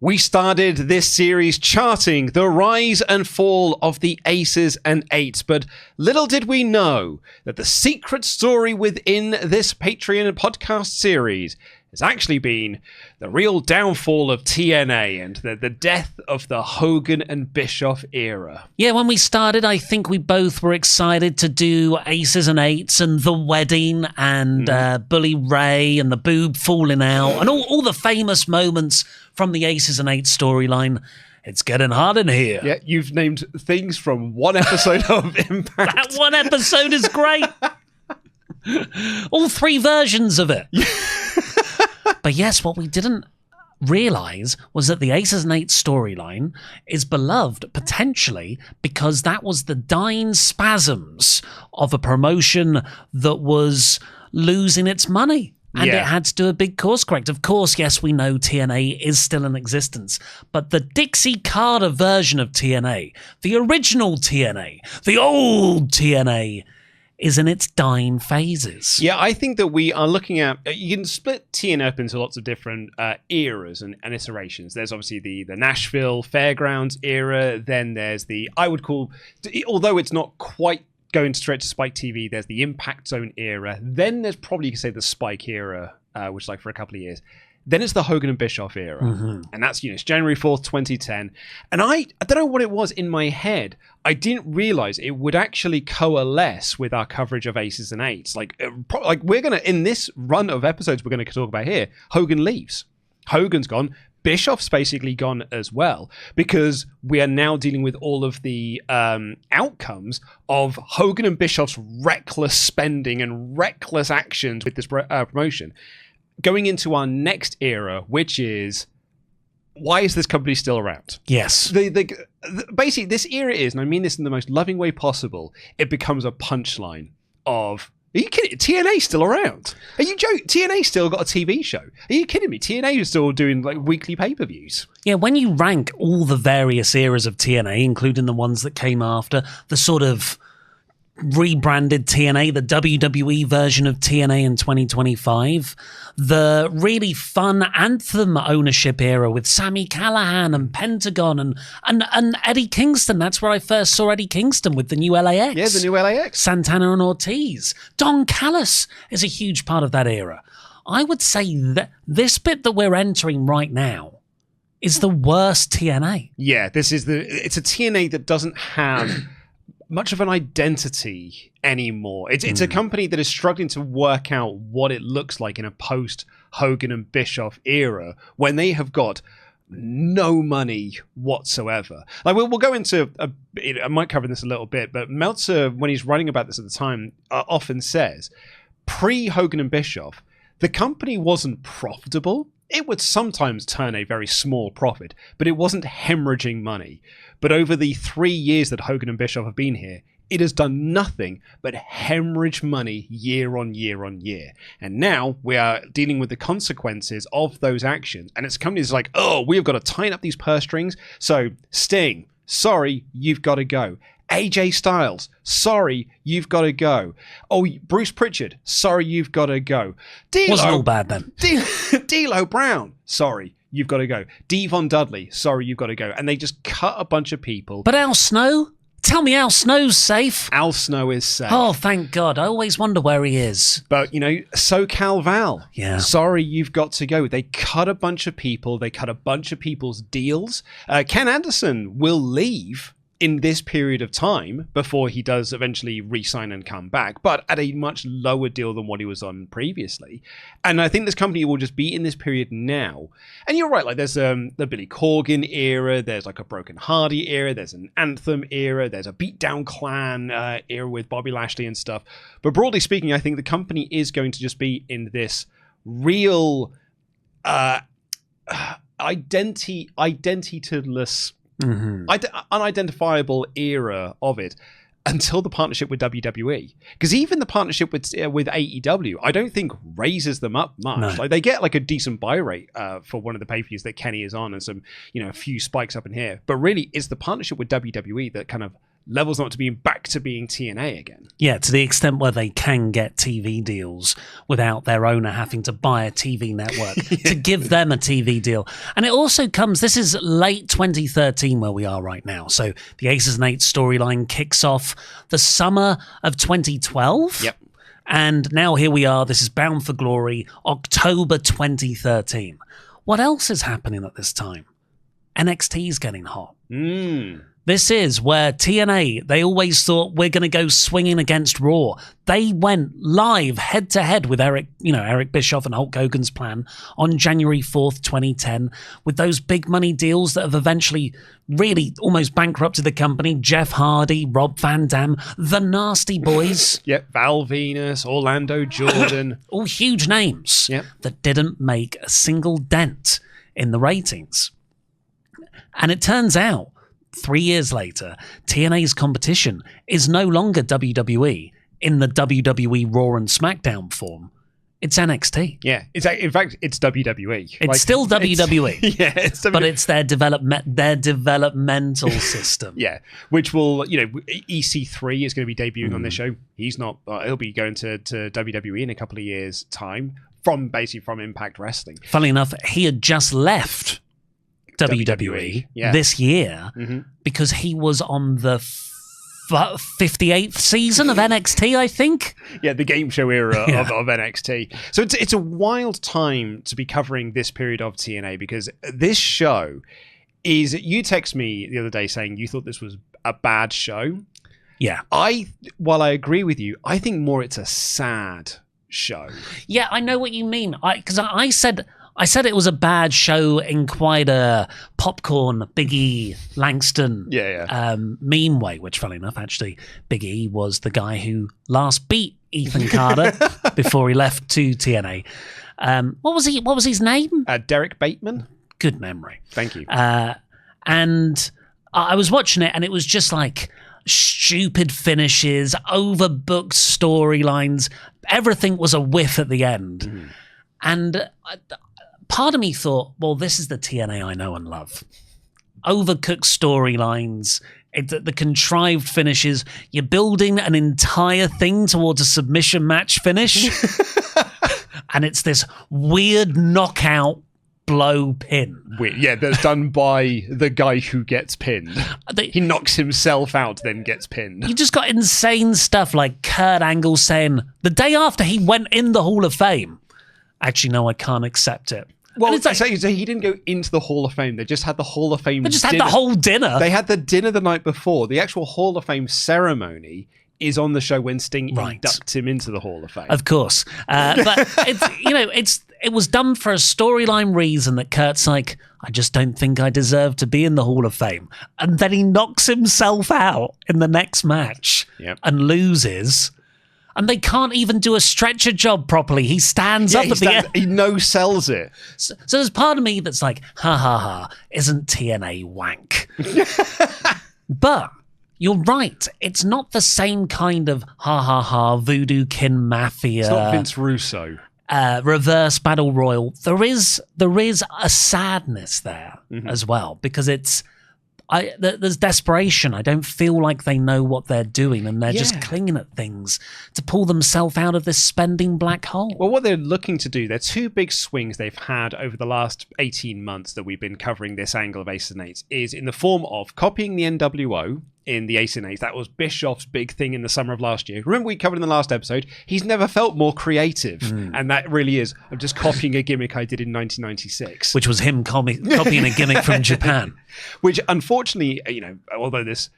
We started this series charting the rise and fall of the Aces and Eights, but little did we know that the secret story within this Patreon podcast series has actually been the real downfall of TNA and the death of the Hogan and Bischoff era. Yeah, when we started, I think we both were excited to do Aces and Eights and The Wedding and Bully Ray and the boob falling out and all the famous moments from the Aces and Eights storyline. It's getting hot in here. Yeah, you've named things from one episode of Impact. That one episode is great. All three versions of it. But yes, what we didn't realise was that the Aces and Eights storyline is beloved potentially because that was the dying spasms of a promotion that was losing its money. And it had to do a big course correct. Of course, yes, we know TNA is still in existence, but the Dixie Carter version of TNA, the original TNA, the old TNA, is in its dying phases. Yeah, I think that we are looking at... You can split TNA up into lots of different eras and iterations. There's obviously the Nashville Fairgrounds era. Then there's the, I would call... Although it's not quite going straight to Spike TV, there's the Impact Zone era. Then there's probably, you could say, the Spike era, which is like for a couple of years. Then it's the Hogan and Bischoff era. And that's, it's January 4th, 2010. And I don't know what it was in my head. I didn't realize it would actually coalesce with our coverage of Aces and Eights. Like we're going to, in this run of episodes we're going to talk about here, Hogan leaves. Hogan's gone. Bischoff's basically gone as well, because we are now dealing with all of the outcomes of Hogan and Bischoff's reckless spending and reckless actions with this promotion. Going into our next era, which is, why is this company still around? Yes. Basically, this era is, and I mean this in the most loving way possible, it becomes a punchline of, are you kidding? TNA's still around. Are you joking? TNA still got a TV show. Are you kidding me? TNA is still doing like weekly pay-per-views. Yeah, when you rank all the various eras of TNA, including the ones that came after, the sort of rebranded TNA, the WWE version of TNA in 2025, the really fun Anthem ownership era with Sami Callihan and Pentagon and Eddie Kingston. That's where I first saw Eddie Kingston with the new LAX. Yeah, the new LAX. Santana and Ortiz. Don Callis is a huge part of that era. I would say that this bit that we're entering right now is the worst TNA. Yeah, it's a TNA that doesn't have much of an identity anymore. It's a company that is struggling to work out what it looks like in a post Hogan and Bischoff era when they have got no money whatsoever. Like we'll go into I might cover this a little bit, but Meltzer, when he's writing about this at the time, often says pre Hogan and Bischoff, the company wasn't profitable. It would sometimes turn a very small profit, but it wasn't hemorrhaging money. But over the 3 years that Hogan and Bischoff have been here, it has done nothing but hemorrhage money year on year on year. And now we are dealing with the consequences of those actions. And it's companies like, oh, we've got to tighten up these purse strings. So Sting, sorry, you've got to go. AJ Styles, sorry, you've got to go. Oh, Bruce Pritchard, sorry, you've got to go. Wasn't all bad then. D'Lo Brown, sorry, you've got to go. Devon Dudley, sorry, you've got to go. And they just cut a bunch of people. But Al Snow? Tell me Al Snow's safe. Al Snow is safe. Oh, thank God. I always wonder where he is. But, SoCal Val. Yeah. Sorry, you've got to go. They cut a bunch of people. They cut a bunch of people's deals. Ken Anderson will leave in this period of time before he does eventually re-sign and come back, but at a much lower deal than what he was on previously. And I think this company will just be in this period now. And you're right, like there's the Billy Corgan era, there's like a Broken Hardy era, there's an Anthem era, there's a Beatdown Clan era with Bobby Lashley and stuff. But broadly speaking, I think the company is going to just be in this real identityless, unidentifiable era of it until the partnership with WWE. Because even the partnership with AEW, I don't think raises them up much. No. Like they get like a decent buy rate for one of the pay-per-views that Kenny is on, and some, a few spikes up in here. But really, it's the partnership with WWE that kind of levels them up to being back to being TNA again. Yeah, to the extent where they can get TV deals without their owner having to buy a TV network to give them a TV deal. And it also comes, this is late 2013 where we are right now. So the Aces and Eights storyline kicks off the summer of 2012. Yep. And now here we are. This is Bound for Glory, October 2013. What else is happening at this time? NXT's getting hot. This is where TNA, they always thought we're going to go swinging against Raw. They went live head to head with Eric Bischoff and Hulk Hogan's plan on January 4th, 2010, with those big money deals that have eventually really almost bankrupted the company. Jeff Hardy, Rob Van Dam, the Nasty Boys. Yep, Val Venus, Orlando Jordan. All huge names that didn't make a single dent in the ratings. And it turns out, 3 years later, TNA's competition is no longer WWE in the WWE Raw and SmackDown form. It's NXT. Yeah, in fact, it's WWE. It's still WWE. It's but it's their developmental system. Yeah, which will, EC3 is going to be debuting on this show. He's not. He'll be going to WWE in a couple of years' time from Impact Wrestling. Funnily enough, he had just left WWE this year because he was on the 58th season of NXT, I think. Yeah, the game show era of NXT. So it's a wild time to be covering this period of TNA because this show is... You text me the other day saying you thought this was a bad show. Yeah. While I agree with you, I think more it's a sad show. Yeah, I know what you mean. Because I said it was a bad show in quite a popcorn, Big E, Langston meme way, which, funny enough, actually, Big E was the guy who last beat Ethan Carter before he left to TNA. What was his name? Derek Bateman. Good memory. Thank you. And I was watching it, and it was just like stupid finishes, overbooked storylines. Everything was a whiff at the end. And... part of me thought, well, this is the TNA I know and love. Overcooked storylines, the contrived finishes. You're building an entire thing towards a submission match finish. And it's this weird knockout blow pin. Yeah, that's done by the guy who gets pinned. He knocks himself out, then gets pinned. You just got insane stuff like Kurt Angle saying, the day after he went in the Hall of Fame, actually, no, I can't accept it. Well, so he didn't go into the Hall of Fame. They just had the Hall of Fame They just had the whole dinner. They had the dinner the night before. The actual Hall of Fame ceremony is on the show when Sting inducts him into the Hall of Fame. Of course. But it was done for a storyline reason that Kurt's like, I just don't think I deserve to be in the Hall of Fame. And then he knocks himself out in the next match and loses. And they can't even do a stretcher job properly. He stands up at the end. He no-sells it. So there's part of me that's like, ha ha ha, isn't TNA wank? But you're right. It's not the same kind of ha ha ha, voodoo kin mafia. It's not Vince Russo. Reverse battle royal. There is a sadness there as well because there's desperation. I don't feel like they know what they're doing and they're just clinging at things to pull themselves out of this spending black hole. Well, what they're looking to do, there are two big swings they've had over the last 18 months that we've been covering this angle of Aces and Eights is in the form of copying the NWO in the Aces and Eights. That was Bischoff's big thing in the summer of last year. Remember we covered in the last episode, he's never felt more creative. And that really is, I'm just copying a gimmick I did in 1996. Which was him copying a gimmick from Japan. Which, unfortunately, although this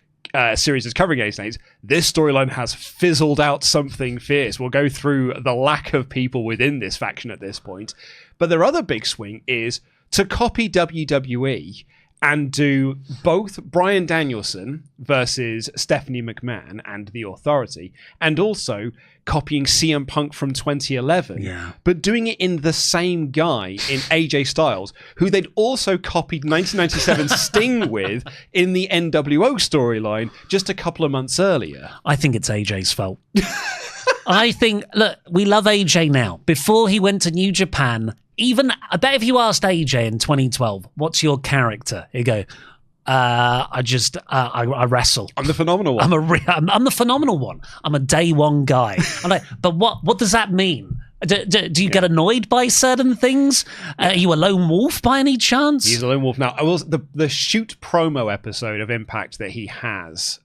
series is covering Aces and Eights, this storyline has fizzled out something fierce. We'll go through the lack of people within this faction at this point. But their other big swing is to copy WWE and do both Bryan Danielson versus Stephanie McMahon and The Authority, and also copying CM Punk from 2011, but doing it in the same guy in AJ Styles, who they'd also copied 1997 Sting with in the NWO storyline just a couple of months earlier. I think it's AJ's fault. I think, look, we love AJ now. Before he went to New Japan, I bet if you asked AJ in 2012, what's your character? He'd go, I wrestle. I'm the phenomenal one. I'm the phenomenal one. I'm a day one guy. I'm like, but what does that mean? Do you get annoyed by certain things? Are you a lone wolf by any chance? He's a lone wolf now. The shoot promo episode of Impact that he has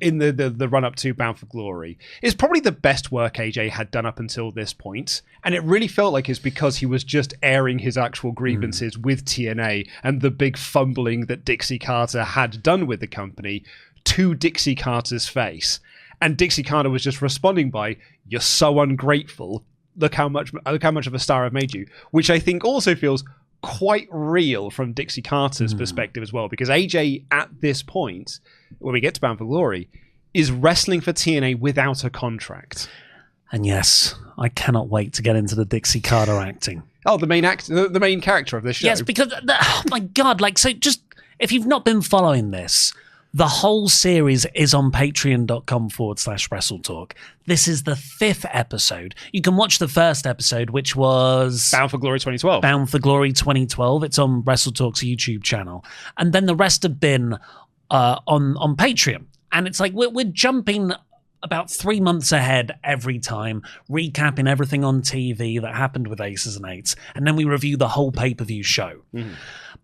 in the run up to Bound for Glory is probably the best work AJ had done up until this point, and it really felt like it's because he was just airing his actual grievances with TNA and the big fumbling that Dixie Carter had done with the company to Dixie Carter's face, and Dixie Carter was just responding by, "You're so ungrateful. Look how much of a star I've made you," which I think also feels quite real from Dixie Carter's perspective as well, because AJ at this point, when we get to Bound for Glory, is wrestling for TNA without a contract. And yes, I cannot wait to get into the Dixie Carter acting. Oh, the main character of this show. Yes, because oh my God, so just if you've not been following this, the whole series is on patreon.com/WrestleTalk. This is the 5th episode. You can watch the first episode, which was Bound for Glory 2012. Bound for Glory 2012. It's on WrestleTalk's YouTube channel. And then the rest have been on Patreon. And it's like we're jumping about 3 months ahead every time, recapping everything on TV that happened with Aces and Eights. And then we review the whole pay-per-view show.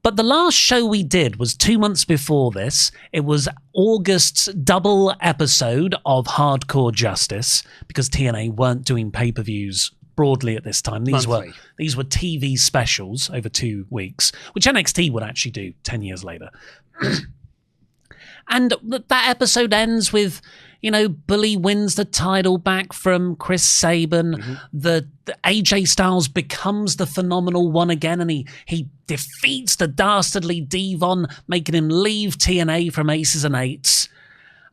But the last show we did was 2 months before this. It was August's double episode of Hardcore Justice, because TNA weren't doing pay-per-views broadly at this time. These were TV specials over 2 weeks, which NXT would actually do 10 years later. And that episode ends with, Bully wins the title back from Chris Sabin. The AJ Styles becomes the phenomenal one again, and he defeats the dastardly Devon, making him leave TNA from Aces and Eights.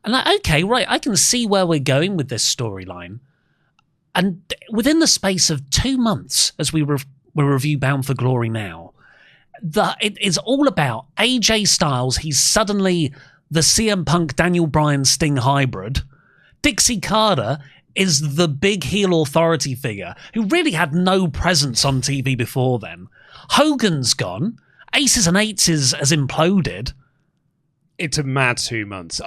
And okay, right, I can see where we're going with this storyline. And within the space of 2 months, as we review Bound for Glory now, it is all about AJ Styles. He's suddenly the CM Punk Daniel Bryan Sting hybrid. Dixie Carter is the big heel authority figure who really had no presence on TV before then. Hogan's gone. Aces and Eights has imploded. It's a mad 2 months.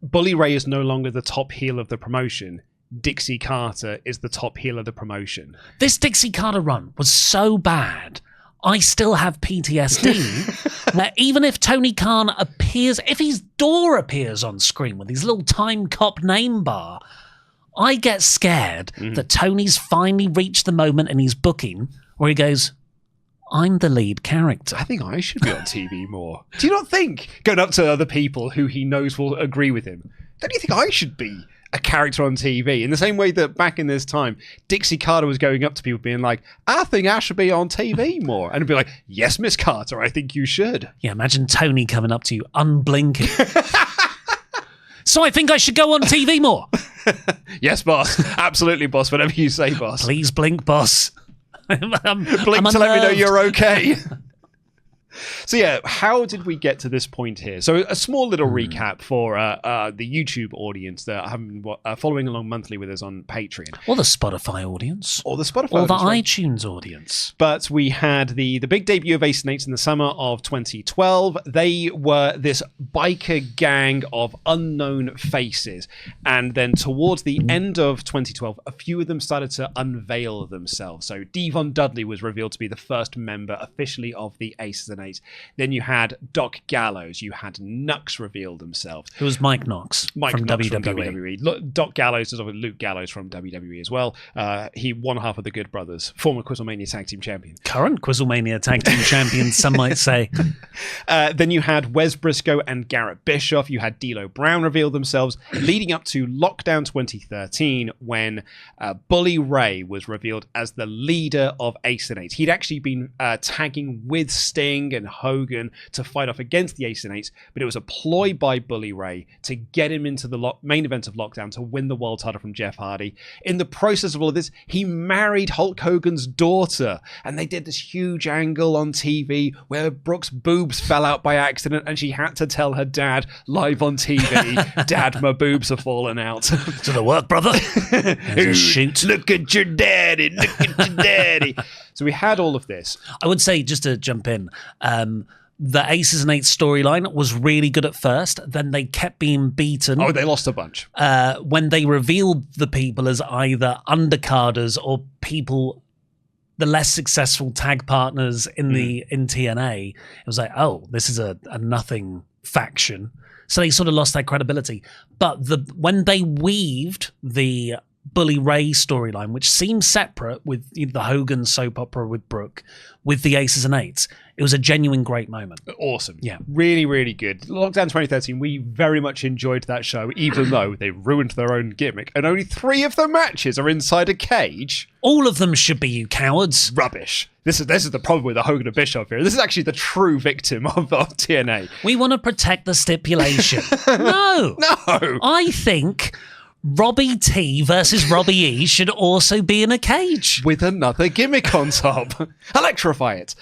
Bully Ray is no longer the top heel of the promotion. Dixie Carter is the top heel of the promotion. This Dixie Carter run was so bad, I still have PTSD. That even if Tony Khan appears, if his door appears on screen with his little Time Cop name bar, I get scared that Tony's finally reached the moment in his booking where he goes, I'm the lead character. I think I should be on TV more. Do you not think, going up to other people who he knows will agree with him, don't you think I should be a character on TV? In the same way that back in this time, Dixie Carter was going up to people being like, I think I should be on TV more. And it'd be like, yes, Miss Carter, I think you should. Yeah, imagine Tony coming up to you, unblinking. So I think I should go on TV more. Yes, boss. Absolutely, boss. Whatever you say, boss. Please blink, boss. Blink to let me know you're okay. So yeah, how did we get to this point here? So a small little recap for the YouTube audience that have been following along monthly with us on Patreon. Or the Spotify audience. Or the Spotify or audience. Or the iTunes audience. But we had the big debut of Ace and Eights in the summer of 2012. They were this biker gang of unknown faces. And then towards the end of 2012, a few of them started to unveil themselves. So Devon Dudley was revealed to be the first member officially of the Aces and Eights. Then you had Doc Gallows. You had Nux reveal themselves. It was Mike Knox from WWE. Doc Gallows is obviously Luke Gallows from WWE as well. He one half of the Good Brothers, former Quizlemania Tag Team Champion. Current Quizlemania Tag Team Champion, some might say. Then you had Wes Briscoe and Garrett Bischoff. You had D'Lo Brown reveal themselves, leading up to Lockdown 2013, when Bully Ray was revealed as the leader of Ace and Eights. He'd actually been tagging with Sting and Hogan to fight off against the Ace and Eights, but it was a ploy by Bully Ray to get him into the main event of Lockdown to win the world title from Jeff Hardy. In the process of all of this, he married Hulk Hogan's daughter, and they did this huge angle on TV where Brooke's boobs fell out by accident, and she had to tell her dad live on TV, Dad, my boobs are falling out. To the work, brother. Shoot. Look at your daddy, look at your daddy. So we had all of this. I would say, just to jump in, the Aces and Eights storyline was really good at first. Then they kept being beaten. Oh, they lost a bunch. When they revealed the people as either undercarders or people, the less successful tag partners in TNA, it was like, oh, this is a nothing faction. So they sort of lost their credibility. But when they weaved the Bully Ray storyline, which seemed separate with the Hogan soap opera with Brooke, with the Aces and Eights, it was a genuine great moment. Awesome. Yeah. Really, really good. Lockdown 2013, we very much enjoyed that show, even though they ruined their own gimmick. And only 3 of the matches are inside a cage. All of them should be, you cowards. Rubbish. This is the problem with the Hogan and Bischoff here. This is actually the true victim of TNA. We want to protect the stipulation. No. I think Robbie T versus Robbie E should also be in a cage. With another gimmick on top. Electrify it.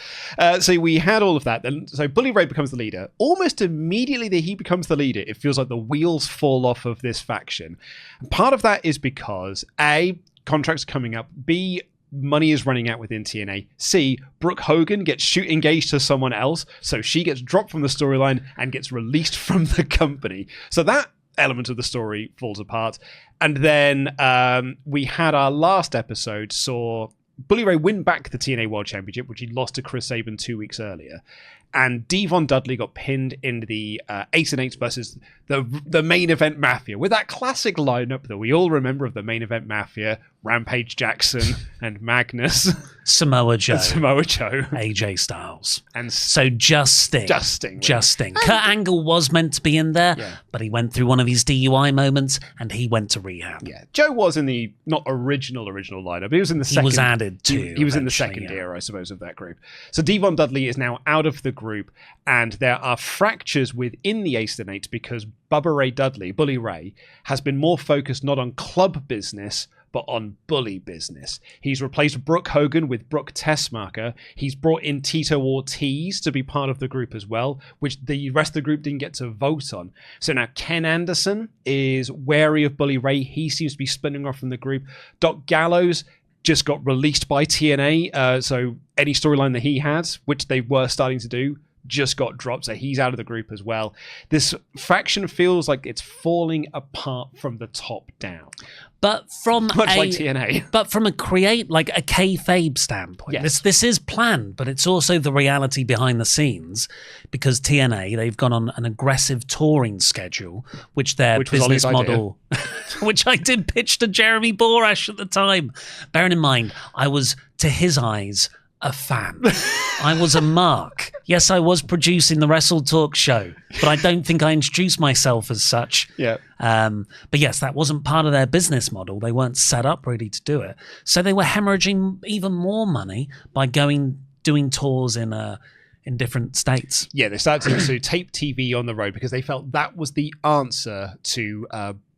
So we had all of that. So Bully Ray becomes the leader. Almost immediately that he becomes the leader, it feels like the wheels fall off of this faction. And part of that is because A, contracts are coming up. B, money is running out within TNA. C, Brooke Hogan gets engaged to someone else, so she gets dropped from the storyline and gets released from the company. So that element of the story falls apart. And then we had our last episode saw Bully Ray win back the TNA World Championship, which he lost to Chris Sabin 2 weeks earlier. And Devon Dudley got pinned in the Ace and Eights versus the main event Mafia, with that classic lineup that we all remember of the main event Mafia: Rampage Jackson and Magnus, Samoa Joe, AJ Styles, and so just Sting. Kurt Angle was meant to be in there, but he went through one of his DUI moments and he went to rehab. Yeah, Joe was in the not original lineup. He was in the second. He was added to. He was in the second era, I suppose, of that group. So Devon Dudley is now out of the group, and there are fractures within the Ace and Eights because Bubba Ray Dudley, Bully Ray, has been more focused not on club business but on bully business. He's replaced Brooke Hogan with Brooke Tessmacher. He's brought in Tito Ortiz to be part of the group as well, which the rest of the group didn't get to vote on. So now Ken Anderson is wary of Bully Ray. He seems to be splitting off from the group. Doc Gallows just got released by TNA, so any storyline that he had, which they were starting to do, just got dropped, so he's out of the group as well. This faction feels like it's falling apart from the top down. But from much like TNA. But from a kayfabe standpoint, yes. This is planned, but it's also the reality behind the scenes, because TNA, they've gone on an aggressive touring schedule, which their business model, which I did pitch to Jeremy Borash at the time. Bearing in mind, I was, to his eyes, a fan. I was a mark. Yes, I was producing the Wrestle Talk show, but I don't think I introduced myself as such. Yeah. But yes, that wasn't part of their business model. They weren't set up really to do it. So they were hemorrhaging even more money by doing tours in different states. Yeah, they started to tape TV on the road because they felt that was the answer to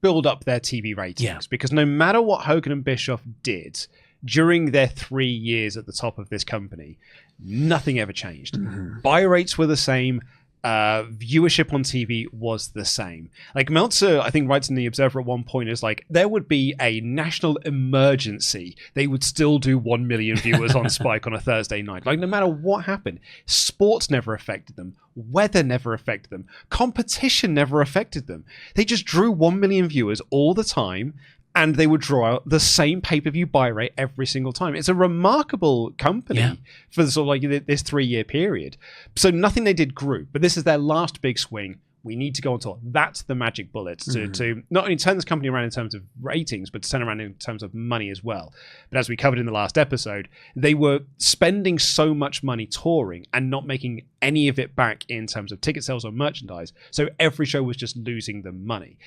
build up their TV ratings. Yeah. Because no matter what Hogan and Bischoff did during their 3 years at the top of this company, nothing ever changed. Mm-hmm. Buy rates were the same. Viewership on TV was the same. Like Meltzer, I think, writes in the Observer at one point, is like, there would be a national emergency. They would still do 1 million viewers on Spike on a Thursday night. Like, no matter what happened, sports never affected them. Weather never affected them. Competition never affected them. They just drew 1 million viewers all the time, and they would draw out the same pay-per-view buy rate every single time. It's a remarkable company for the sort of like this 3-year period. So nothing they did grew, but this is their last big swing. We need to go on tour. That's the magic bullet to not only turn this company around in terms of ratings, but to turn around in terms of money as well. But as we covered in the last episode, they were spending so much money touring and not making any of it back in terms of ticket sales or merchandise. So every show was just losing them money.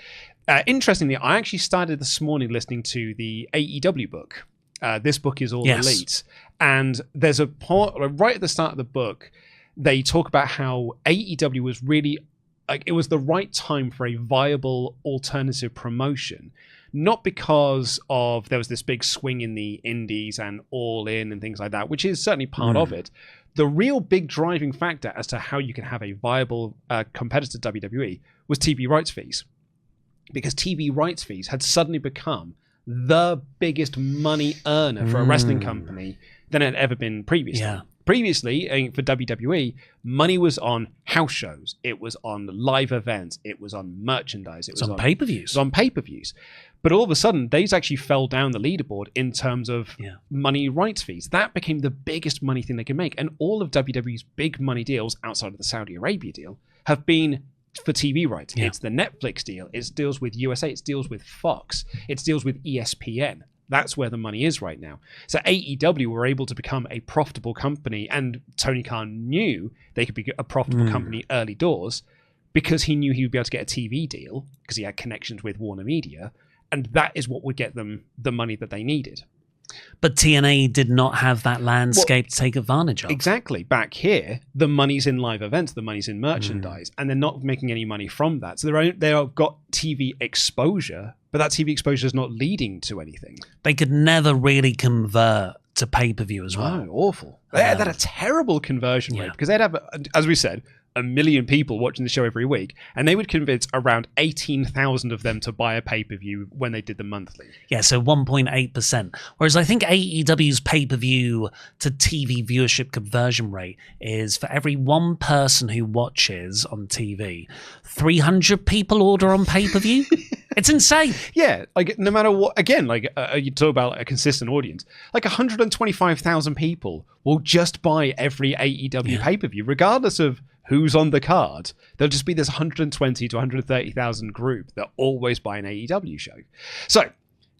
Interestingly, I actually started this morning listening to the AEW book. This book is All Elite. And there's a part right at the start of the book, they talk about how AEW was really, like, it was the right time for a viable alternative promotion. Not because of there was this big swing in the indies and All In and things like that, which is certainly part of it. The real big driving factor as to how you can have a viable competitor to WWE was TV rights fees. Because TV rights fees had suddenly become the biggest money earner for a wrestling company than it had ever been previously. Yeah. Previously, for WWE, money was on house shows. It was on live events. It was on merchandise. It was on pay-per-views. It was on pay-per-views. But all of a sudden, these actually fell down the leaderboard in terms of money rights fees. That became the biggest money thing they could make. And all of WWE's big money deals outside of the Saudi Arabia deal have been for TV rights. Yeah. It's the Netflix deal. It deals with USA. It deals with Fox. It deals with ESPN. That's where the money is right now. So AEW were able to become a profitable company, and Tony Khan knew they could be a profitable company early doors because he knew he would be able to get a TV deal because he had connections with Warner Media, and that is what would get them the money that they needed. But TNA did not have that landscape to take advantage of. Exactly. Back here, the money's in live events, the money's in merchandise, and they're not making any money from that. So they've got TV exposure, but that TV exposure is not leading to anything. They could never really convert to pay-per-view as well. No, awful. They had a terrible conversion rate because they'd have, as we said, 1 million people watching the show every week, and they would convince around 18,000 of them to buy a pay-per-view when they did the monthly. Yeah, so 1.8%. Whereas I think AEW's pay-per-view to TV viewership conversion rate is for every one person who watches on TV, 300 people order on pay-per-view. It's insane. Yeah, like no matter what, again, like you talk about a consistent audience, like 125,000 people will just buy every AEW pay-per-view, regardless of who's on the card. There'll just be this 120 to 130,000 group that always buy an AEW show. So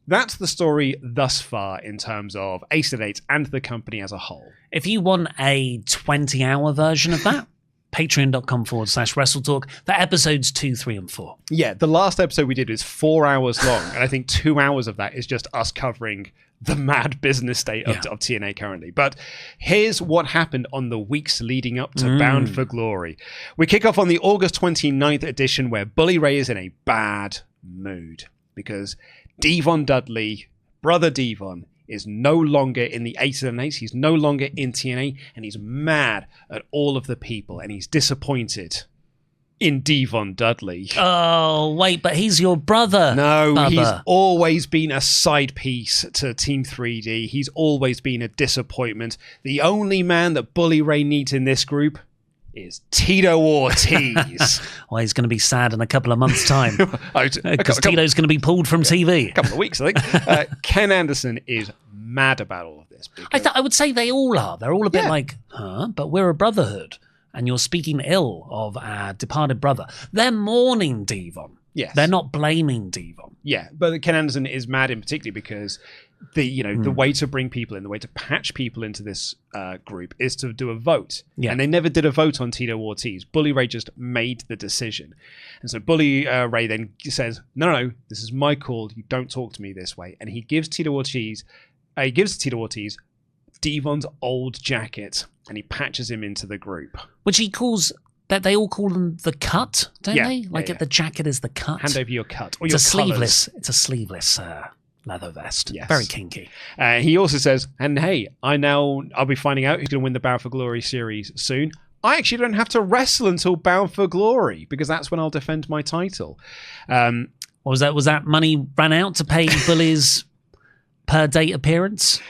that's the story thus far in terms of Ace of Eight and the company as a whole. If you want a 20-hour version of that, patreon.com/WrestleTalk for episodes 2, 3, and 4. Yeah, the last episode we did is 4 hours long, and I think 2 hours of that is just us covering the mad business state of TNA currently. But here's what happened on the weeks leading up to Bound for Glory. We kick off on the August 29th edition where Bully Ray is in a bad mood because Devon Dudley, brother Devon, is no longer in the Aces and Eights. He's no longer in TNA, and he's mad at all of the people, and he's disappointed in Devon Dudley. Oh, wait, but he's your brother. No, Bubba. He's always been a side piece to Team 3D. He's always been a disappointment. The only man that Bully Ray needs in this group is Tito Ortiz. Well, he's going to be sad in a couple of months' time because Tito's going to be pulled from TV. A couple of weeks, I think. Ken Anderson is mad about all of this. I would say they all are. They're all a bit like, but we're a brotherhood, and you're speaking ill of our departed brother. They're mourning Devon. Yes. They're not blaming Devon. Yeah, but Ken Anderson is mad in particular because the way to bring people in, the way to patch people into this group is to do a vote. Yeah. And they never did a vote on Tito Ortiz. Bully Ray just made the decision. And so Bully Ray then says, no, this is my call. You don't talk to me this way. And he gives Tito Ortiz Devon's old jacket, and he patches him into the group. Which he calls... That they all call them the cut, don't they? Like the jacket is the cut. Hand over your cut. Or it's your It's a sleeveless leather vest. Yes. Very kinky. He also says, and hey, I'll be finding out who's going to win the Bound for Glory series soon. I actually don't have to wrestle until Bound for Glory because that's when I'll defend my title. Was that money ran out to pay Bully's per date appearance?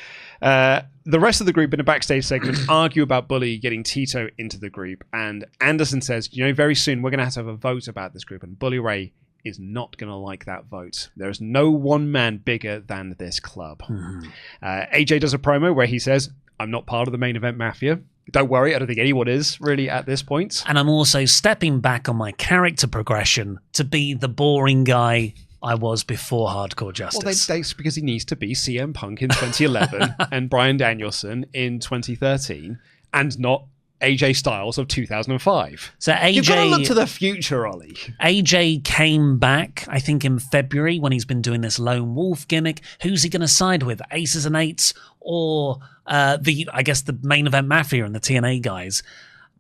The rest of the group in a backstage segment argue about Bully getting Tito into the group, and Anderson says, very soon we're going to have a vote about this group, and Bully Ray is not going to like that vote. There is no one man bigger than this club. Mm-hmm. AJ does a promo where he says, I'm not part of the main event mafia. Don't worry, I don't think anyone is really at this point. And I'm also stepping back on my character progression to be the boring guy I was before Hardcore Justice. Well, that's because he needs to be CM Punk in 2011 and Bryan Danielson in 2013 and not AJ Styles of 2005. So AJ... You've got to look to the future, Ollie. AJ came back, I think, in February when he's been doing this lone wolf gimmick. Who's he going to side with? Aces and Eights or the main event Mafia and the TNA guys?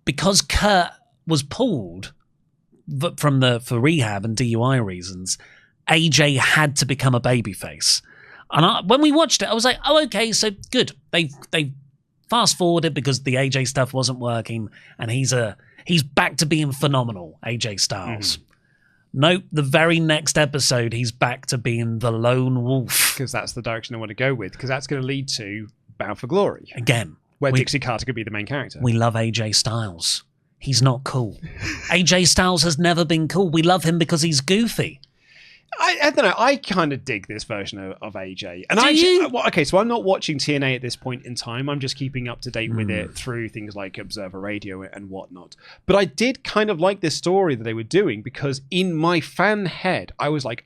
Because Kurt was pulled for rehab and DUI reasons, AJ had to become a babyface. And when we watched it, I was like, oh, okay, so good. They fast forwarded because the AJ stuff wasn't working, and he's back to being phenomenal, AJ Styles. Nope, the very next episode, he's back to being the lone wolf. Because that's the direction I want to go with, because that's going to lead to Bound for Glory. Again, where Dixie Carter could be the main character. We love AJ Styles. He's not cool. AJ Styles has never been cool. We love him because he's goofy. I don't know. I kind of dig this version of AJ. And okay, so I'm not watching TNA at this point in time. I'm just keeping up to date with it through things like Observer Radio and whatnot. But I did kind of like this story that they were doing because in my fan head, I was like,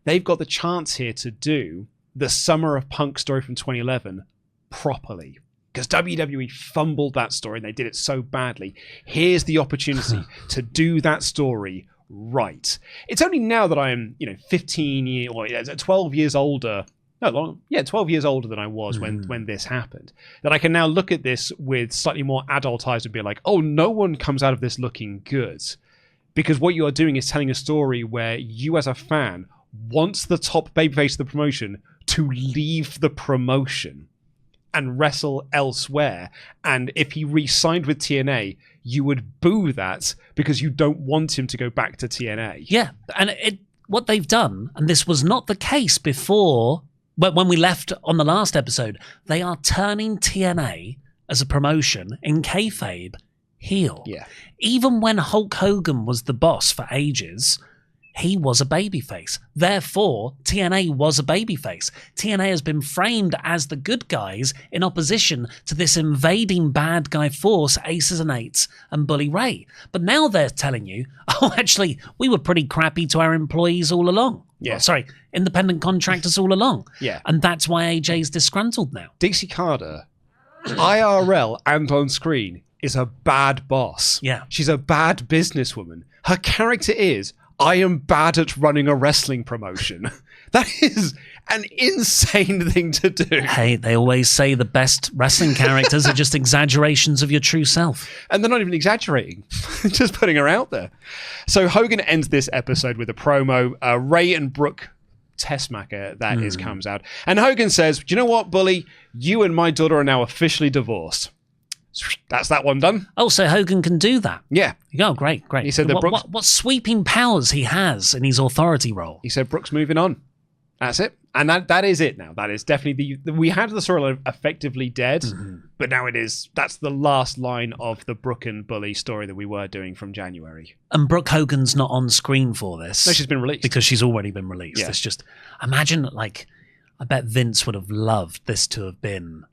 they've got the chance here to do the Summer of Punk story from 2011 properly. Because WWE fumbled that story and they did it so badly. Here's the opportunity to do that story right. It's only now that I am, 12 years older. 12 years older than I was when this happened. That I can now look at this with slightly more adult eyes and be like, oh, no one comes out of this looking good. Because what you are doing is telling a story where you as a fan wants the top babyface of the promotion to leave the promotion and wrestle elsewhere. And if he re-signed with TNA, you would boo that because you don't want him to go back to TNA. Yeah, and what they've done, and this was not the case before, but when we left on the last episode, they are turning TNA as a promotion in kayfabe heel. Yeah. Even when Hulk Hogan was the boss for ages, he was a babyface. Therefore, TNA was a babyface. TNA has been framed as the good guys in opposition to this invading bad guy force, Aces and Eights and Bully Ray. But now they're telling you, actually, we were pretty crappy to our employees all along. Yeah. Independent contractors all along. Yeah. And that's why AJ's disgruntled now. Dixie Carter, IRL and on screen, is a bad boss. Yeah. She's a bad businesswoman. Her character is, I am bad at running a wrestling promotion. That is an insane thing to do. Hey, they always say the best wrestling characters are just exaggerations of your true self. And they're not even exaggerating. Just putting her out there. So Hogan ends this episode with a promo. Ray and Brooke Tessmacher, comes out. And Hogan says, do you know what, Bully? You and my daughter are now officially divorced. That's that one done. Oh, so Hogan can do that? Yeah. Oh, great. He said that what sweeping powers he has in his authority role. He said Brooke's moving on. That's it. And that is it now. That is definitely we had the storyline effectively dead, but now that's the last line of the Brooke and Bully story that we were doing from January. And Brooke Hogan's not on screen for this. No, she's been released. Because she's already been released. Yeah. It's just, imagine, I bet Vince would have loved this to have been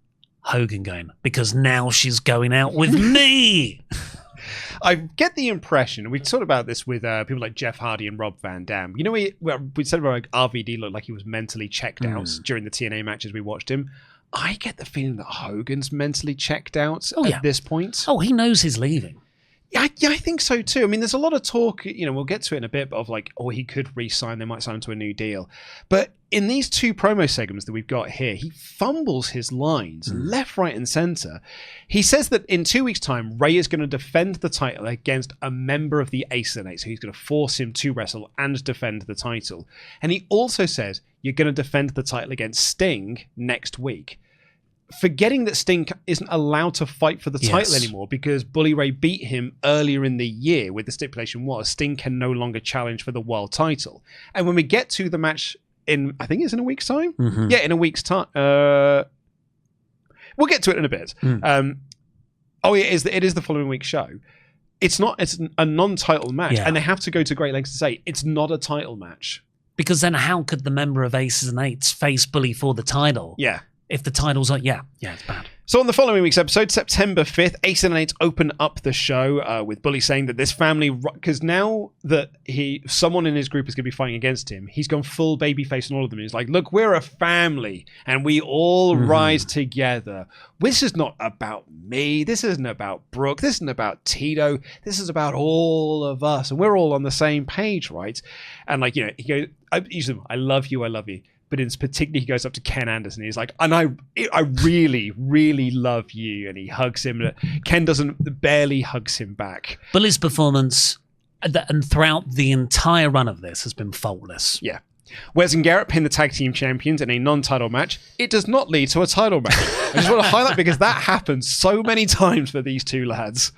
Hogan going, because now she's going out with me. I get the impression, we talked about this with people like Jeff Hardy and Rob Van Dam. You know, we said about RVD looked like he was mentally checked out during the TNA matches we watched him. I get the feeling that Hogan's mentally checked out at this point. Oh, he knows he's leaving. Yeah, I think so too. I mean, there's a lot of talk, we'll get to it in a bit, of he could re-sign, they might sign him to a new deal. But in these two promo segments that we've got here, he fumbles his lines left, right, and center. He says that in 2 weeks' time, Ray is going to defend the title against a member of the Aces and Eights. So he's going to force him to wrestle and defend the title. And he also says, you're going to defend the title against Sting next week. Forgetting that Sting isn't allowed to fight for the title anymore because Bully Ray beat him earlier in the year, with the stipulation was Sting can no longer challenge for the world title. And when we get to the match I think it's in a week's time? Mm-hmm. Yeah, in a week's time. We'll get to it in a bit. It is the following week's show. It's a non-title match, and they have to go to great lengths to say it's not a title match. Because then how could the member of Aces and Eights face Bully for the title? Yeah. If the title's on, it's bad. So on the following week's episode, September 5th, Aces and Eights open up the show with Bully saying that this family, because now that someone in his group is going to be fighting against him, he's gone full babyface on all of them. He's like, look, we're a family and we all rise together. This is not about me. This isn't about Brooke. This isn't about Tito. This is about all of us. And we're all on the same page, right? And he goes, I love you. I love you. But in particular, he goes up to Ken Anderson. He's like, and I really, really love you. And he hugs him. Ken barely hugs him back. Bully's performance and throughout the entire run of this has been faultless. Yeah. Wes and Garrett pin the tag team champions in a non-title match. It does not lead to a title match. I just want to highlight because that happens so many times for these two lads.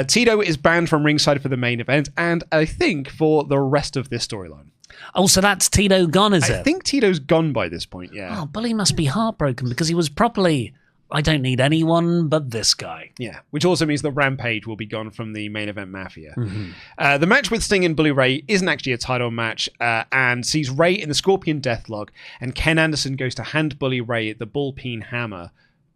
Tito is banned from ringside for the main event and I think for the rest of this storyline. Oh, so that's Tito gone, is it? I think Tito's gone by this point, yeah. Oh, Bully must be heartbroken because he was properly I don't need anyone but this guy. Yeah, which also means that Rampage will be gone from the main event Mafia. Mm-hmm. The match with Sting and Bully Ray isn't actually a title match and sees Ray in the Scorpion Deathlock, and Ken Anderson goes to hand Bully Ray the Bullpen Hammer,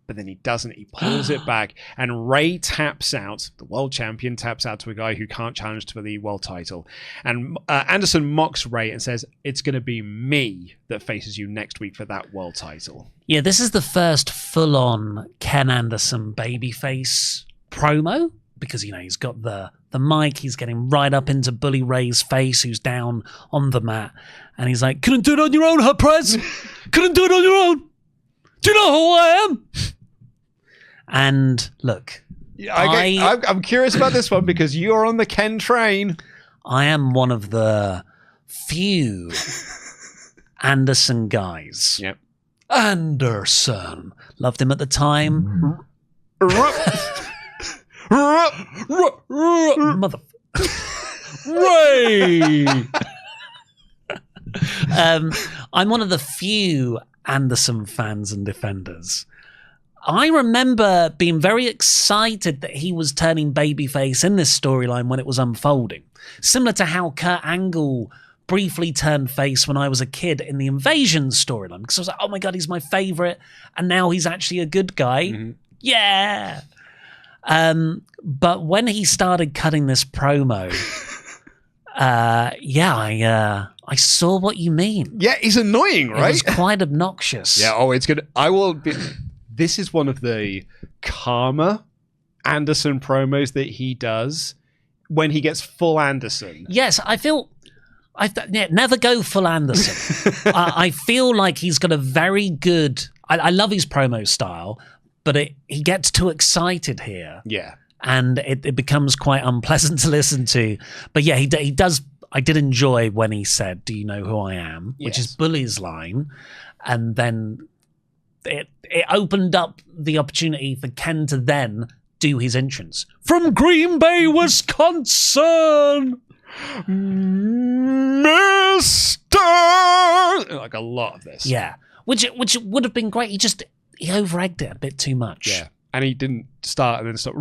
but then he doesn't. He pulls it back, and Ray taps out. The world champion taps out to a guy who can't challenge for the world title. And Anderson mocks Ray and says, "It's going to be me that faces you next week for that world title." Yeah, this is the first full-on Ken Anderson babyface promo, because, you know, he's got the mic, he's getting right up into Bully Ray's face, who's down on the mat, and he's like, "Couldn't do it on your own, huh, Prez? Couldn't do it on your own. Do you know who I am?" And look, I'm curious about this one because you're on the Ken train. I am one of the few Anderson guys. Yep. Anderson. Loved him at the time. Mother. Ray. I'm one of the few Anderson fans and defenders. I remember being very excited that he was turning babyface in this storyline when it was unfolding. Similar to how Kurt Angle briefly turned face when I was a kid in the Invasion storyline. Because I was like, oh my God, he's my favorite. And now he's actually a good guy. Mm-hmm. Yeah. But when he started cutting this promo, I saw what you mean. Yeah, he's annoying, right? It was quite obnoxious. Yeah, it's good. This is one of the calmer Anderson promos that he does when he gets full Anderson. Yes, never go full Anderson. I feel like he's got a very good... I love his promo style, but he gets too excited here. Yeah. And it becomes quite unpleasant to listen to. But yeah, he does... I did enjoy when he said, "Do you know who I am?" Yes. Which is Bully's line. And then it opened up the opportunity for Ken to then do his entrance. From Green Bay, Wisconsin! Mister! Like a lot of this. Yeah. Which would have been great. He over-egged it a bit too much. Yeah. And he didn't start and then stop.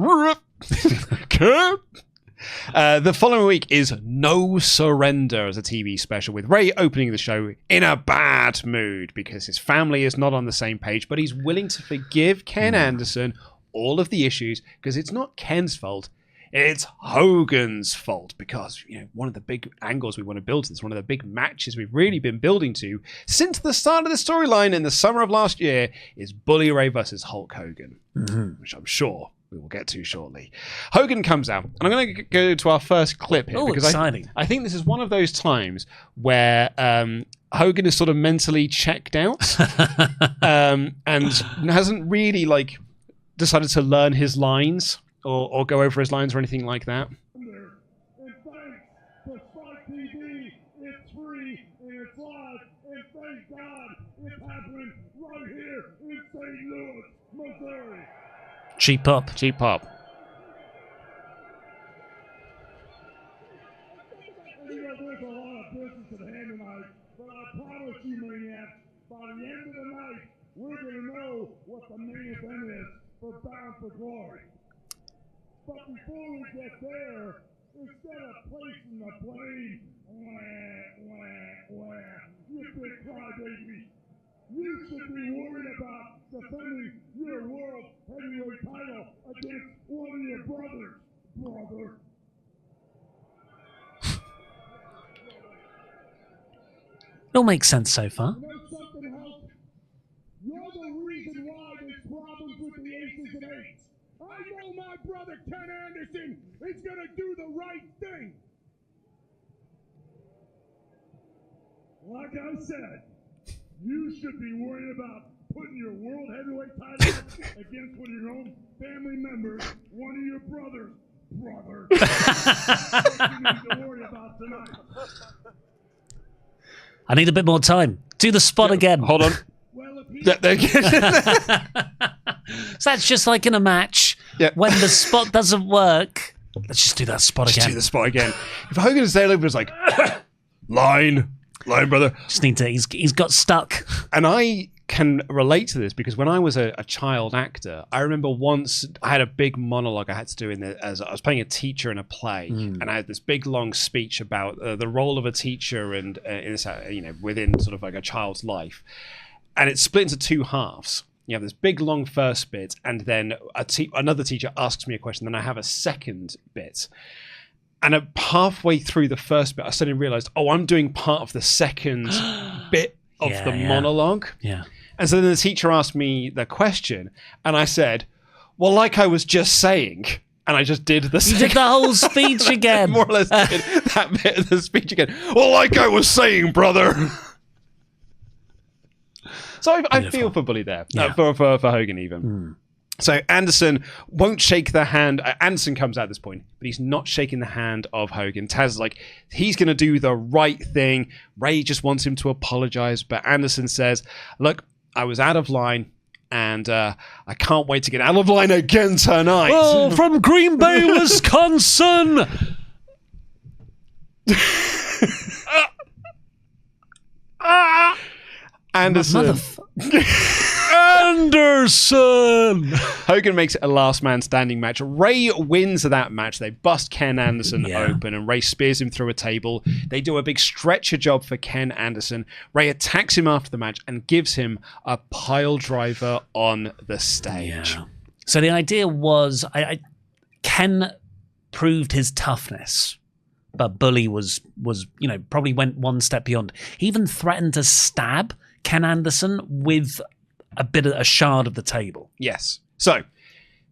The following week is No Surrender as a TV special, with Ray opening the show in a bad mood because his family is not on the same page, but he's willing to forgive Ken Anderson all of the issues because it's not Ken's fault. It's Hogan's fault because, you know, one of the big angles we want to build to this, one of the big matches we've really been building to since the start of the storyline in the summer of last year is Bully Ray versus Hulk Hogan, which I'm sure we will get to shortly. Hogan comes out, and I'm going to go to our first clip here because exciting. I think this is one of those times where Hogan is sort of mentally checked out and hasn't really decided to learn his lines or go over his lines or anything like that. And thanks to Spike TV, it's free and it's live, and thank God it's happening right here in St. Louis, Missouri. Cheap pop. Cheap pop. And you know, there's a lot of business at hand tonight, but I promise you, maniacs, by the end of the night, we're going to know what the main event is for Bound for Glory. But before we get there, instead of placing the blame, you big crybaby, you should be worried about defending your world heavyweight title against one of your brothers, brother. It all makes sense so far. You know something, Hulk? You're the reason why there's problems with the Aces and Eights. I know my brother Ken Anderson is going to do the right thing. Like I said, you should be worried about putting your world heavyweight title against one of your own family members, one of your brothers, brother. That's what you need to worry about tonight. I need a bit more time. Do the spot again. Hold on. Well, So that's just like in a match. Yeah. When the spot doesn't work, let's just do that spot Just again. do the spot again. If Hogan is there, it's like, line, brother. Just need to. He's got stuck. And I can relate to this because when I was a child actor, I remember once I had a big monologue I had to do as I was playing a teacher in a play, and I had this big long speech about the role of a teacher and within sort of like a child's life, and it's split into two halves. You have this big long first bit, and then another teacher asks me a question. Then I have a second bit. And halfway through the first bit, I suddenly realized, I'm doing part of the second bit of the monologue. Yeah. And so then the teacher asked me the question, and I said, well, like I was just saying, and I just did the You did the whole speech again. More or less did that bit of the speech again. Well, like I was saying, brother. So I feel for Bully there, for Hogan even. So Anderson won't shake the hand. Anderson comes out at this point, but he's not shaking the hand of Hogan. Taz is like, he's going to do the right thing. Ray just wants him to apologize, but Anderson says, look, I was out of line, and I can't wait to get out of line again tonight. Oh, from Green Bay, Wisconsin! Anderson. Anderson! Hogan makes it a last man standing match. Ray wins that match. They bust Ken Anderson open, and Ray spears him through a table. They do a big stretcher job for Ken Anderson. Ray attacks him after the match and gives him a pile driver on the stage. Yeah. So the idea was, Ken proved his toughness, but Bully was probably went one step beyond. He even threatened to stab Ken Anderson with a shard of the table. Yes. So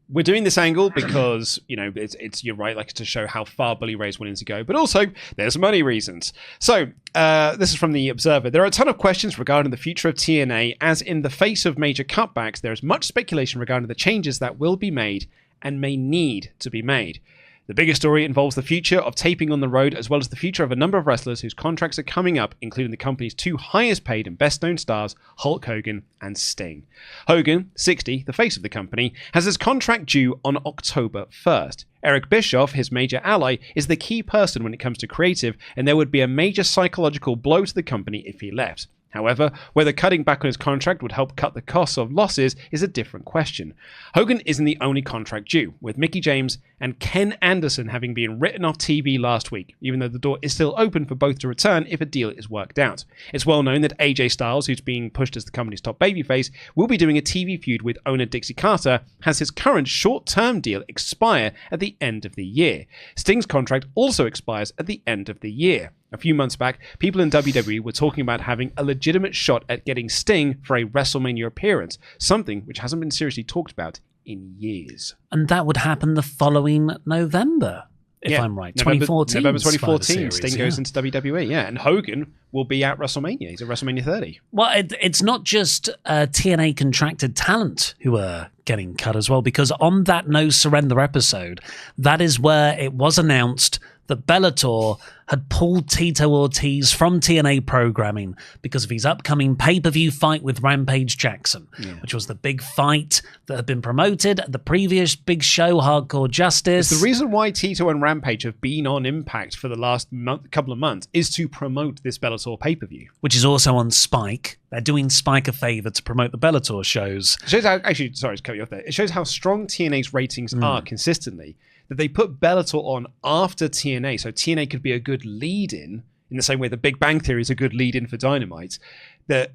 we're doing this angle because, it's you're right, like to show how far Bully Ray's willing to go, but also there's money reasons. So this is from the Observer. There are a ton of questions regarding the future of TNA, as in the face of major cutbacks, there is much speculation regarding the changes that will be made and may need to be made. The bigger story involves the future of taping on the road, as well as the future of a number of wrestlers whose contracts are coming up, including the company's two highest paid and best known stars, Hulk Hogan and Sting. Hogan, 60, the face of the company, has his contract due on October 1st. Eric Bischoff, his major ally, is the key person when it comes to creative, and there would be a major psychological blow to the company if he left. However, whether cutting back on his contract would help cut the costs of losses is a different question. Hogan isn't the only contract due, with Mickie James and Ken Anderson having been written off TV last week, even though the door is still open for both to return if a deal is worked out. It's well known that AJ Styles, who's being pushed as the company's top babyface, will be doing a TV feud with owner Dixie Carter, has his current short-term deal expire at the end of the year. Sting's contract also expires at the end of the year. A few months back, people in WWE were talking about having a legitimate shot at getting Sting for a WrestleMania appearance, something which hasn't been seriously talked about in years. And that would happen the following November, if I'm right. November 2014. 2014, Sting goes into WWE, and Hogan will be at WrestleMania. He's at WrestleMania 30. Well, it's not just TNA contracted talent who are getting cut as well, because on that No Surrender episode, that is where it was announced that Bellator had pulled Tito Ortiz from TNA programming because of his upcoming pay-per-view fight with Rampage Jackson, which was the big fight that had been promoted at the previous big show, Hardcore Justice. It's the reason why Tito and Rampage have been on Impact for the last couple of months is to promote this Bellator pay-per-view. Which is also on Spike. They're doing Spike a favour to promote the Bellator shows. It shows how, sorry to cut you off there. It shows how strong TNA's ratings are consistently, that they put Bellator on after TNA, so TNA could be a good lead-in the same way the Big Bang Theory is a good lead-in for Dynamite, that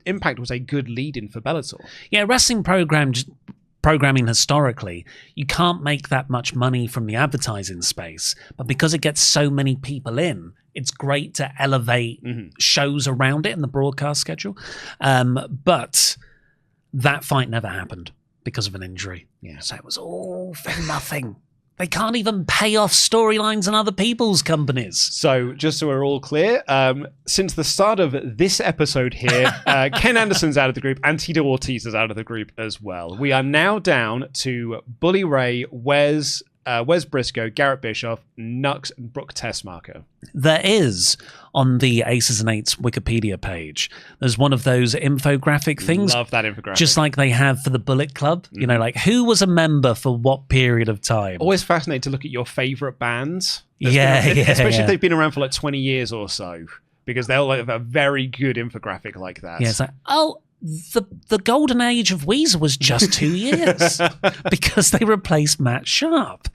Impact was a good lead-in for Bellator. Yeah, wrestling programming historically, you can't make that much money from the advertising space, but because it gets so many people in, it's great to elevate shows around it in the broadcast schedule. But that fight never happened because of an injury. Yeah. So it was all for nothing. They can't even pay off storylines in other people's companies. So just so we're all clear, since the start of this episode here, Ken Anderson's out of the group and Tito Ortiz is out of the group as well. We are now down to Bully Ray, Wes Briscoe, Garrett Bischoff, Nux, and Brooke Tessmacher. There is, on the Aces and Eights Wikipedia page, there's one of those infographic things. Love that infographic. Just like they have for the Bullet Club. You know, like who was a member for what period of time. Always fascinating to look at your favorite bands. Especially if they've been around for like 20 years or so, because they'll have a very good infographic like that. Yeah, it's like, oh, the golden age of Weezer was just 2 years because they replaced Matt Sharp.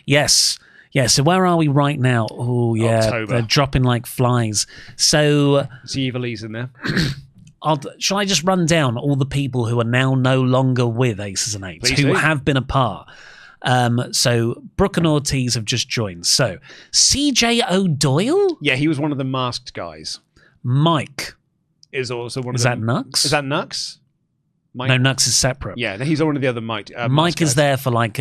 Yes. Yeah, so where are we right now? Oh, yeah, October. They're dropping like flies. So... See Evilise in there. Shall I just run down all the people who are now no longer with Aces and Eights, Please who do. have been a part? So Brooke and Ortiz have just joined. So CJ O'Doyle? Yeah, he was one of the masked guys. Mike. Is also one of Is the... that Nux? Is that Nux? Mike? No, Nux is separate. Yeah, he's one of the other Mike. Mike is guys. there for like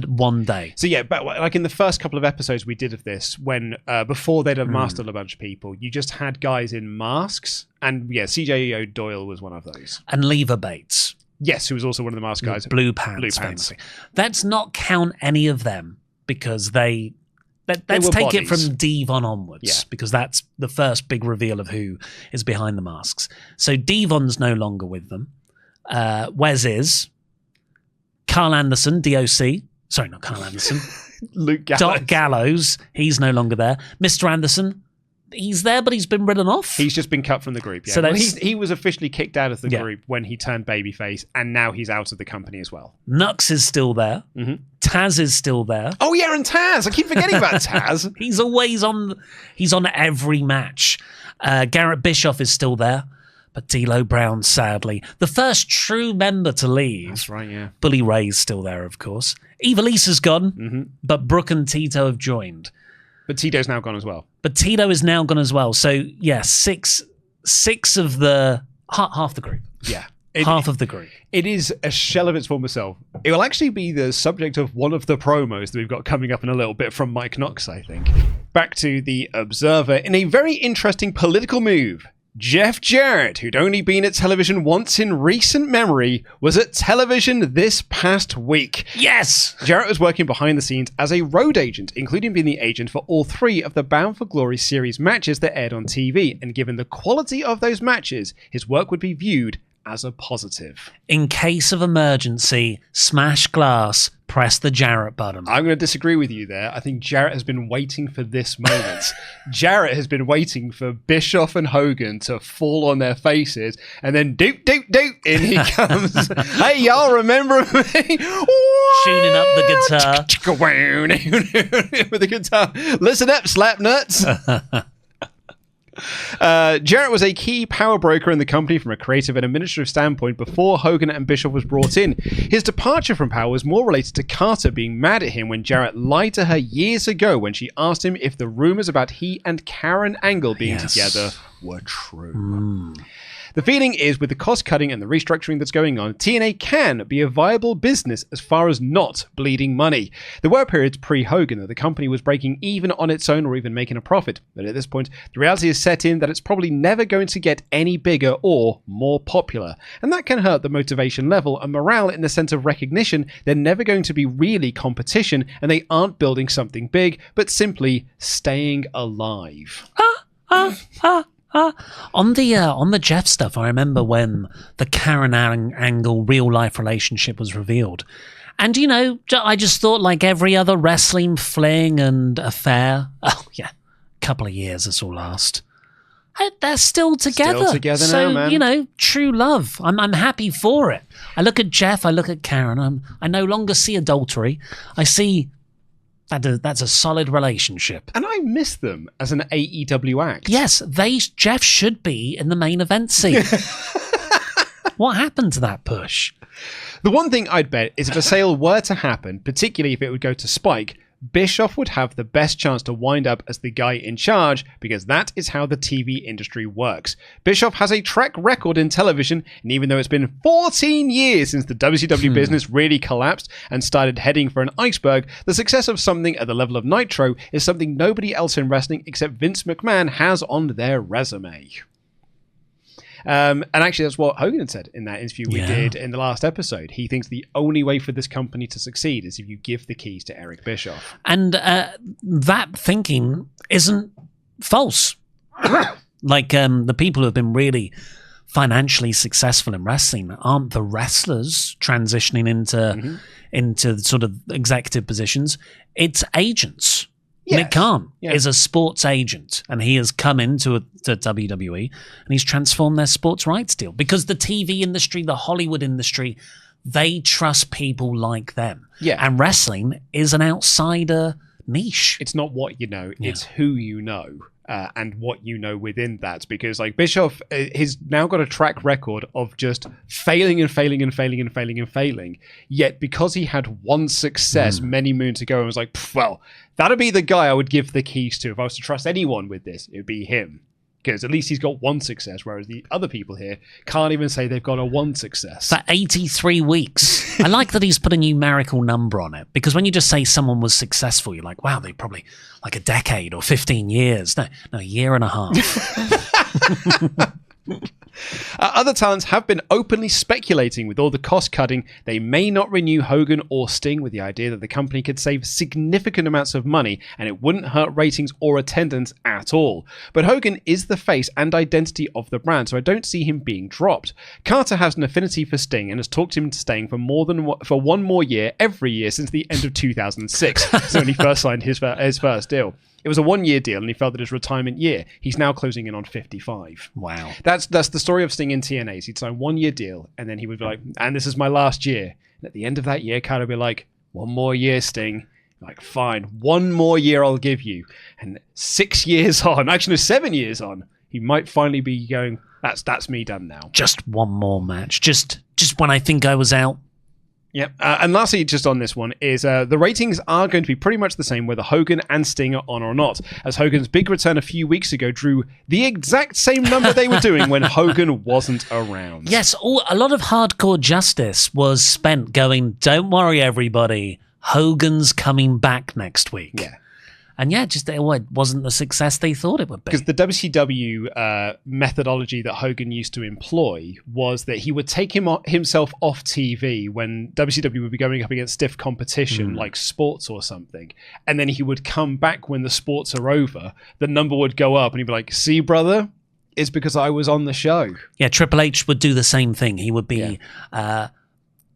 one day. So yeah, but like in the first couple of episodes we did of this, when before they'd have mastered a bunch of people, you just had guys in masks, and yeah, CJ O'Doyle was one of those. And Lever Bates. Yes, who was also one of the masked guys. Blue Pants, famously. Let's not count any of them because let's were take it bodies. from Devon onwards, Yeah. because that's the first big reveal of who is behind the masks. So Devon's no longer with them. Wes is. Carl Anderson, DOC. Sorry, not Carl Anderson. Luke Gallows. Doc Gallows, he's no longer there. Mr. Anderson, he's there, but he's been written off. He's just been cut from the group. Yeah. So Well, that's- he was officially kicked out of the Yeah. group when he turned babyface, and now he's out of the company as well. Nux is still there. Mhm. Taz is still there. Oh yeah, and Taz. I keep forgetting about Taz. He's always on. He's on every match. Garrett Bischoff is still there, but D'Lo Brown, sadly, the first true member to leave. That's right. Yeah. Bully Ray's still there, of course. Evilise is gone, but Brooke and Tito have joined. But Tito's now gone as well. But Tito is now gone as well. So yeah, six of the half the group. Yeah. Half of the group. It is a shell of its former self. It will actually be the subject of one of the promos that we've got coming up in a little bit from Mike Knox, I think. Back to the Observer in a very interesting political move. Jeff Jarrett, who'd only been at television once in recent memory, was at television this past week. Yes. Jarrett was working behind the scenes as a road agent, including being the agent for all 3 of the Bound for Glory series matches that aired on TV, and given the quality of those matches, his work would be viewed as a positive. In case of emergency, smash glass, press the Jarrett button. I'm going to disagree with you there. I think Jarrett has been waiting for this moment. Jarrett has been waiting for Bischoff and Hogan to fall on their faces, and then doop, doop, doop, in he comes. Hey, y'all remember me? Tuning up the guitar. With the guitar. Listen up, slap nuts. Jarrett was a key power broker in the company from a creative and administrative standpoint before Hogan and Bischoff was brought in. His departure from power was more related to Carter being mad at him when Jarrett lied to her years ago when she asked him if the rumors about he and Karen Angle being together were true. The feeling is, with the cost cutting and the restructuring that's going on, TNA can be a viable business as far as not bleeding money. There were periods pre-Hogan that the company was breaking even on its own or even making a profit, but at this point, the reality is set in that it's probably never going to get any bigger or more popular, and that can hurt the motivation level and morale in the sense of recognition they're never going to be really competition and they aren't building something big, but simply staying alive. On the Jeff stuff, I remember when the Karen Angle real life relationship was revealed, and I just thought, like every other wrestling fling and affair, oh yeah, couple of years this will last. They're still together. Still together so, now, man. True love. I'm happy for it. I look at Jeff, I look at Karen. I no longer see adultery. I see that's a solid relationship. And I miss them as an AEW act. Yes, Jeff should be in the main event scene. What happened to that push? The one thing I'd bet is if a sale were to happen, particularly if it would go to Spike, Bischoff would have the best chance to wind up as the guy in charge because that is how the TV industry works. Bischoff has a track record in television, and even though it's been 14 years since the WCW business really collapsed and started heading for an iceberg, the success of something at the level of Nitro is something nobody else in wrestling except Vince McMahon has on their resume. And actually, that's what Hogan said in that interview we did in the last episode. He thinks the only way for this company to succeed is if you give the keys to Eric Bischoff. And that thinking isn't false. Like the people who have been really financially successful in wrestling aren't the wrestlers transitioning into sort of executive positions. It's agents. Yes. Nick Khan Yeah. is a sports agent, and he has come into to WWE, and he's transformed their sports rights deal because the TV industry, the Hollywood industry, they trust people like them. Yeah. And wrestling is an outsider niche. It's not what you know, it's who you know. And what you know within that, because like Bischoff has now got a track record of just failing and failing and failing and failing and failing. Yet because he had one success many moons ago and was like, well, that'd be the guy I would give the keys to if I was to trust anyone with this. It would be him, because at least he's got one success, whereas the other people here can't even say they've got a one success. For 83 weeks. I like that he's put a numerical number on it, because when you just say someone was successful, you're like, wow, they probably like a decade or 15 years. No, a year and a half. Other talents have been openly speculating with all the cost cutting they may not renew Hogan or Sting, with the idea that the company could save significant amounts of money and it wouldn't hurt ratings or attendance at all. But Hogan is the face and identity of the brand, so I don't see him being dropped. Carter has an affinity for Sting and has talked him into staying for one more year every year since the end of 2006, so when he first signed his first deal. It was a 1-year deal, and he felt that his retirement year. He's now closing in on 55. Wow. That's the story of Sting in TNA. He'd sign 1-year deal, and then he would be like, and this is my last year. And at the end of that year, Carter would be like, 1 more year, Sting. Like, fine, 1 more year I'll give you. And 6 years on, actually no, 7 years on, he might finally be going, that's me done now. Just one more match. Just when I think I was out. Yep. And lastly, just on this one, is the ratings are going to be pretty much the same whether Hogan and Sting are on or not, as Hogan's big return a few weeks ago drew the exact same number they were doing when Hogan wasn't around. Yes, a lot of hardcore justice was spent going, don't worry, everybody, Hogan's coming back next week. Yeah. And yeah, just it wasn't the success they thought it would be. Because the WCW methodology that Hogan used to employ was that he would take himself off TV when WCW would be going up against stiff competition like sports or something. And then he would come back when the sports are over. The number would go up and he'd be like, see, brother, it's because I was on the show. Yeah, Triple H would do the same thing. He would be...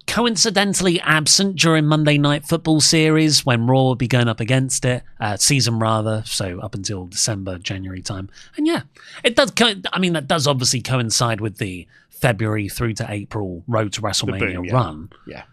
coincidentally absent during Monday Night Football series when Raw would be going up against it, season rather, so up until December, January time. And yeah, it does. That does obviously coincide with the February through to April Road to WrestleMania run. Yeah.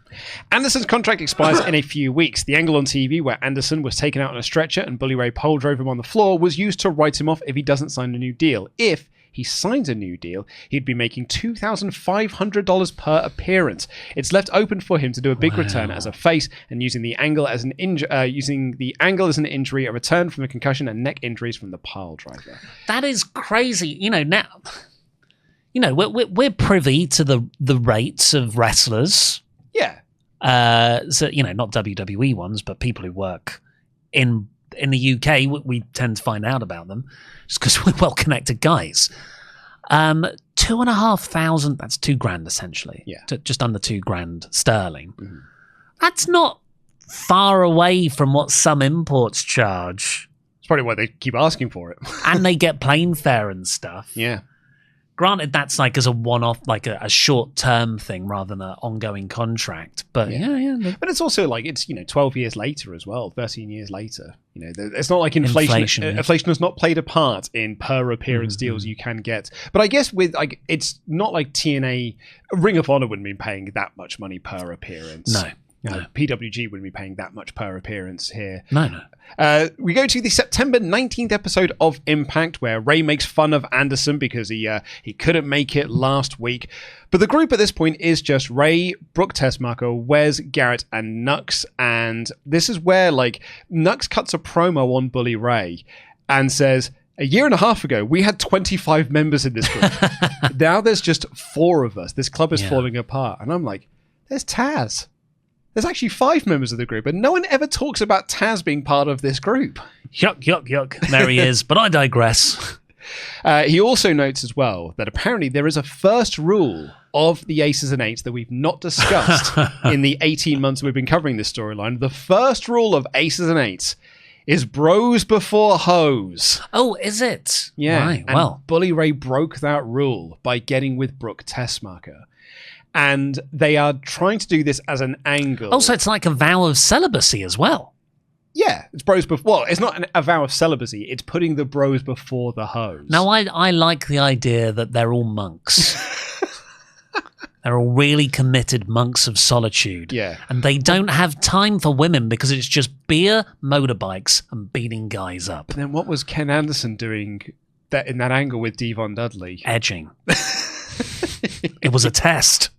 Anderson's contract expires in a few weeks. The angle on TV where Anderson was taken out on a stretcher and Bully Ray pole drove him on the floor was used to write him off if he doesn't sign a new deal. If he signs a new deal, he'd be making $2,500 per appearance. It's left open for him to do a big return as a face and using the angle as an injury, a return from a concussion and neck injuries from the pile driver. That is crazy. Now, we're privy to the rates of wrestlers. Yeah. So not WWE ones, but people who work in the UK, we tend to find out about them just because we're well-connected guys. 2,500, that's $2,000 essentially. Yeah. Just under $2,000 sterling. Mm-hmm. That's not far away from what some imports charge. It's probably why they keep asking for it. And they get plane fare and stuff. Yeah. Granted, that's like as a one-off, like a short-term thing rather than an ongoing contract. But yeah. But it's also like, it's, 12 years later as well, 13 years later. It's not like inflation. Inflation has not played a part in per appearance deals you can get. But I guess it's not like TNA, Ring of Honor wouldn't be paying that much money per appearance. No. PWG wouldn't be paying that much per appearance here. No. We go to the September 19th episode of Impact, where Ray makes fun of Anderson because he couldn't make it last week. But the group at this point is just Ray, Brooke Tessmacher, Wes, Garrett, and Nux. And this is where Nux cuts a promo on Bully Ray and says, a year and a half ago, we had 25 members in this group. Now there's just 4 of us. This club is falling apart. And I'm like, there's Taz. There's actually 5 members of the group, and no one ever talks about Taz being part of this group. Yuck. There he is, but I digress. He also notes as well that apparently there is a first rule of the Aces and Eights that we've not discussed in the 18 months we've been covering this storyline. The first rule of Aces and Eights is bros before hoes. Oh, is it? Yeah. Right, and Bully Ray broke that rule by getting with Brooke Tessmacher. And they are trying to do this as an angle. Also, it's like a vow of celibacy as well. Yeah, it's bros before. Well, it's not a vow of celibacy. It's putting the bros before the hoes. Now, I like the idea that they're all monks. They're all really committed monks of solitude. Yeah. And they don't have time for women because it's just beer, motorbikes, and beating guys up. But then what was Ken Anderson doing in that angle with Devon Dudley? Edging. It was a test.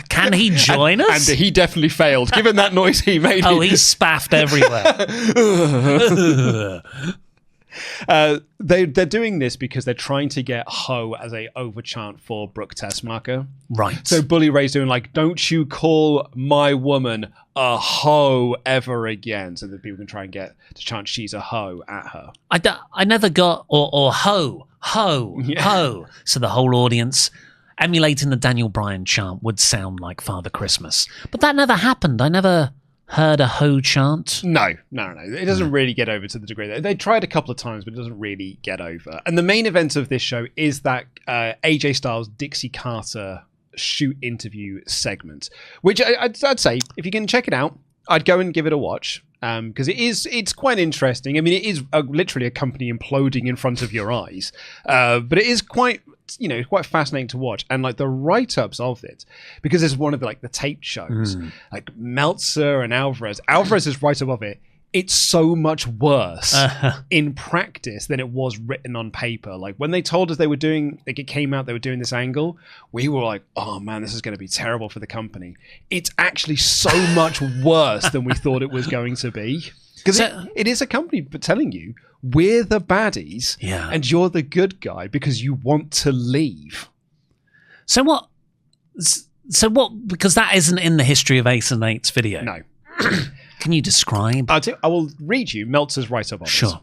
Can he join us? And he definitely failed, given that noise he made. Oh, he spaffed everywhere. They're doing this because they're trying to get Ho as a overchant for Brooke Tessmacher. Right. So Bully Ray's doing like, don't you call my woman a hoe ever again, so that people can try and get to chant she's a hoe at her. I never got, or ho, Yeah. ho. So the whole audience emulating the Daniel Bryan chant would sound like Father Christmas. But that never happened. I never heard a ho chant. No. It doesn't really get over to the degree. They tried a couple of times, but it doesn't really get over. And the main event of this show is that AJ Styles, Dixie Carter shoot interview segment, which I'd say, if you can check it out, I'd go and give it a watch. Because it's quite interesting. I mean, it is literally a company imploding in front of your eyes. But it is quite fascinating to watch, and like the write-ups of it, because it's one of the taped shows, like Meltzer and Alvarez's write-up of it, it's so much worse in practice than it was written on paper. Like when they told us it came out they were doing this angle, we were like, oh man, this is going to be terrible for the company. It's actually so much worse than we thought it was going to be. Because it is a company telling you, we're the baddies and you're the good guy because you want to leave. So what, because that isn't in the history of Ace and Nate's video. No. Can you describe? I will read you Meltzer's write-up on Sure. this.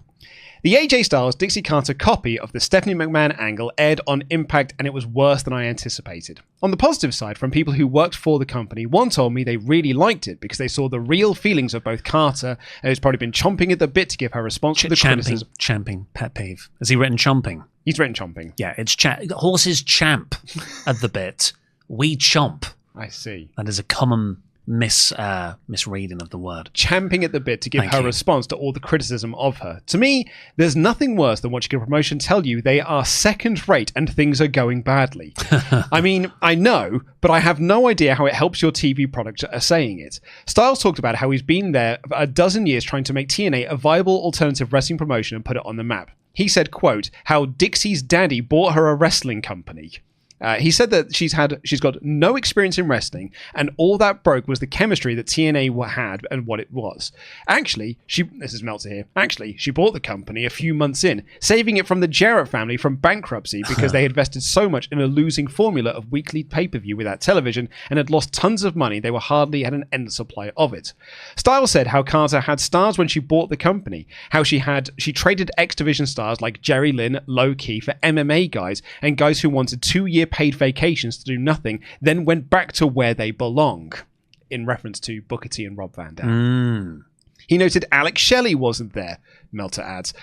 The AJ Styles Dixie Carter copy of the Stephanie McMahon angle aired on Impact, and it was worse than I anticipated. On the positive side, from people who worked for the company, one told me they really liked it because they saw the real feelings of both Carter, who's probably been chomping at the bit to give her response to the criticism. Champing, pet peeve. Has he written chomping? He's written chomping. Yeah, it's horses champ at the bit. We chomp. I see. That is a common misreading of the word. Champing at the bit to give her response to all the criticism of her. To me, there's nothing worse than watching a promotion tell you they are second rate and things are going badly. I mean, I know, but I have no idea how it helps your TV product saying it. Styles talked about how he's been there for a dozen years trying to make TNA a viable alternative wrestling promotion and put it on the map. He said, quote, how Dixie's daddy bought her a wrestling company. He said that she's got no experience in wrestling, and all that broke was the chemistry that TNA had and what it was. Actually, this is Meltzer here. Actually, she bought the company a few months in, saving it from the Jarrett family from bankruptcy because they had invested so much in a losing formula of weekly pay-per-view without television and had lost tons of money. They were hardly had an endless supply of it. Styles said how Carter had stars when she bought the company, how she traded X Division stars like Jerry Lynn, Low Key for MMA guys and guys who wanted 2-year paid vacations to do nothing, then went back to where they belong, in reference to Booker T and Rob Van Dam. He noted Alex Shelley wasn't there, Meltzer adds.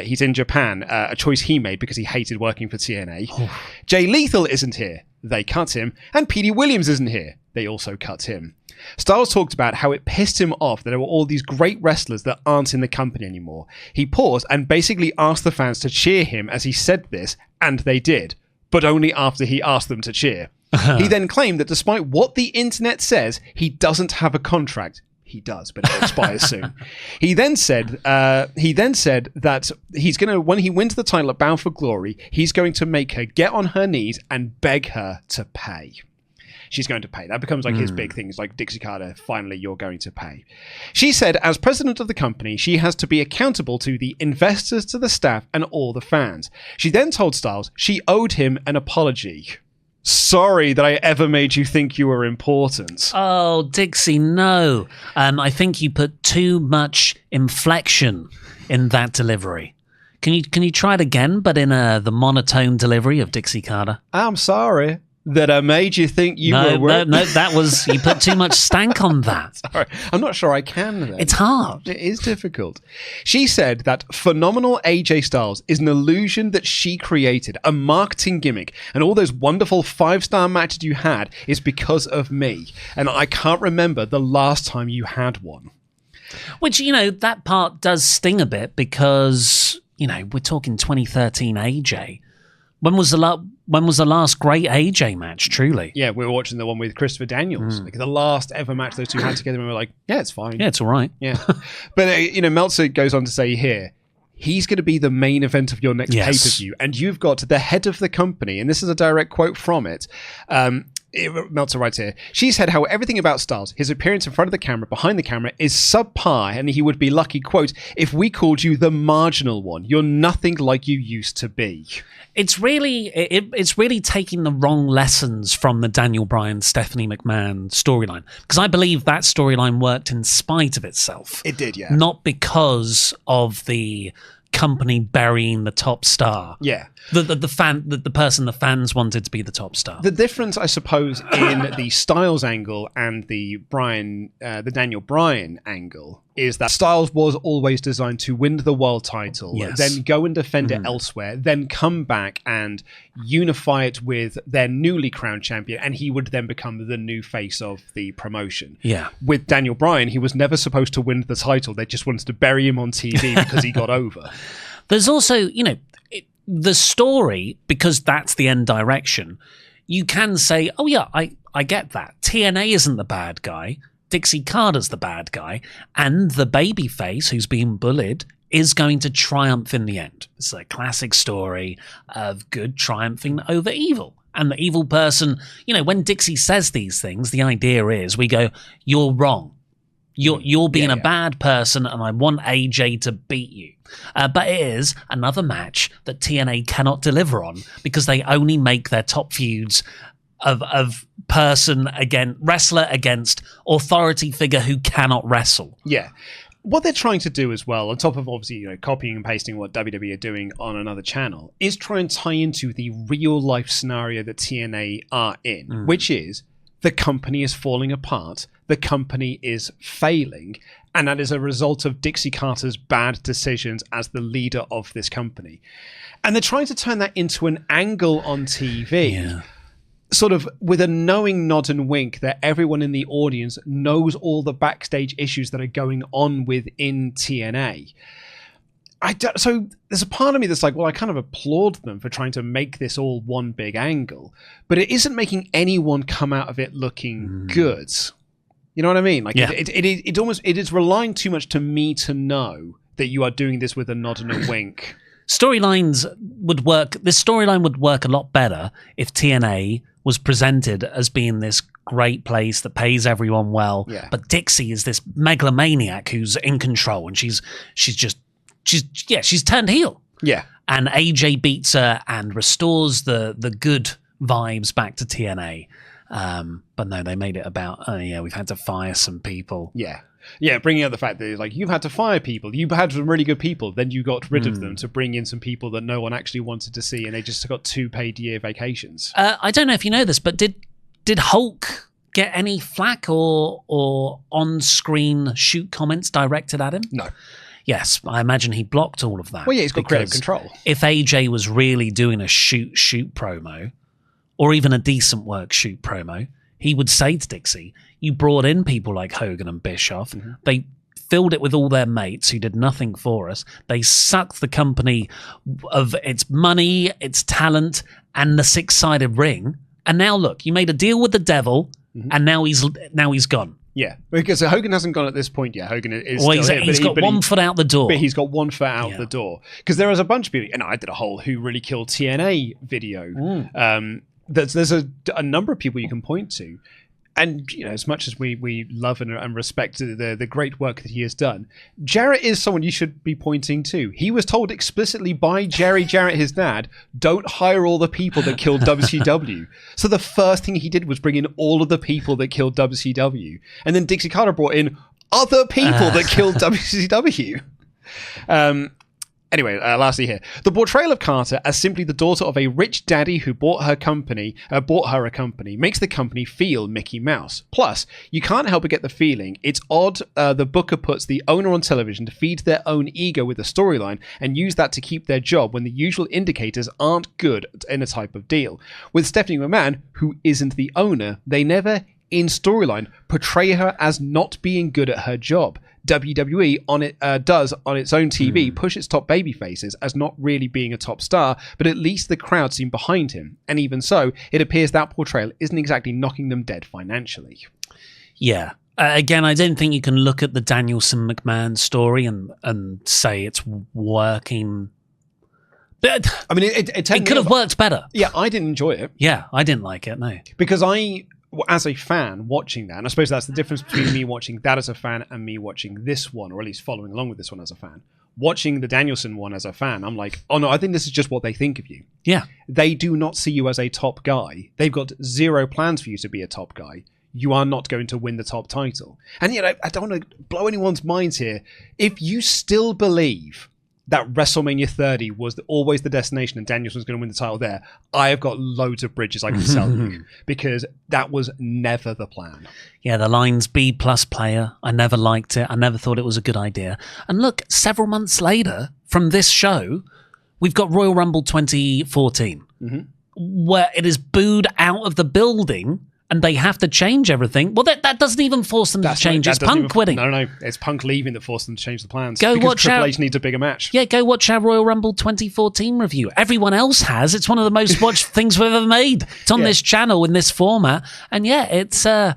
He's in Japan, a choice he made because he hated working for TNA. Jay Lethal isn't here. They cut him. And Petey Williams isn't here. They also cut him. Styles talked about how it pissed him off that there were all these great wrestlers that aren't in the company anymore. He paused and basically asked the fans to cheer him as he said this, and they did. But only after he asked them to cheer. He then claimed that despite what the internet says, he doesn't have a contract. He does, but it expires soon. He then said that he's going to, when he wins the title at Bound for Glory, he's going to make her get on her knees and beg her to pay. She's going to pay. That becomes like his big thing. It's like, Dixie Carter, finally you're going to pay. She said, as president of the company, she has to be accountable to the investors, to the staff, and all the fans. She then told Styles she owed him an apology. Sorry that I ever made you think you were important. Oh, Dixie, no. I think you put too much inflection in that delivery. Can you try it again, but in the monotone delivery of Dixie Carter? I'm sorry that I made you think you were... No, that was... You put too much stank on that. Sorry, I'm not sure I can then. It's hard. It is difficult. She said that phenomenal AJ Styles is an illusion that she created, a marketing gimmick, and all those wonderful 5-star matches you had is because of me, and I can't remember the last time you had one. Which, that part does sting a bit because, we're talking 2013 AJ. When was the last great AJ match, truly? Yeah, we were watching the one with Christopher Daniels. Like the last ever match those two had together, and we were like, yeah, it's fine. Yeah, it's all right. Yeah. But, Meltzer goes on to say here, he's going to be the main event of your next pay-per-view. And you've got the head of the company, and this is a direct quote from it. Meltzer writes here, she said how everything about Styles, his appearance in front of the camera, behind the camera, is subpar, and he would be lucky, quote, if we called you the marginal one. You're nothing like you used to be. It's really taking the wrong lessons from the Daniel Bryan, Stephanie McMahon storyline, because I believe that storyline worked in spite of itself. It did, yeah. Not because of the company burying the top star. Yeah. The person the fans wanted to be the top star. The difference, I suppose, in the Styles angle and the Daniel Bryan angle is that Styles was always designed to win the world title, then go and defend it elsewhere, then come back and unify it with their newly crowned champion, and he would then become the new face of the promotion. Yeah. With Daniel Bryan, he was never supposed to win the title. They just wanted to bury him on TV because he got over. There's also, the story, because that's the end direction, you can say, oh yeah, I get that. TNA isn't the bad guy. Dixie Carter's the bad guy. And the babyface who's being bullied is going to triumph in the end. It's a classic story of good triumphing over evil. And the evil person, when Dixie says these things, the idea is we go, you're wrong. You're being a bad person, and I want AJ to beat you. But it is another match that TNA cannot deliver on because they only make their top feuds of wrestler against authority figure who cannot wrestle. Yeah. What they're trying to do as well, on top of obviously copying and pasting what WWE are doing on another channel, is try and tie into the real life scenario that TNA are in, which is the company is falling apart. The company is failing, and that is a result of Dixie Carter's bad decisions as the leader of this company. And they're trying to turn that into an angle on TV, sort of with a knowing nod and wink that everyone in the audience knows all the backstage issues that are going on within TNA. So there's a part of me that's like, well, I kind of applaud them for trying to make this all one big angle, but it isn't making anyone come out of it looking good. You know what I mean? Like it is relying too much to me to know that you are doing this with a nod and a wink. Storylines would work. This storyline would work a lot better if TNA was presented as being this great place that pays everyone well. Yeah. But Dixie is this megalomaniac who's in control, and she's turned heel. Yeah. And AJ beats her and restores the good vibes back to TNA. But no, they made it about, we've had to fire some people. Yeah. Yeah, bringing up the fact that you've had to fire people. You had some really good people. Then you got rid of them to bring in some people that no one actually wanted to see, and they just got 2 paid year vacations. I don't know if you know this, but did Hulk get any flack or on-screen shoot comments directed at him? No. Yes, I imagine he blocked all of that. Well, yeah, he's got creative control. If AJ was really doing a shoot promo, or even a decent work shoot promo, he would say to Dixie, you brought in people like Hogan and Bischoff. They filled it with all their mates who did nothing for us. They sucked the company of its money, its talent, and the 6-sided ring. And now look, you made a deal with the devil, and now he's gone. Yeah, because Hogan hasn't gone at this point yet. Hogan is well, still he's got one foot out the door. But he's got one foot out the door. Because there is a bunch of people, and I did a whole Who Really Killed TNA video. There's a number of people you can point to. And as much as we love and respect the great work that he has done, Jarrett is someone you should be pointing to. He was told explicitly by Jerry Jarrett, his dad, don't hire all the people that killed WCW. So the first thing he did was bring in all of the people that killed WCW. And then Dixie Carter brought in other people that killed WCW. Anyway, lastly here, the portrayal of Carter as simply the daughter of a rich daddy who bought her a company makes the company feel Mickey Mouse. Plus, you can't help but get the feeling it's odd the booker puts the owner on television to feed their own ego with the storyline and use that to keep their job when the usual indicators aren't good in a type of deal. With Stephanie McMahon, who isn't the owner, they never, in storyline, portray her as not being good at her job. WWE does on its own TV push its top baby faces as not really being a top star, but at least the crowd seem behind him. And even so, it appears that portrayal isn't exactly knocking them dead financially. Yeah. Again, I don't think you can look at the Danielson McMahon story and say it's working. But I mean, it could have worked better. Yeah, I didn't enjoy it. Yeah, I didn't like it, no. Because as a fan watching that, and I suppose that's the difference between me watching that as a fan and me watching this one, or at least following along with this one as a fan. Watching the Danielson one as a fan, I'm like, oh no, I think this is just what they think of you. Yeah. They do not see you as a top guy. They've got zero plans for you to be a top guy. You are not going to win the top title. And yet, I don't want to blow anyone's minds here. If you still believe that WrestleMania 30 was always the destination and Danielson was going to win the title there, I have got loads of bridges I can sell you, because that was never the plan. Yeah, the line's B+ player. I never liked it. I never thought it was a good idea. And look, several months later from this show, we've got Royal Rumble 2014, where it is booed out of the building and they have to change everything. Well, that doesn't even force them to change. It's Punk quitting. No. It's Punk leaving that forced them to change the plans. Go because watch Triple H needs a bigger match. Yeah, go watch our Royal Rumble 2014 review. Everyone else has. It's one of the most watched things we've ever made. It's on this channel in this format. And yeah, it's a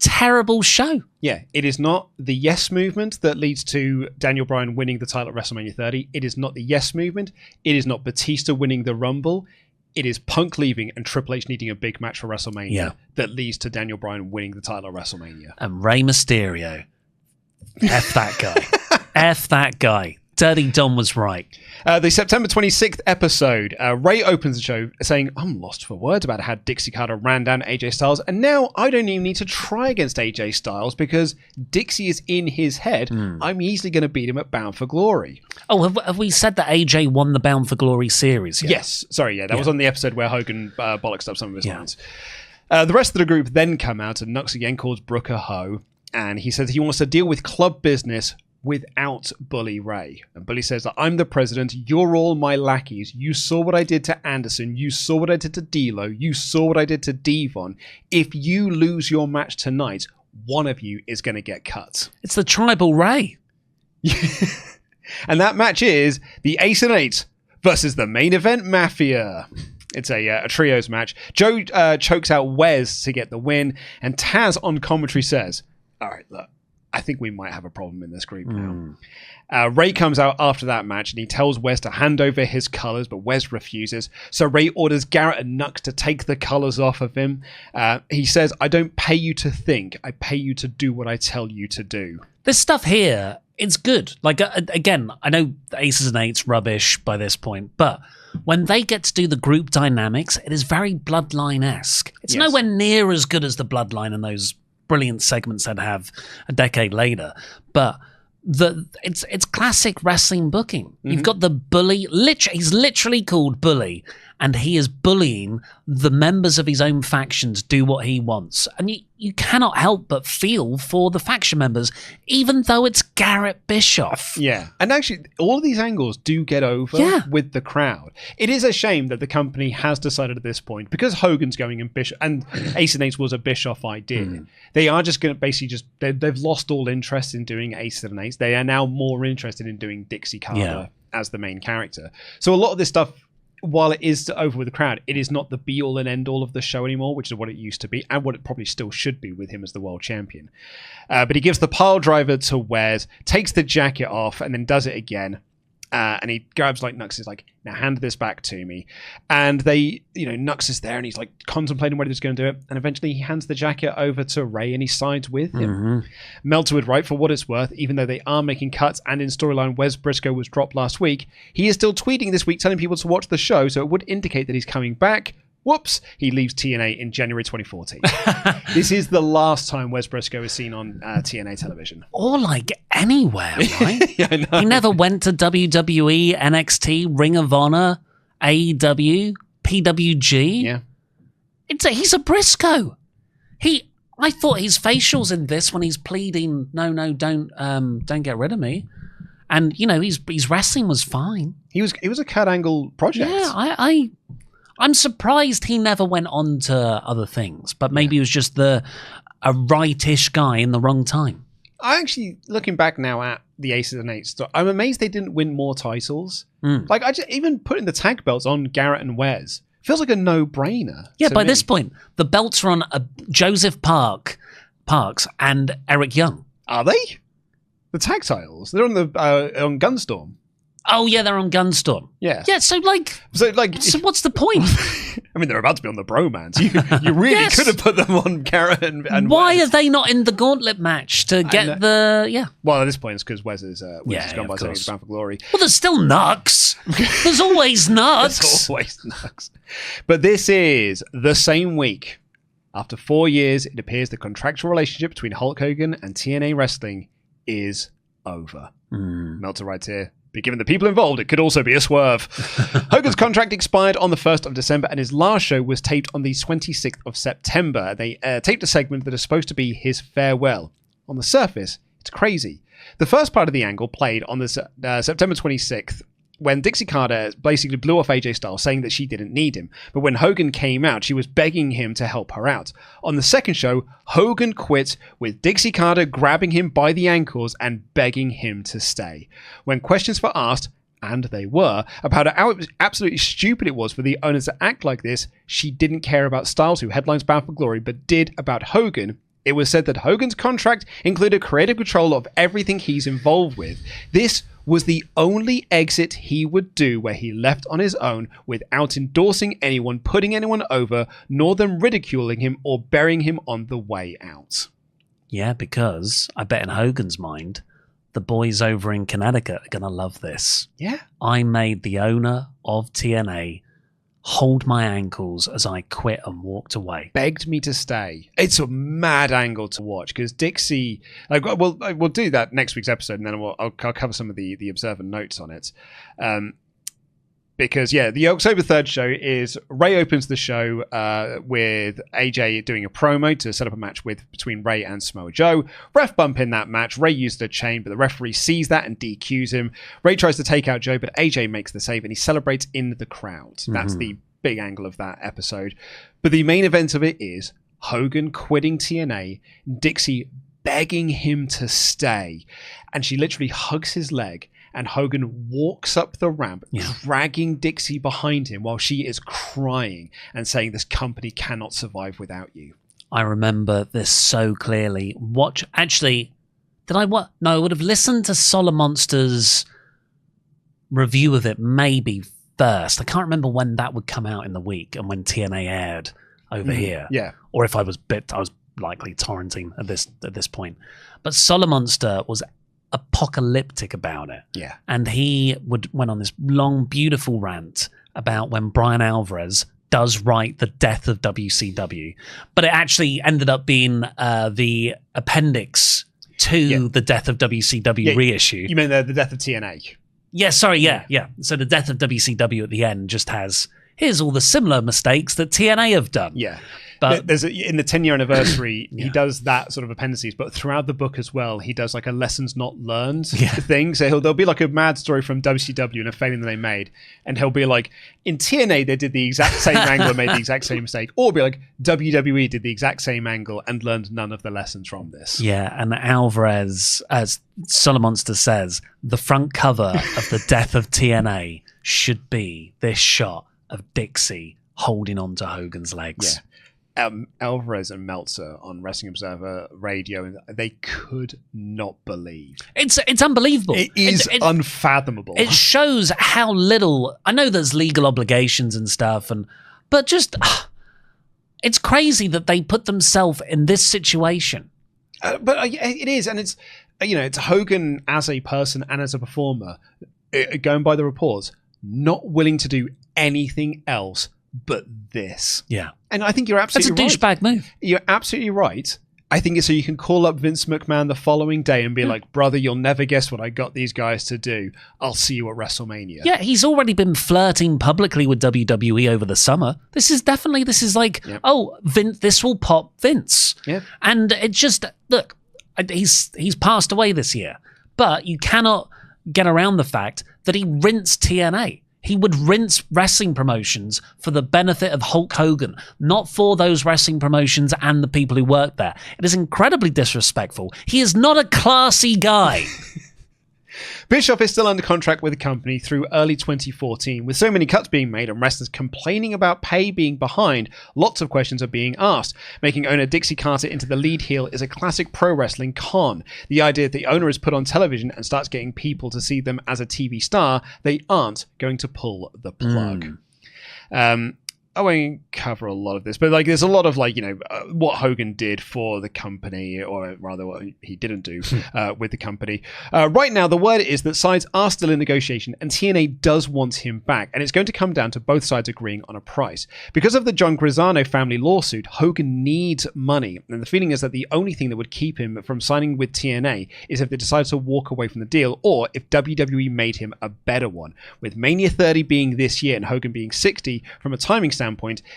terrible show. Yeah, it is not the yes movement that leads to Daniel Bryan winning the title at WrestleMania 30. It is not the yes movement. It is not Batista winning the Rumble. It is Punk leaving and Triple H needing a big match for WrestleMania that leads to Daniel Bryan winning the title at WrestleMania. And Rey Mysterio. F that guy. F that guy. Dirty Dom was right. The September 26th episode, Ray opens the show saying, I'm lost for words about how Dixie Carter ran down AJ Styles, and now I don't even need to try against AJ Styles because Dixie is in his head. I'm easily going to beat him at Bound for Glory. Oh, have we said that AJ won the Bound for Glory series yet? Yes. Sorry, that was on the episode where Hogan bollocksed up some of his lines. The rest of the group then come out, and Nux again calls Brooke a hoe, and he says he wants to deal with club business without Bully Ray. And Bully says that I'm the president, you're all my lackeys. You saw what I did to Anderson, you saw what I did to D'Lo, you saw what I did to Devon. If you lose your match tonight, one of you is going to get cut. It's the Tribal Ray. And that match is the Ace and Eight versus the Main Event Mafia. It's a trios match. Joe chokes out Wes to get the win, and Taz on commentary says, all right, look, I think we might have a problem in this group now. Ray comes out after that match and he tells Wes to hand over his colours, but Wes refuses. So Ray orders Garrett and Nux to take the colours off of him. He says, I don't pay you to think. I pay you to do what I tell you to do. This stuff here, it's good. Like, again, I know the Aces and Eights rubbish by this point, but when they get to do the group dynamics, it is very Bloodline-esque. It's nowhere near as good as the Bloodline and those brilliant segments I'd have a decade later, but it's classic wrestling booking. You've got the bully, he's literally called Bully, and he is bullying the members of his own factions do what he wants, and you cannot help but feel for the faction members, even though it's Garrett Bischoff. Yeah, and actually all of these angles do get over with the crowd. It is a shame that the company has decided at this point, because Hogan's going and Bischoff and Ace and Eight was a Bischoff idea, they are just going to basically they've lost all interest in doing Ace and Eight. They are now more interested in doing Dixie Carter as the main character. So a lot of this stuff, while it is over with the crowd, it is not the be-all and end-all of the show anymore, which is what it used to be, and what it probably still should be with him as the world champion. But he gives the pile driver to Wes, takes the jacket off, and then does it again. And he grabs Nux, is like, now hand this back to me. And they, Nux is there and he's like contemplating whether he's going to do it. And eventually he hands the jacket over to Ray and he sides with him. Meltzer would write, for what it's worth, even though they are making cuts and in storyline Wes Briscoe was dropped last week, he is still tweeting this week telling people to watch the show, so it would indicate that he's coming back. Whoops, he leaves TNA in January 2014. This is the last time Wes Briscoe is seen on TNA television. Or anywhere, right? I know. He never went to WWE, NXT, Ring of Honor, AEW, PWG. Yeah. He's a Briscoe. I thought his facials in this when he's pleading, no, don't get rid of me. And, his wrestling was fine. He was a Kurt Angle project. Yeah, I'm surprised he never went on to other things, but maybe he was just a rightish guy in the wrong time. I actually, looking back now at the Aces and Eights, I'm amazed they didn't win more titles. Like, even putting the tag belts on Garrett and Wes feels like a no-brainer. Yeah, by this point, the belts are on Joseph Parks and Eric Young. Are they? The tag titles? They're on on Gunstorm. Oh, yeah, they're on Gunstorm. Yeah. Yeah, so what's the point? I mean, they're about to be on the Bromance. You really could have put them on Garrett and why Wes. are they not in the gauntlet match to get the... Yeah. Well, at this point, it's because Wes is gone by saying he's bound for glory. Well, there's still Nux. There's always Nux. There's always Nux. But this is the same week. After 4 years, it appears the contractual relationship between Hulk Hogan and TNA Wrestling is over. Meltzer writes here, but given the people involved, it could also be a swerve. Hogan's contract expired on the 1st of December, and his last show was taped on the 26th of September. They taped a segment that is supposed to be his farewell. On the surface, it's crazy. The first part of the angle played on the September 26th, when Dixie Carter basically blew off AJ Styles, saying that she didn't need him. But when Hogan came out, she was begging him to help her out. On the second show, Hogan quit, with Dixie Carter grabbing him by the ankles and begging him to stay. When questions were asked, and they were, about how absolutely stupid it was for the owners to act like this, she didn't care about Styles, who headlines Bound for Glory, but did about Hogan. It was said that Hogan's contract included creative control of everything he's involved with. This was the only exit he would do where he left on his own without endorsing anyone, putting anyone over, nor them ridiculing him or burying him on the way out. Yeah, because I bet in Hogan's mind, the boys over in Connecticut are going to love this. Yeah. I made the owner of TNA hold my ankles as I quit and walked away. Begged me to stay. It's a mad angle to watch because Dixie... we'll do that next week's episode, and then I'll cover some of the Observer notes on it. Because, yeah, the October 3rd show is... Ray opens the show with AJ doing a promo to set up a match between Ray and Samoa Joe. Ref bump in that match. Ray used the chain, but the referee sees that and DQs him. Ray tries to take out Joe, but AJ makes the save and he celebrates in the crowd. That's the big angle of that episode. But the main event of it is Hogan quitting TNA, Dixie begging him to stay, and she literally hugs his leg, and Hogan walks up the ramp, dragging Dixie behind him while she is crying and saying, "This company cannot survive without you." I remember this so clearly. I would have listened to Solomonster's review of it maybe first. I can't remember when that would come out in the week and when TNA aired over here. Yeah. Or if I was likely torrenting at this point. But Solomonster was apocalyptic about it. Yeah. And he went on this long, beautiful rant about when Brian Alvarez does write the death of WCW. But it actually ended up being the appendix to the death of WCW reissue. You mean the death of TNA? Yeah, sorry, yeah. So the death of WCW at the end just has, here's all the similar mistakes that TNA have done. Yeah. But in the 10-year anniversary, he does that sort of appendices, but throughout the book as well, he does like a lessons not learned thing. So there'll be like a mad story from WCW and a failing that they made, and he'll be like, in TNA they did the exact same angle and made the exact same mistake, or be like, WWE did the exact same angle and learned none of the lessons from this. Yeah, and Alvarez, as Solomonster says, the front cover of the death of TNA should be this shot of Dixie holding on to Hogan's legs. Yeah. Alvarez and Meltzer on Wrestling Observer Radio, and they could not believe. It's unbelievable. It is unfathomable. It shows how little. I know there's legal obligations and stuff, but just it's crazy that they put themselves in this situation. But it is, and it's it's Hogan as a person and as a performer, going by the reports, not willing to do anything else but this. Yeah. And I think you're absolutely right. That's a douchebag move. You're absolutely right. I think it's so you can call up Vince McMahon the following day and be like, brother, you'll never guess what I got these guys to do. I'll see you at WrestleMania. Yeah, he's already been flirting publicly with WWE over the summer. This is like, oh, Vince, this will pop Vince. Yeah. And it just, look, he's passed away this year, but you cannot get around the fact that he rinsed TNA. He would rinse wrestling promotions for the benefit of Hulk Hogan, not for those wrestling promotions and the people who work there. It is incredibly disrespectful. He is not a classy guy. Bischoff is still under contract with the company through early 2014. With so many cuts being made and wrestlers complaining about pay being behind, lots of questions are being asked. Making owner Dixie Carter into the lead heel is a classic pro wrestling con. The idea that the owner is put on television and starts getting people to see them as a TV star, they aren't going to pull the plug. I won't cover a lot of this, but like, there's a lot of what Hogan did for the company, or rather what he didn't do with the company. Right now, the word is that sides are still in negotiation, and TNA does want him back, and it's going to come down to both sides agreeing on a price. Because of the John Grisano family lawsuit, Hogan needs money, and the feeling is that the only thing that would keep him from signing with TNA is if they decide to walk away from the deal, or if WWE made him a better one. With Mania 30 being this year and Hogan being 60, from a timing standpoint,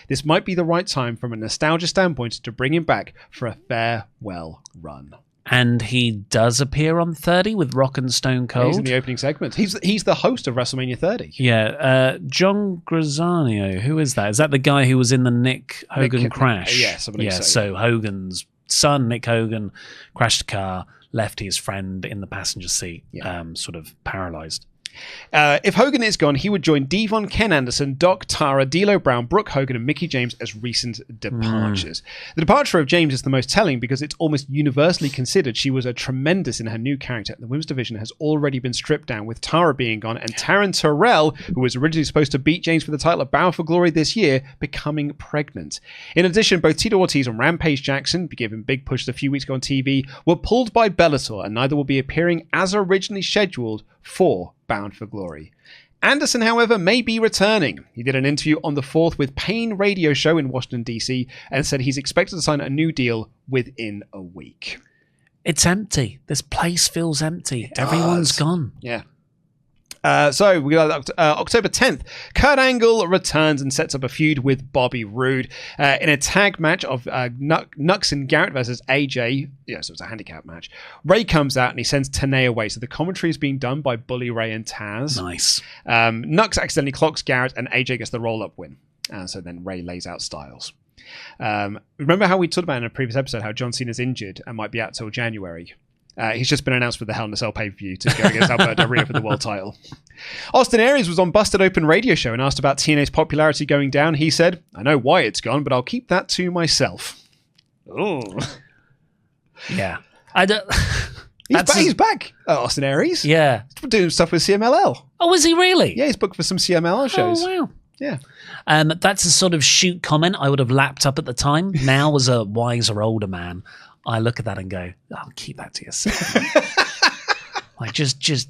this might be the right time from a nostalgia standpoint to bring him back for a farewell run. And he does appear on 30 with Rock and Stone Cold. He's in the opening segment. He's the host of WrestleMania 30. Yeah. John Grisano, who is that? Is that the guy who was in the Nick Hogan crash? Yes, I believe so. So Hogan's son, Nick Hogan, crashed a car, left his friend in the passenger seat, sort of paralyzed. If Hogan is gone, he would join Devon, Ken Anderson, Doc, Tara, D'Lo Brown, Brooke Hogan, and Mickie James as recent departures. The departure of James is the most telling because it's almost universally considered she was a tremendous in her new character. The women's division has already been stripped down, with Tara being gone and Taryn Terrell, who was originally supposed to beat James for the title at Bound for Glory this year, becoming pregnant. In addition, both Tito Ortiz and Rampage Jackson, given big pushes a few weeks ago on TV, were pulled by Bellator, and neither will be appearing as originally scheduled for Bound for Glory. Anderson, however, may be returning. He did an interview on the 4th with Pain Radio Show in Washington, D.C., and said he's expected to sign a new deal within a week. It's empty. This place feels empty. Everyone's gone. Yeah. So we got October 10th. Kurt Angle returns and sets up a feud with Bobby Roode in a tag match of Nux and Garrett versus AJ. Yeah, so it's a handicap match. Ray comes out and he sends TNA away. So the commentary is being done by Bully Ray and Taz. Nice. Nux accidentally clocks Garrett and AJ gets the roll-up win. So then Ray lays out Styles. Remember how we talked about in a previous episode how John Cena's injured and might be out till January? He's just been announced for the Hell in a Cell pay-per-view to go against Alberto Del Rio for the world title. Austin Aries was on Busted Open Radio Show and asked about TNA's popularity going down. He said, "I know why it's gone, but I'll keep that to myself." Oh, yeah. I don't. He's back, Austin Aries. Yeah, he's doing stuff with CMLL. Oh, is he really? Yeah, he's booked for some CMLL shows. Oh, wow. Yeah. That's a sort of shoot comment I would have lapped up at the time. Now, as a wiser, older man, I look at that and go, "Oh, keep that to yourself." Like, just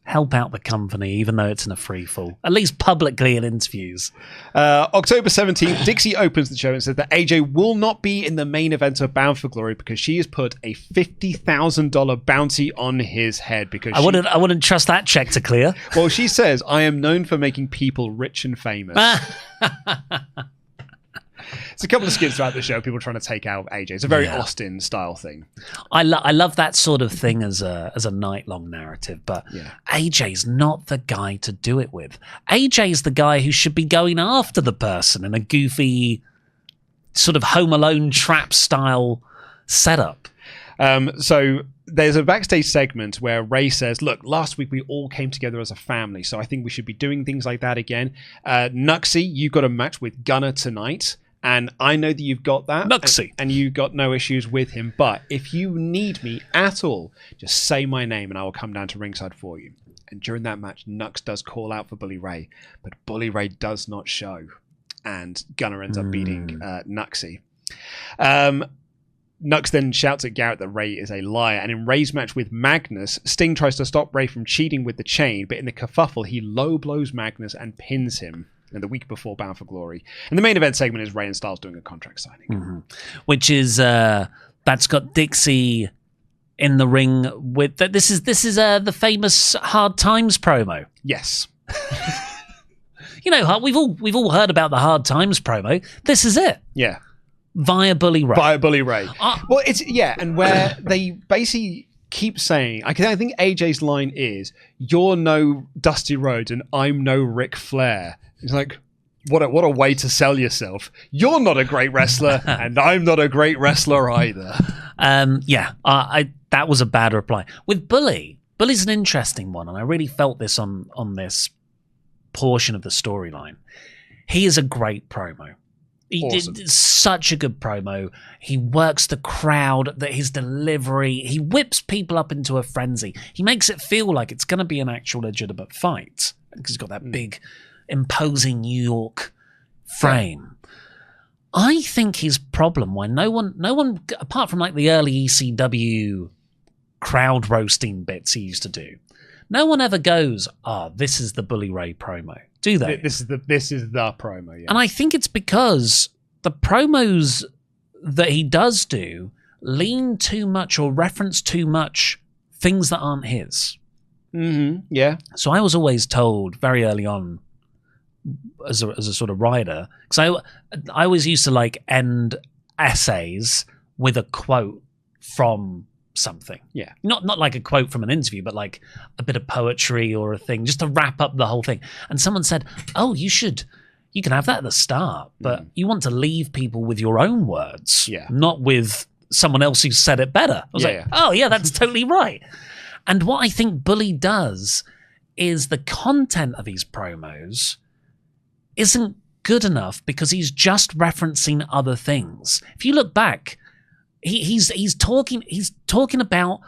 help out the company, even though it's in a free fall. At least publicly in interviews. October 17th, Dixie opens the show and says that AJ will not be in the main event of Bound for Glory because she has put a $50,000 bounty on his head. Because I wouldn't trust that check to clear. Well, she says, "I am known for making people rich and famous." It's a couple of skits throughout the show, people trying to take out AJ. It's a very Austin style thing. I love that sort of thing as a night-long narrative, but AJ's not the guy to do it with. AJ's the guy who should be going after the person in a goofy sort of Home Alone trap style setup. So there's a backstage segment where Ray says, "Look, last week we all came together as a family, so I think we should be doing things like that again. Nuxie, you got a match with Gunner tonight. And I know that you've got that. Nuxie. And you got no issues with him. But if you need me at all, just say my name and I will come down to ringside for you." And during that match, Nux does call out for Bully Ray. But Bully Ray does not show. And Gunner ends up beating Nuxie. Nux then shouts at Garrett that Ray is a liar. And in Ray's match with Magnus, Sting tries to stop Ray from cheating with the chain. But in the kerfuffle, he low blows Magnus and pins him. And the week before Bound for Glory. And the main event segment is Ray and Styles doing a contract signing. Which is, that's got Dixie in the ring with, this is the famous Hard Times promo. Yes. You know, we've all heard about the Hard Times promo. This is it. Yeah. Via Bully Ray. Well, it's, and where they basically, keep saying, I think AJ's line is, "You're no Dusty Rhodes and I'm no Ric Flair." It's like, what a way to sell yourself. You're not a great wrestler and I'm not a great wrestler either. That was a bad reply. With Bully's an interesting one, and I really felt this on this portion of the storyline. He is a great promo. He did such a good promo. He works the crowd, that his delivery, he whips people up into a frenzy. He makes it feel like it's going to be an actual legitimate fight because he's got that big, imposing New York frame. I think his problem, why no one, apart from like the early ECW crowd roasting bits he used to do, no one ever goes, this is the Bully Ray promo. Do they? This is the promo, yeah. And I think it's because the promos that he does do lean too much or reference too much things that aren't his. Mm-hmm. Yeah. So I was always told very early on as a sort of writer, because I always used to like end essays with a quote from something. Yeah. Not like a quote from an interview, but like a bit of poetry or a thing, just to wrap up the whole thing. And someone said, you can have that at the start, but you want to leave people with your own words, not with someone else who said it better. I was that's totally right. And what I think Bully does is the content of his promos isn't good enough because he's just referencing other things. If you look back, he's talking about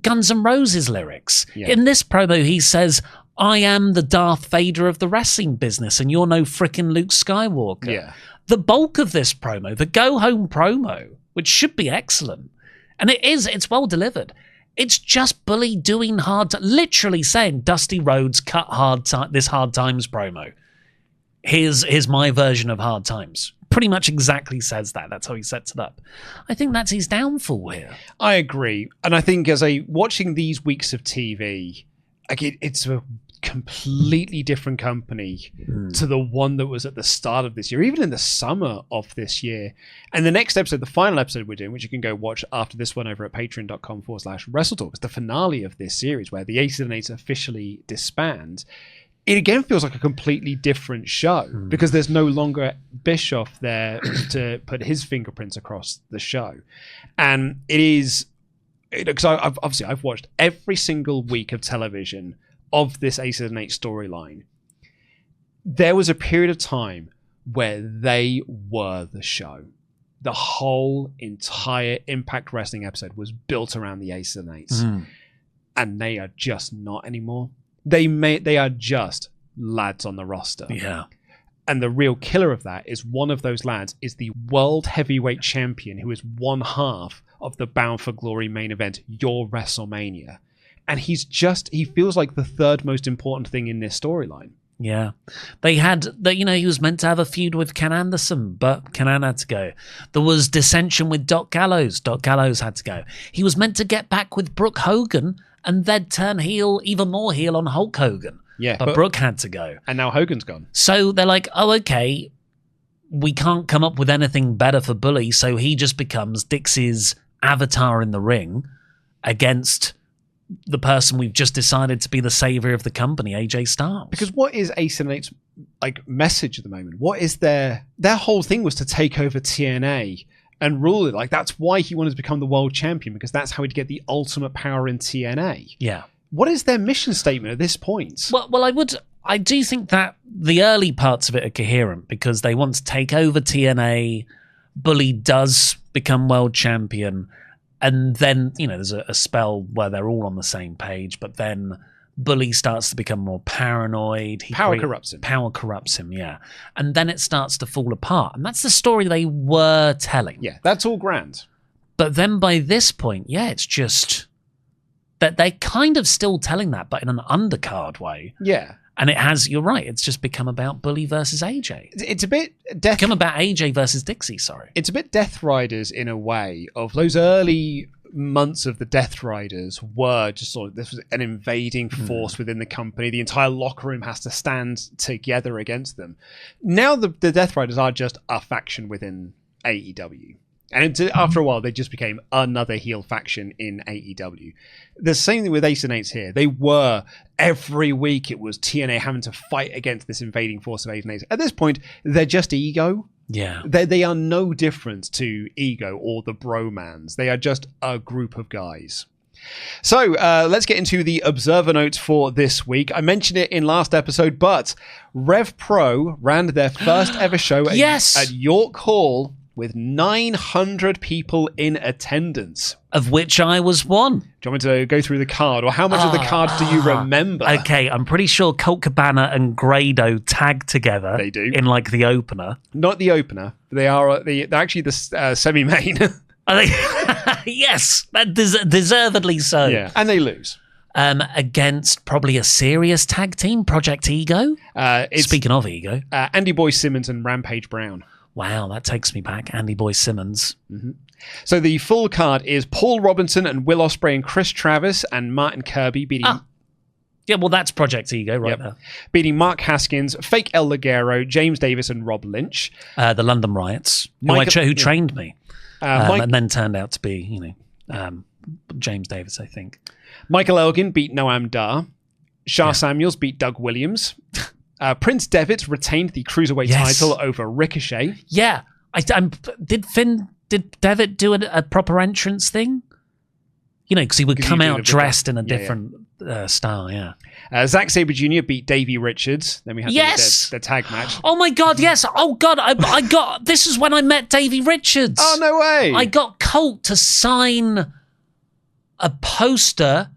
Guns N' Roses lyrics. Yeah. In this promo, he says, "I am the Darth Vader of the wrestling business, and you're no frickin' Luke Skywalker." Yeah. The bulk of this promo, the go home promo, which should be excellent, and it's well delivered. It's just Bully doing literally saying, "Dusty Rhodes cut this Hard Times promo. Here's my version of Hard Times." Pretty much exactly says that. That's how he sets it up. I think that's his downfall here. I agree. And I think watching these weeks of TV, it's a completely different company to the one that was at the start of this year, even in the summer of this year. And the next episode, the final episode we're doing, which you can go watch after this one over at patreon.com/WrestleTalk, is the finale of this series where the Aces and Eights officially disband. It again feels like a completely different show because there's no longer Bischoff there to put his fingerprints across the show. And it is, because I've watched every single week of television of this Aces and Eights storyline. There was a period of time where they were the show. The whole entire Impact Wrestling episode was built around the Aces and Eights. And they are just not anymore. They are just lads on the roster. Yeah. And the real killer of that is one of those lads is the world heavyweight champion who is one half of the Bound for Glory main event, your WrestleMania. And he feels like the third most important thing in this storyline. Yeah. They had that, he was meant to have a feud with Ken Anderson, but Ken had to go. There was dissension with Doc Gallows. Doc Gallows had to go. He was meant to get back with Brooke Hogan and then turn even more heel on Hulk Hogan. Yeah. But Brooke had to go. And now Hogan's gone. So they're like, okay, we can't come up with anything better for Bully, so he just becomes Dixie's avatar in the ring against the person we've just decided to be the savior of the company, AJ Styles. Because what is Ace and Eight's message at the moment? What is their whole thing was to take over TNA and rule it. That's why he wanted to become the world champion, because that's how he'd get the ultimate power in TNA. Yeah. What is their mission statement at this point? Well, I do think that the early parts of it are coherent because they want to take over TNA. Bully does become world champion. And then, there's a spell where they're all on the same page, but then Bully starts to become more paranoid. Power corrupts him. Power corrupts him, yeah. And then it starts to fall apart. And that's the story they were telling. Yeah, that's all grand. But then by this point, it's just that they're kind of still telling that, but in an undercard way. Yeah. And you're right, it's just become about Bully versus AJ. It's a bit become about AJ versus Dixie, sorry. It's a bit Death Riders in a way, of those early months of the Death Riders were just sort of, this was an invading force within the company. The entire locker room has to stand together against them. Now the Death Riders are just a faction within AEW. And after a while, they just became another heel faction in AEW. The same thing with Ace and Eights here. They were, every week, it was TNA having to fight against this invading force of Ace and Eights. At this point, they're just Ego. Yeah. They are no different to Ego or the Bromans. They are just a group of guys. So let's get into the Observer notes for this week. I mentioned it in last episode, but Rev Pro ran their first ever show at York Hall with 900 people in attendance. Of which I was one. Do you want me to go through the card? Or how much of the card do you remember? Okay, I'm pretty sure Colt Cabana and Grado tagged together. They do. In like the opener. Not the opener. They're actually the semi-main. Yes, deservedly so. Yeah, and they lose. Against probably a serious tag team, Project Ego. Speaking of Ego. Andy Boy Simmons and Rampage Brown. Wow, that takes me back. Andy Boy Simmons. Mm-hmm. So the full card is Paul Robinson and Will Ospreay and Chris Travis and Martin Kirby beating... Yeah, well, that's Project Ego right there. Beating Mark Haskins, Fake El Ligero, James Davis and Rob Lynch. The London Riots, who trained me. And then turned out to be, James Davis, I think. Michael Elgin beat Noam Dar. Shah Samuels beat Doug Williams. Prince Devitt retained the Cruiserweight title over Ricochet. Yeah. Did Devitt do a proper entrance thing? Because he would come out dressed in a different style, Zack Sabre Jr. beat Davey Richards. Then we had the tag match. Oh my God, yes. Oh God, I got... This is when I met Davey Richards. Oh, no way. I got Colt to sign a poster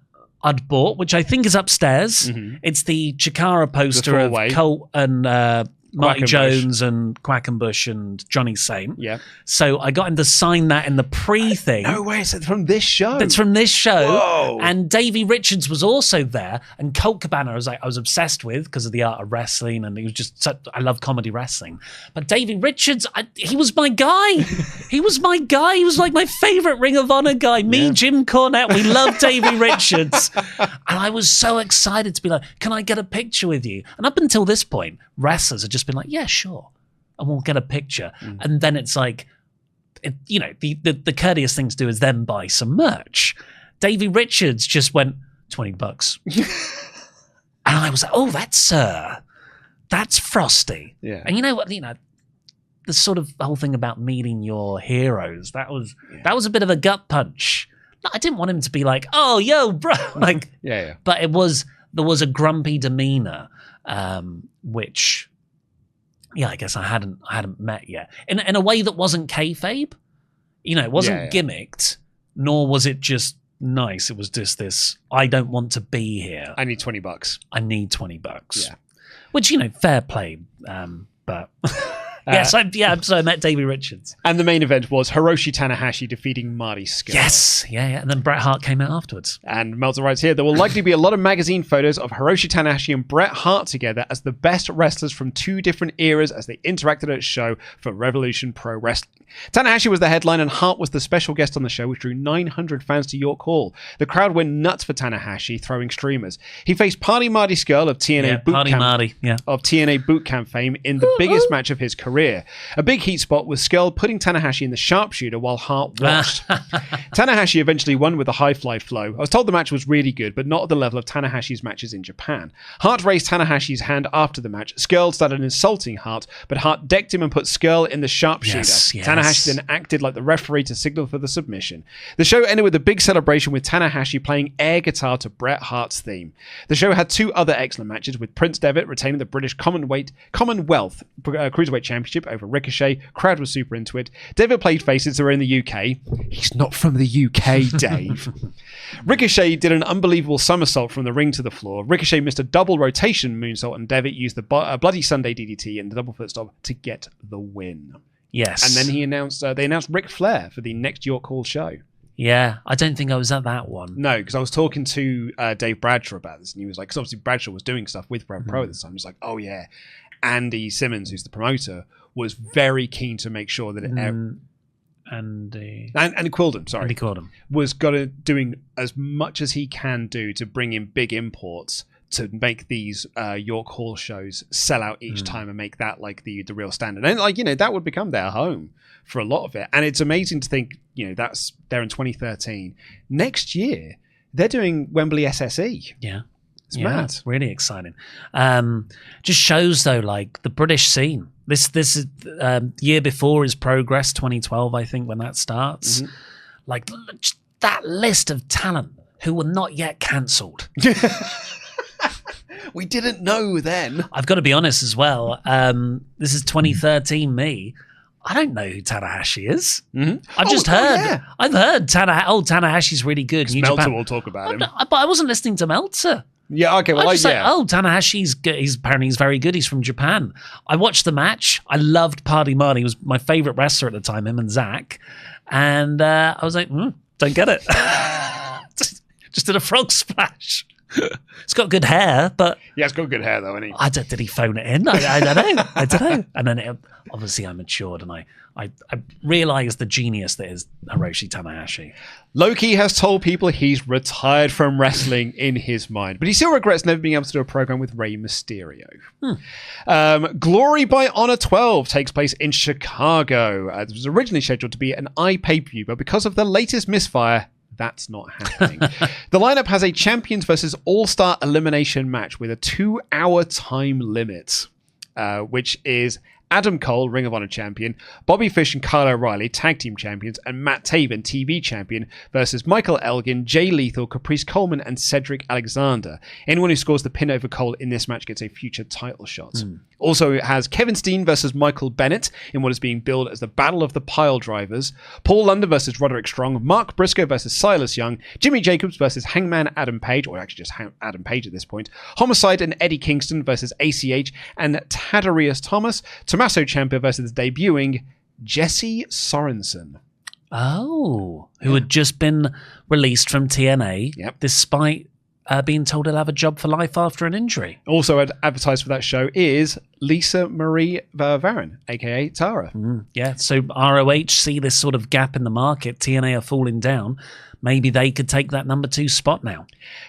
I'd bought, which I think is upstairs. Mm-hmm. It's the Chikara poster of Colt and Marty Jones and Quackenbush and Johnny Saint. Yeah. So I got him to sign that in the pre-thing. No way, it's from this show. It's from this show. Whoa. And Davey Richards was also there. And Colt Cabana I was obsessed with because of the art of wrestling. And he was just I love comedy wrestling. But Davey Richards, he was my guy. He was my guy. He was like my favorite Ring of Honor guy. Me, Jim Cornette, we love Davey Richards. And I was so excited to be like, can I get a picture with you? And up until this point, wrestlers had just been like, yeah, sure, and we'll get a picture. And then it's like, the courteous thing to do is then buy some merch. Davey Richards just went $20. And I was like, oh, that's frosty. Yeah. And you know what, the sort of whole thing about meeting your heroes, that was a bit of a gut punch. I didn't want him to be like, oh, yo, bro, like, but there was a grumpy demeanor, which, I guess I hadn't met yet in a way that wasn't kayfabe. It wasn't gimmicked, nor was it just nice. It was just this, I don't want to be here. I need $20. I need $20. Yeah. Which, fair play. But so I met Davey Richards. And the main event was Hiroshi Tanahashi defeating Marty Scurll. Yes, and then Bret Hart came out afterwards. And Meltzer writes here, there will likely be a lot of magazine photos of Hiroshi Tanahashi and Bret Hart together as the best wrestlers from two different eras as they interacted at a show for Revolution Pro Wrestling. Tanahashi was the headline and Hart was the special guest on the show, which drew 900 fans to York Hall. The crowd went nuts for Tanahashi, throwing streamers. He faced Party Marty Scurll of TNA Boot Camp fame in the biggest match of his career. A big heat spot with Scurll putting Tanahashi in the sharpshooter while Hart watched. Tanahashi eventually won with a high fly flow. I was told the match was really good, but not at the level of Tanahashi's matches in Japan. Hart raised Tanahashi's hand after the match. Scurll started insulting Hart, but Hart decked him and put Scurll in the sharpshooter. Tanahashi then acted like the referee to signal for the submission. The show ended with a big celebration with Tanahashi playing air guitar to Bret Hart's theme. The show had two other excellent matches, with Prince Devitt retaining the British Commonwealth Cruiserweight Championship over Ricochet. Crowd was super into it. Devitt played faces who were in the UK. He's not from the UK, Dave. Ricochet did an unbelievable somersault from the ring to the floor. Ricochet missed a double rotation moonsault, and Devitt used the Bloody Sunday DDT and the double foot stop to get the win. Yes. And then they announced Ric Flair for the next York Hall show. Yeah, I don't think I was at that one. No, because I was talking to Dave Bradshaw about this, and he was like, because obviously Bradshaw was doing stuff with Rev Pro at this time. He was like, oh yeah, Andy Simmons, who's the promoter, was very keen to make sure that Andy Quildan, sorry. Andy Quildan. Was doing as much as he can do to bring in big imports to make these York Hall shows sell out each time and make that like the real standard. And like, that would become their home for a lot of it. And it's amazing to think, that's there in 2013. Next year, they're doing Wembley SSE. Yeah. It's mad. It's really exciting. Just shows though, like the British scene. This is year before his Progress, 2012, I think, when that starts. Like just that list of talent who were not yet cancelled. We didn't know then. I've got to be honest as well. This is 2013 me. I don't know who Tanahashi is. I've just heard. Yeah. I've heard Tanahashi's really good. Meltzer will talk about him. But I wasn't listening to Meltzer. Yeah, okay. Well, Tanahashi's good. He's very good. He's from Japan. I watched the match. I loved Party Marty. He was my favorite wrestler at the time, him and Zach. And I was like, don't get it. Just did a frog splash. It's got good hair, but yeah, it's got good hair though, isn't he? Did he phone it in? I don't know. And then obviously I matured and I realized the genius that is Hiroshi Tanahashi. Loki has told people he's retired from wrestling in his mind, but he still regrets never being able to do a program with Rey Mysterio. Glory by Honor 12 takes place in Chicago. It was originally scheduled to be an pay-per-view, but because of the latest misfire, that's not happening. The lineup has a Champions versus All-Star elimination match with a 2-hour time limit, which is Adam Cole, Ring of Honor champion, Bobby Fish and Kyle O'Reilly, tag team champions, and Matt Taven, TV champion, versus Michael Elgin, Jay Lethal, Caprice Coleman, and Cedric Alexander. Anyone who scores the pin over Cole in this match gets a future title shot. Also, it has Kevin Steen versus Michael Bennett in what is being billed as the Battle of the Pile Drivers, Paul London versus Roderick Strong, Mark Briscoe versus Silas Young, Jimmy Jacobs versus Hangman Adam Page, or actually just Adam Page at this point, Homicide and Eddie Kingston versus ACH, and Tadarius Thomas, Tommaso Ciampa versus debuting Jesse Sorensen. Oh, who had just been released from TNA, despite being told he'll have a job for life after an injury. Also advertised for that show is Lisa Marie Varon, aka Tara. So ROH see this sort of gap in the market. TNA are falling down. Maybe they could take that number 2 spot now.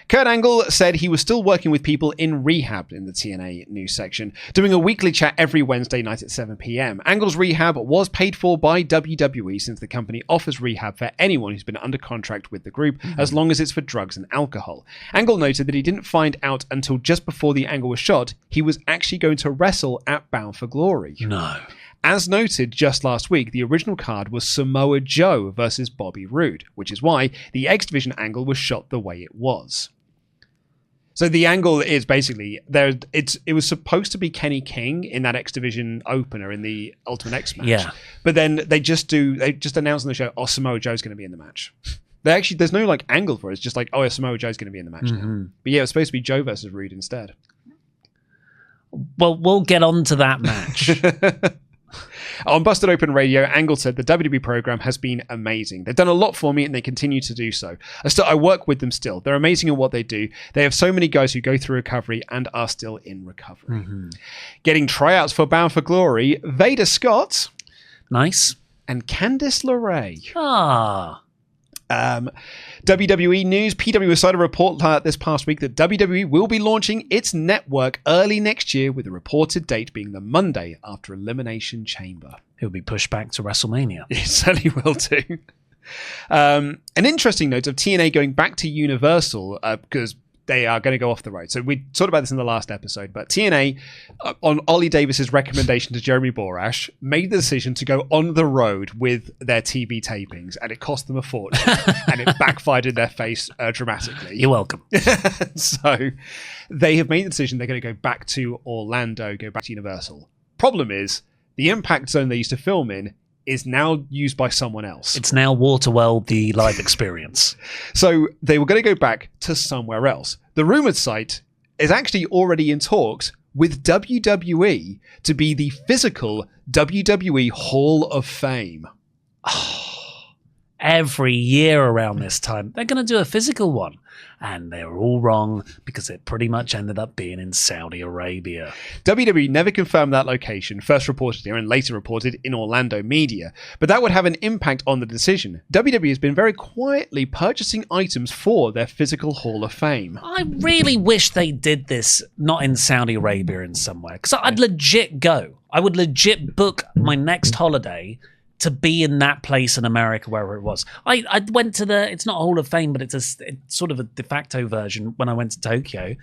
Kurt Angle said he was still working with people in rehab in the TNA news section, doing a weekly chat every Wednesday night at 7 p.m. Angle's rehab was paid for by WWE since the company offers rehab for anyone who's been under contract with the group, as long as it's for drugs and alcohol. Angle noted that he didn't find out until just before the Angle was shot he was actually going to wrestle at Bound for Glory. No. As noted just last week, the original card was Samoa Joe versus Bobby Roode, which is why the X Division angle was shot the way it was. So the angle is basically it was supposed to be Kenny King in that X Division opener in the Ultimate X match. Yeah. But then they just announced on the show, Samoa Joe's going to be in the match. There's no like angle for it. It's just like, Samoa Joe's going to be in the match now. But yeah, it was supposed to be Joe versus Roode instead. Well, we'll get on to that match. On Busted Open Radio, Angle said the WWE program has been amazing. They've done a lot for me and they continue to do so. I work with them still. They're amazing at what they do. They have so many guys who go through recovery and are still in recovery. Getting tryouts for Bound for Glory, Vader Scott. Nice. And Candice LeRae. WWE news. PW Insider report this past week that WWE will be launching its network early next year, with a reported date being the Monday after Elimination Chamber. It'll be pushed back to WrestleMania. It certainly will too. An interesting note of TNA going back to Universal, because they are going to go off the road. So we talked about this in the last episode, but TNA, on Ollie Davis's recommendation to Jeremy Borash, made the decision to go on the road with their TV tapings, and it cost them a fortune, and it backfired in their face dramatically. You're welcome. So they have made the decision they're going to go back to Orlando, go back to Universal. Problem is, the Impact Zone they used to film in is now used by someone else. It's now Waterworld, the live experience. So they were going to go back to somewhere else. The rumored site is actually already in talks with WWE to be the physical WWE Hall of Fame. every year around this time, they're going to do a physical one. And they were all wrong because it pretty much ended up being in Saudi Arabia. WWE never confirmed that location, first reported here and later reported in Orlando media. But that would have an impact on the decision. WWE has been very quietly purchasing items for their physical Hall of Fame. I really wish they did this not in Saudi Arabia in somewhere. Because I'd legit go. I would legit book my next holiday to be in that place in America, wherever it was. I went to it's not a Hall of Fame, but it's sort of a de facto version when I went to Tokyo,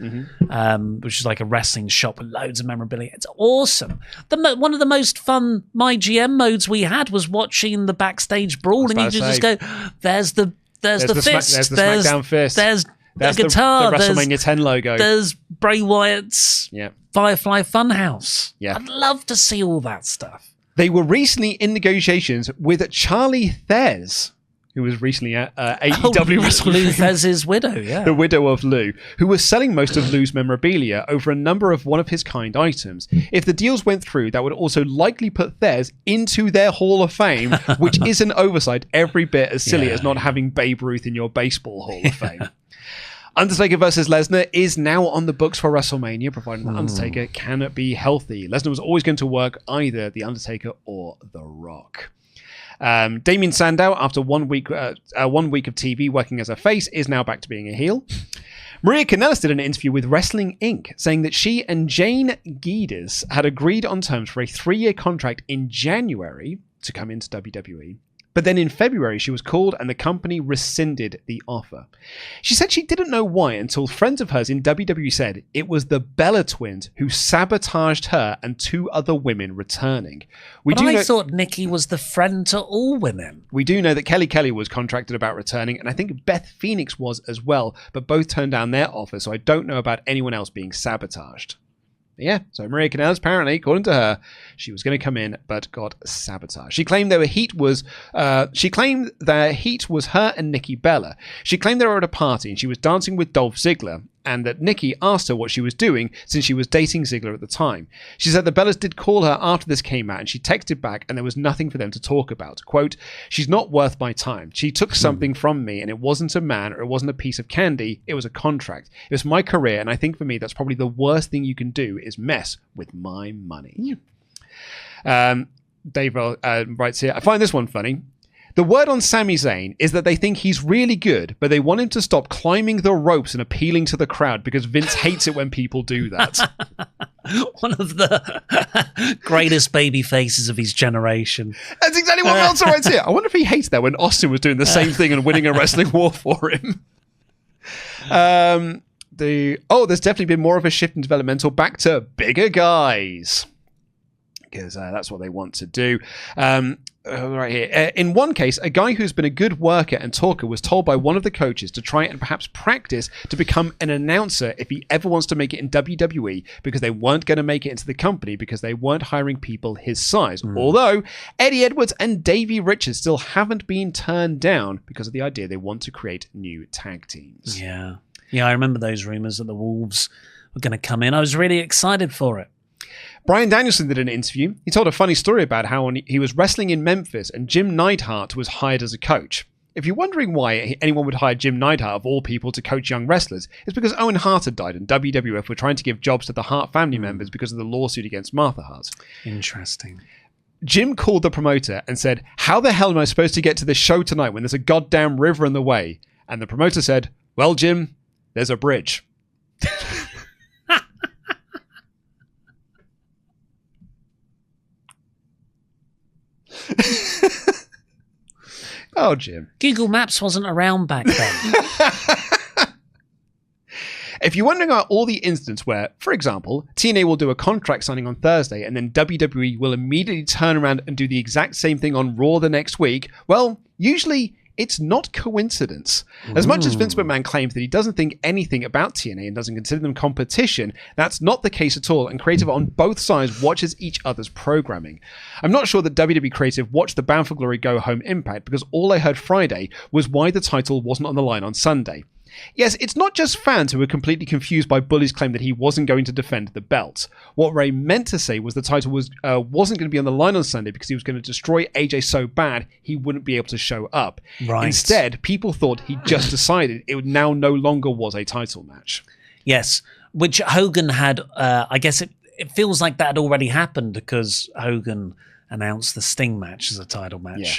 which is like a wrestling shop with loads of memorabilia. It's awesome. One of the most fun My GM modes we had was watching the backstage brawl, and you just go, there's the fist, there's the SmackDown fist. There's That's the guitar. The WrestleMania 10 logo. There's Bray Wyatt's Firefly Funhouse. Yeah. I'd love to see all that stuff. They were recently in negotiations with Charlie Thez, who was recently at AEW WrestleMania. Lou Thesz's widow, yeah. The widow of Lou, who was selling most of Lou's memorabilia over a number of one-of-his-kind items. If the deals went through, that would also likely put Thez into their Hall of Fame, which is an oversight every bit as silly as not having Babe Ruth in your baseball Hall of Fame. Undertaker versus Lesnar is now on the books for WrestleMania, providing that Undertaker can be healthy. Lesnar was always going to work either The Undertaker or The Rock. Damien Sandow, after 1 week of TV working as a face, is now back to being a heel. Maria Kanellis did an interview with Wrestling Inc., saying that she and Jane Gieders had agreed on terms for a 3-year contract in January to come into WWE. But then in February, she was called and the company rescinded the offer. She said she didn't know why until friends of hers in WWE said it was the Bella twins who sabotaged her and 2 other women returning. I thought Nikki was the friend to all women. We do know that Kelly was contracted about returning, and I think Beth Phoenix was as well, but both turned down their offer, so I don't know about anyone else being sabotaged. Yeah, so Maria Kanellis, apparently, according to her, she was going to come in, but got sabotaged. She claimed their heat was her and Nikki Bella. She claimed they were at a party and she was dancing with Dolph Ziggler, and that Nikki asked her what she was doing since she was dating Ziggler at the time. She said the Bellas did call her after this came out, and she texted back, and there was nothing for them to talk about. Quote, "She's not worth my time. She took something from me, and it wasn't a man or it wasn't a piece of candy. It was a contract. It was my career, and I think for me that's probably the worst thing you can do is mess with my money." Dave writes here, I find this one funny. The word on Sami Zayn is that they think he's really good, but they want him to stop climbing the ropes and appealing to the crowd because Vince hates it when people do that. One of the greatest baby faces of his generation. That's exactly what Meltzer writes here. I wonder if he hates that when Austin was doing the same thing and winning a wrestling war for him. There's definitely been more of a shift in developmental back to bigger guys. Because that's what they want to do. Right here. In one case, a guy who's been a good worker and talker was told by one of the coaches to try and perhaps practice to become an announcer if he ever wants to make it in WWE, because they weren't going to make it into the company because they weren't hiring people his size. Although Eddie Edwards and Davey Richards still haven't been turned down because of the idea they want to create new tag teams. Yeah, I remember those rumors that the Wolves were going to come in. I was really excited for it. Bryan Danielson did an interview. He told a funny story about how he was wrestling in Memphis and Jim Neidhart was hired as a coach. If you're wondering why anyone would hire Jim Neidhart of all people to coach young wrestlers, it's because Owen Hart had died and WWF were trying to give jobs to the Hart family members because of the lawsuit against Martha Hart. Interesting. Jim called the promoter and said, "How the hell am I supposed to get to this show tonight when there's a goddamn river in the way?" And the promoter said, "Well, Jim, there's a bridge." Oh, Jim. Google Maps wasn't around back then. If you're wondering about all the incidents where, for example, TNA will do a contract signing on Thursday and then WWE will immediately turn around and do the exact same thing on Raw the next week, well, usually it's not coincidence. As much as Vince McMahon claims that he doesn't think anything about TNA and doesn't consider them competition, that's not the case at all, and creative on both sides watches each other's programming. I'm not sure that WWE creative watched the Bound for Glory Go Home Impact, because all I heard Friday was why the title wasn't on the line on Sunday. Yes, it's not just fans who were completely confused by Bully's claim that he wasn't going to defend the belt. What Ray meant to say was the title wasn't going to be on the line on Sunday because he was going to destroy AJ so bad he wouldn't be able to show up. Right. Instead, people thought he just decided it now no longer was a title match. Yes, which Hogan had, I guess it feels like that had already happened because Hogan announced the Sting match as a title match. Yeah.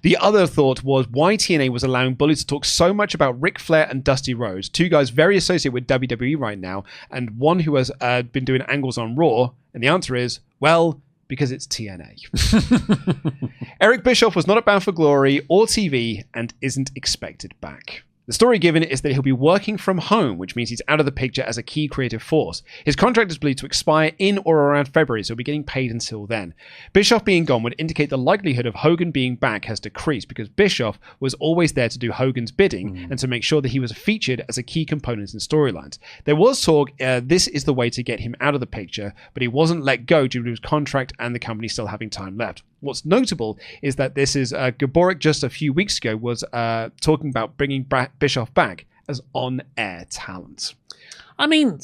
The other thought was why TNA was allowing Bully to talk so much about Ric Flair and Dusty Rhodes, two guys very associated with WWE right now, and one who has been doing angles on Raw. And the answer is, well, because it's TNA. Eric Bischoff was not at Bound for Glory or TV and isn't expected back. The story given is that he'll be working from home, which means he's out of the picture as a key creative force. His contract is believed to expire in or around February, so he'll be getting paid until then. Bischoff being gone would indicate the likelihood of Hogan being back has decreased because Bischoff was always there to do Hogan's bidding and to make sure that he was featured as a key component in storylines. There was talk this is the way to get him out of the picture, but he wasn't let go due to his contract and the company still having time left. What's notable is that this is Gaborik just a few weeks ago was talking about bringing Bischoff back as on-air talent. I mean,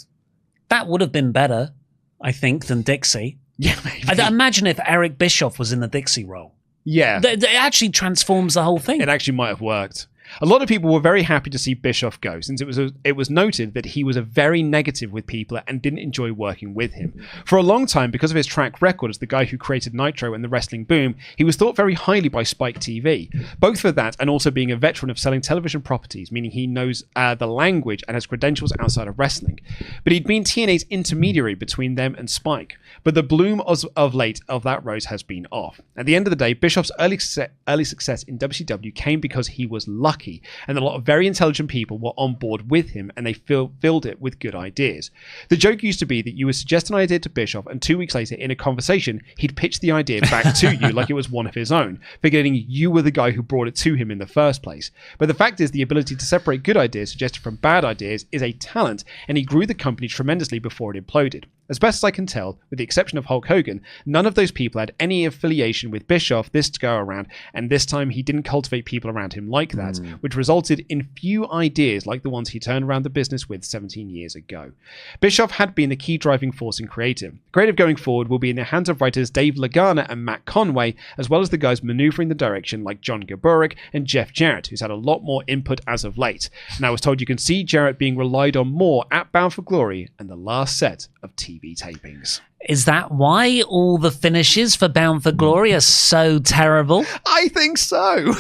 that would have been better, I think, than Dixie. Yeah, maybe. Imagine if Eric Bischoff was in the Dixie role. Yeah. It actually transforms the whole thing. It actually might have worked. A lot of people were very happy to see Bischoff go, since it was noted that he was a very negative with people and didn't enjoy working with him. For a long time, because of his track record as the guy who created Nitro and the wrestling boom, he was thought very highly by Spike TV, both for that and also being a veteran of selling television properties, meaning he knows the language and has credentials outside of wrestling. But he'd been TNA's intermediary between them and Spike. But the bloom of late of that rose has been off. At the end of the day, Bischoff's early success in WCW came because he was lucky, and a lot of very intelligent people were on board with him, and they filled it with good ideas. The joke used to be that you would suggest an idea to Bischoff, and 2 weeks later, in a conversation, he'd pitch the idea back to you like it was one of his own, forgetting you were the guy who brought it to him in the first place. But the fact is, the ability to separate good ideas suggested from bad ideas is a talent, and he grew the company tremendously before it imploded. As best as I can tell, with the exception of Hulk Hogan, none of those people had any affiliation with Bischoff this go around, and this time he didn't cultivate people around him like that, which resulted in few ideas like the ones he turned around the business with 17 years ago. Bischoff had been the key driving force in creative. Creative going forward will be in the hands of writers Dave Lagana and Matt Conway, as well as the guys maneuvering the direction like John Gaborik and Jeff Jarrett, who's had a lot more input as of late. And I was told you can see Jarrett being relied on more at Bound for Glory and the last set of TV tapings. Is that why all the finishes for Bound for Glory are so terrible? I think so.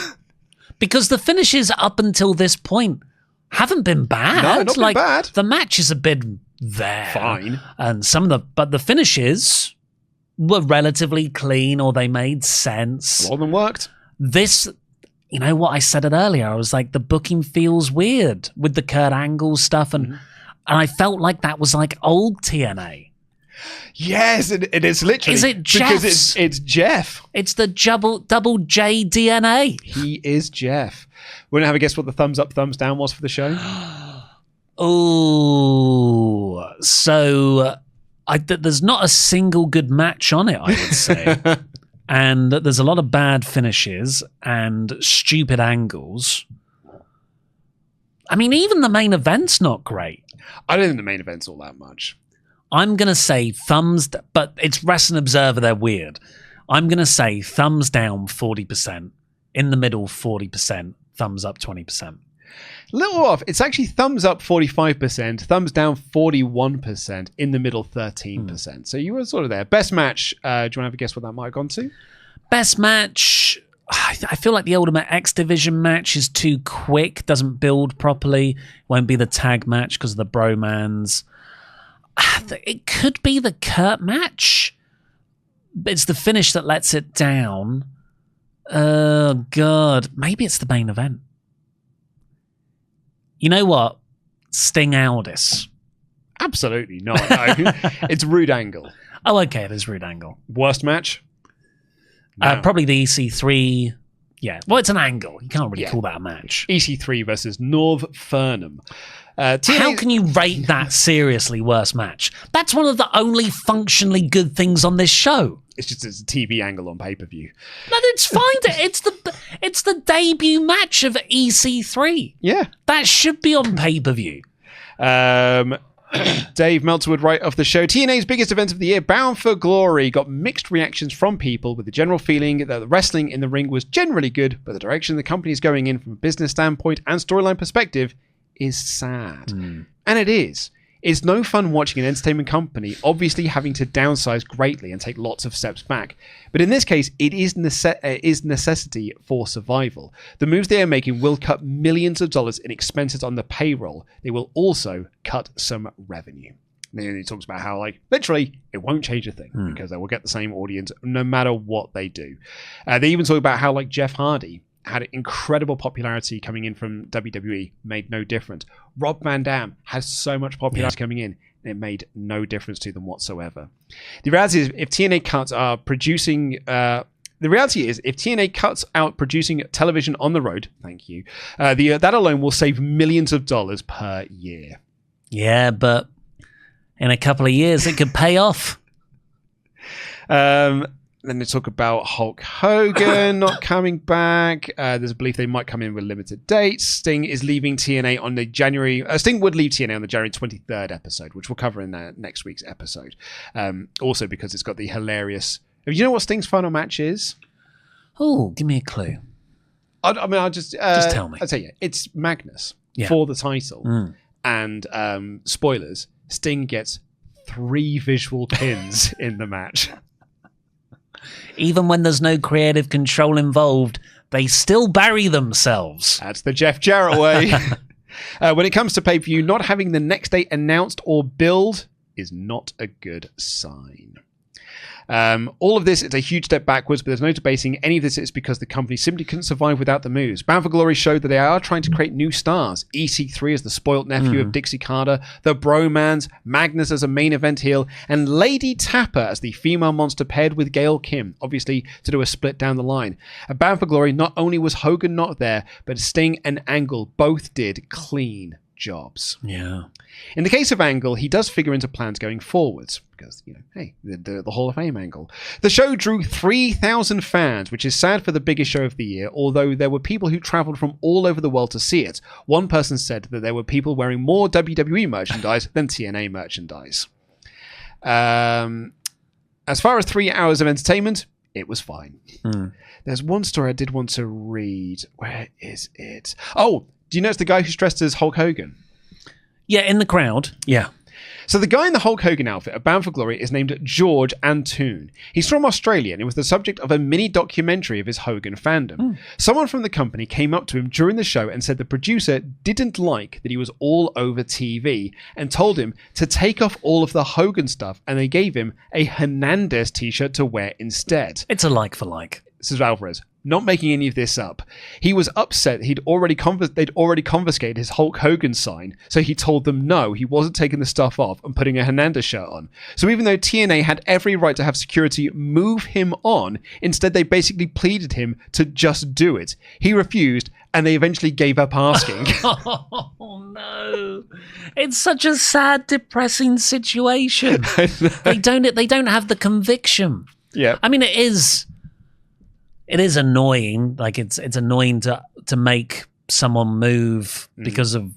Because the finishes up until this point haven't been bad. No, not been bad. The matches have been there. Fine. And but the finishes were relatively clean, or they made sense. A lot of them worked. This, you know what I said it earlier, I was like, the booking feels weird with the Kurt Angle stuff, and I felt like that was like old TNA. Yes, it is literally. Is it Jeff? Because it's Jeff. It's the double J DNA. He is Jeff. Want to have a guess what the thumbs up, thumbs down was for the show? Oh, so there's not a single good match on it, I would say. And there's a lot of bad finishes and stupid angles. I mean, even the main event's not great. I don't think the main event's all that much. I'm going to say but it's Wrestling Observer, they're weird. I'm going to say thumbs down 40%, in the middle 40%, thumbs up 20%. A little off. It's actually thumbs up 45%, thumbs down 41%, in the middle 13%. So you were sort of there. Best match, do you want to have a guess what that might have gone to? Best match, I feel like the Ultimate X Division match is too quick, doesn't build properly, won't be the tag match because of the bromans. It could be the Kurt match. It's the finish that lets it down. Oh, God. Maybe it's the main event. You know what? Sting Aldis. Absolutely not. No. It's Roode Angle. Oh, okay. It is Roode Angle. Worst match? No. Probably the EC3. Yeah. Well, it's an angle. You can't really call that a match. EC3 versus Norv Furnham. How can you rate that seriously worst match? That's one of the only functionally good things on this show. It's just a TV angle on pay-per-view. No, it's fine. It's the debut match of EC3. Yeah. That should be on pay-per-view. Dave Meltzer right off the show. TNA's biggest event of the year, Bound for Glory, got mixed reactions from people with the general feeling that the wrestling in the ring was generally good, but the direction the company is going in from a business standpoint and storyline perspective is sad. And it is. It's no fun watching an entertainment company obviously having to downsize greatly and take lots of steps back. But in this case, it is necessity for survival. The moves they are making will cut millions of dollars in expenses on the payroll. They will also cut some revenue. And then he talks about how, like, literally, it won't change a thing because they will get the same audience no matter what they do. They even talk about how, like, Jeff Hardy had incredible popularity coming in from WWE, made no difference. Rob Van Dam has so much popularity coming in, and it made no difference to them whatsoever. The reality is, if TNA cuts are producing... the reality is, if TNA cuts out producing television on the road, thank you, that alone will save millions of dollars per year. Yeah, but in a couple of years, it could pay off. Then they talk about Hulk Hogan not coming back. There's a belief they might come in with limited dates. Sting is leaving TNA on the January... Sting would leave TNA on the January 23rd episode, which we'll cover in next week's episode. Also because it's got the hilarious... You know what Sting's final match is? Oh, give me a clue. I'll just tell me. I'll tell you. It's Magnus for the title. And spoilers, Sting gets 3 visual pins in the match. Even when there's no creative control involved, they still bury themselves. That's the Jeff Jarrett way. When it comes to pay-per-view, not having the next date announced or billed is not a good sign. All of this is a huge step backwards, but there's no debating any of this is because the company simply couldn't survive without the moves. Bound for Glory showed that they are trying to create new stars. EC3 as the spoilt nephew of Dixie Carter, the Bromans, Magnus as a main event heel, and Lady Tapper as the female monster paired with Gail Kim, obviously to do a split down the line. At Bound for Glory, not only was Hogan not there, but Sting and Angle both did clean jobs. Yeah. In the case of Angle, he does figure into plans going forwards because, you know, hey, the Hall of Fame Angle. The show drew 3,000 fans, which is sad for the biggest show of the year, although there were people who traveled from all over the world to see it. One person said that there were people wearing more WWE merchandise than TNA merchandise. As far as 3 hours of entertainment, it was fine. There's one story I did want to read. Where is it? Oh, do you know it's the guy who's dressed as Hulk Hogan? Yeah, in the crowd. Yeah. So the guy in the Hulk Hogan outfit at Bound for Glory is named George Antoon. He's from Australia and it was the subject of a mini documentary of his Hogan fandom. Someone from the company came up to him during the show and said the producer didn't like that he was all over TV and told him to take off all of the Hogan stuff, and they gave him a Hernandez t-shirt to wear instead. It's a like for like. This is Alvarez. Not making any of this up. He was upset they'd already confiscated his Hulk Hogan sign, so he told them no, he wasn't taking the stuff off and putting a Hernandez shirt on. So even though TNA had every right to have security move him on, instead they basically pleaded him to just do it. He refused, and they eventually gave up asking. Oh no. It's such a sad, depressing situation. They don't have the conviction. Yeah. I mean, it is annoying. Like it's annoying to make someone move because of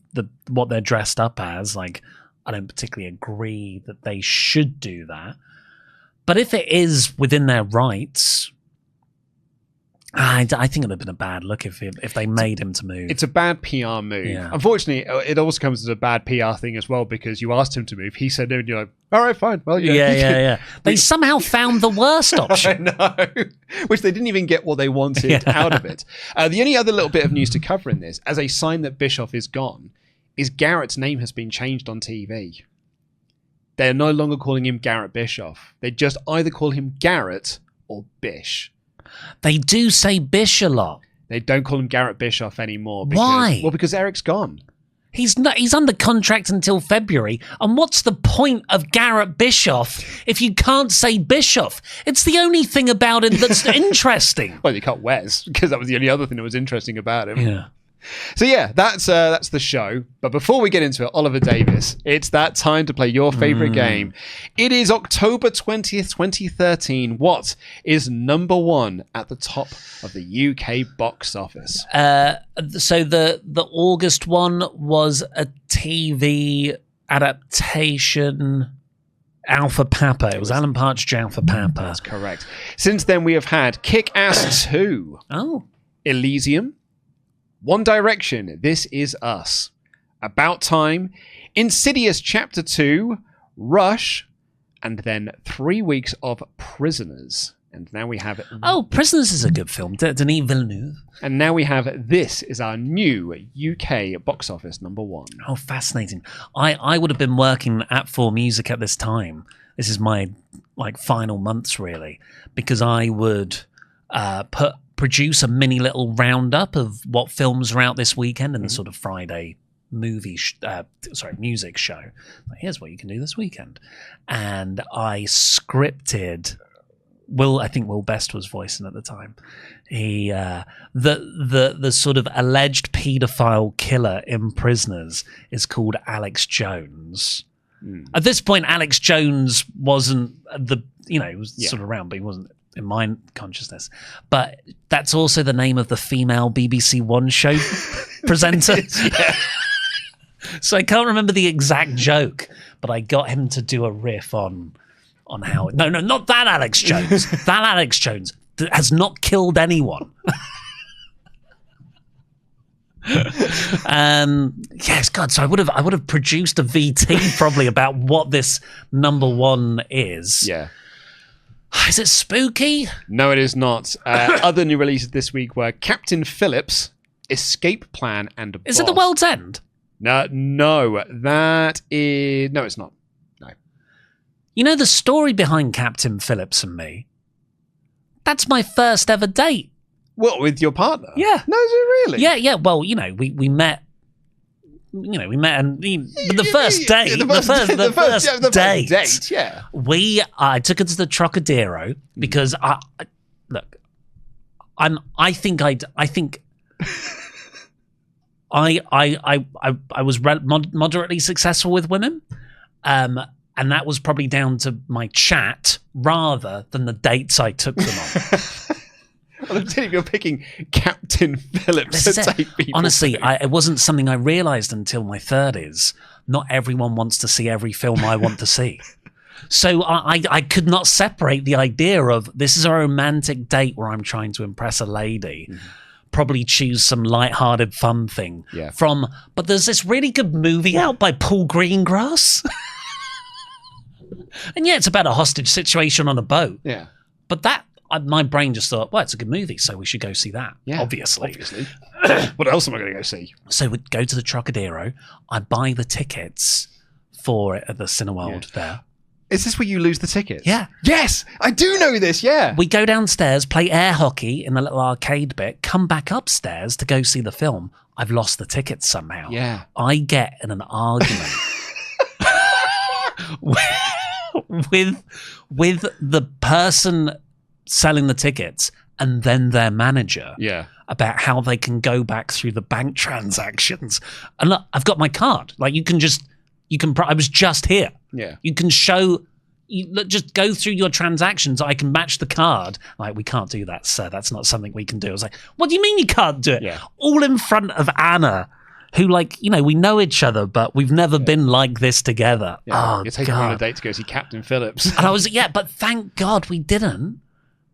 what they're dressed up as. Like, I don't particularly agree that they should do that. But if it is within their rights, I think it would have been a bad look if they made him to move. It's a bad PR move. Yeah. Unfortunately, it also comes as a bad PR thing as well because you asked him to move. He said no, and you're like, all right, fine. Well, yeah. They somehow found the worst option. I know. Which they didn't even get what they wanted out of it. The only other little bit of news to cover in this, as a sign that Bischoff is gone, is Garrett's name has been changed on TV. They're no longer calling him Garrett Bischoff. They just either call him Garrett or Bish. They do say Bish a lot. They don't call him Garrett Bischoff anymore. Why? Well, because Eric's gone. He's under contract until February. And what's the point of Garrett Bischoff if you can't say Bischoff? It's the only thing about him that's interesting. Well, you cut Wes, because that was the only other thing that was interesting about him. Yeah. So yeah, that's the show. But before we get into it, Oliver Davis, it's that time to play your favorite game. It is October 20th, 2013. What is number one at the top of the UK box office? So the August one was a TV adaptation, Alpha Papa. It was Alan Partridge, Alpha Papa. That's correct. Since then, we have had Kick-Ass 2, Elysium, One Direction, This Is Us, About Time, Insidious Chapter 2, Rush, and then 3 weeks of Prisoners. And now we have... Prisoners is a good film. Denis Villeneuve. And now we have This Is Our New UK box office number one. Oh, fascinating. I would have been working at 4Music at this time. This is my final months, really, because I would produce a mini little roundup of what films are out this weekend in the sort of Friday music show. Here's what you can do this weekend. And I scripted... I think Will Best was voicing at the time. He the sort of alleged paedophile killer in Prisoners is called Alex Jones. At this point, Alex Jones wasn't he was sort of around, but he wasn't in my consciousness. But that's also the name of the female BBC One show presenter. So I can't remember the exact joke, but I got him to do a riff on how... No, not that Alex Jones. That Alex Jones has not killed anyone. Yes, God. So I would have produced a VT probably about what this number one is. Yeah. Is it spooky? No, it is not. Other new releases this week were Captain Phillips, Escape Plan, and Is it The World's End? No, that is... No, it's not. You know the story behind Captain Phillips and me? That's my first ever date. What, with your partner? Yeah. No, is it really? Yeah. Well, we met. And the first date. The first date. Yeah. I took her to the Trocadero because I was moderately successful with women. And that was probably down to my chat rather than the dates I took them on. Well, I'm telling you, you're picking Captain Phillips to take people. Honestly, it wasn't something I realised until my 30s. Not everyone wants to see every film I want to see. So I could not separate the idea of this is a romantic date where I'm trying to impress a lady. Mm-hmm. Probably choose some light-hearted fun thing. Yeah. But there's this really good movie out by Paul Greengrass. And yeah, it's about a hostage situation on a boat. Yeah. But my brain just thought, well, it's a good movie, so we should go see that. Yeah, obviously. What else am I going to go see? So we'd go to the Trocadero. I buy the tickets for it at the Cineworld there. Is this where you lose the tickets? Yeah. Yes, I do know this, yeah. We go downstairs, play air hockey in the little arcade bit, come back upstairs to go see the film. I've lost the tickets somehow. Yeah. I get in an argument with the person selling the tickets and then their manager about how they can go back through the bank transactions. And look, I've got my card. Like I was just here. Yeah. You can just go through your transactions. I can match the card. Like, we can't do that, sir. That's not something we can do. I was like, what do you mean you can't do it? Yeah. All in front of Anna, who, we know each other, but we've never been like this together. Yeah. Oh, you're taking her on a date to go see Captain Phillips. And I was, but thank God we didn't,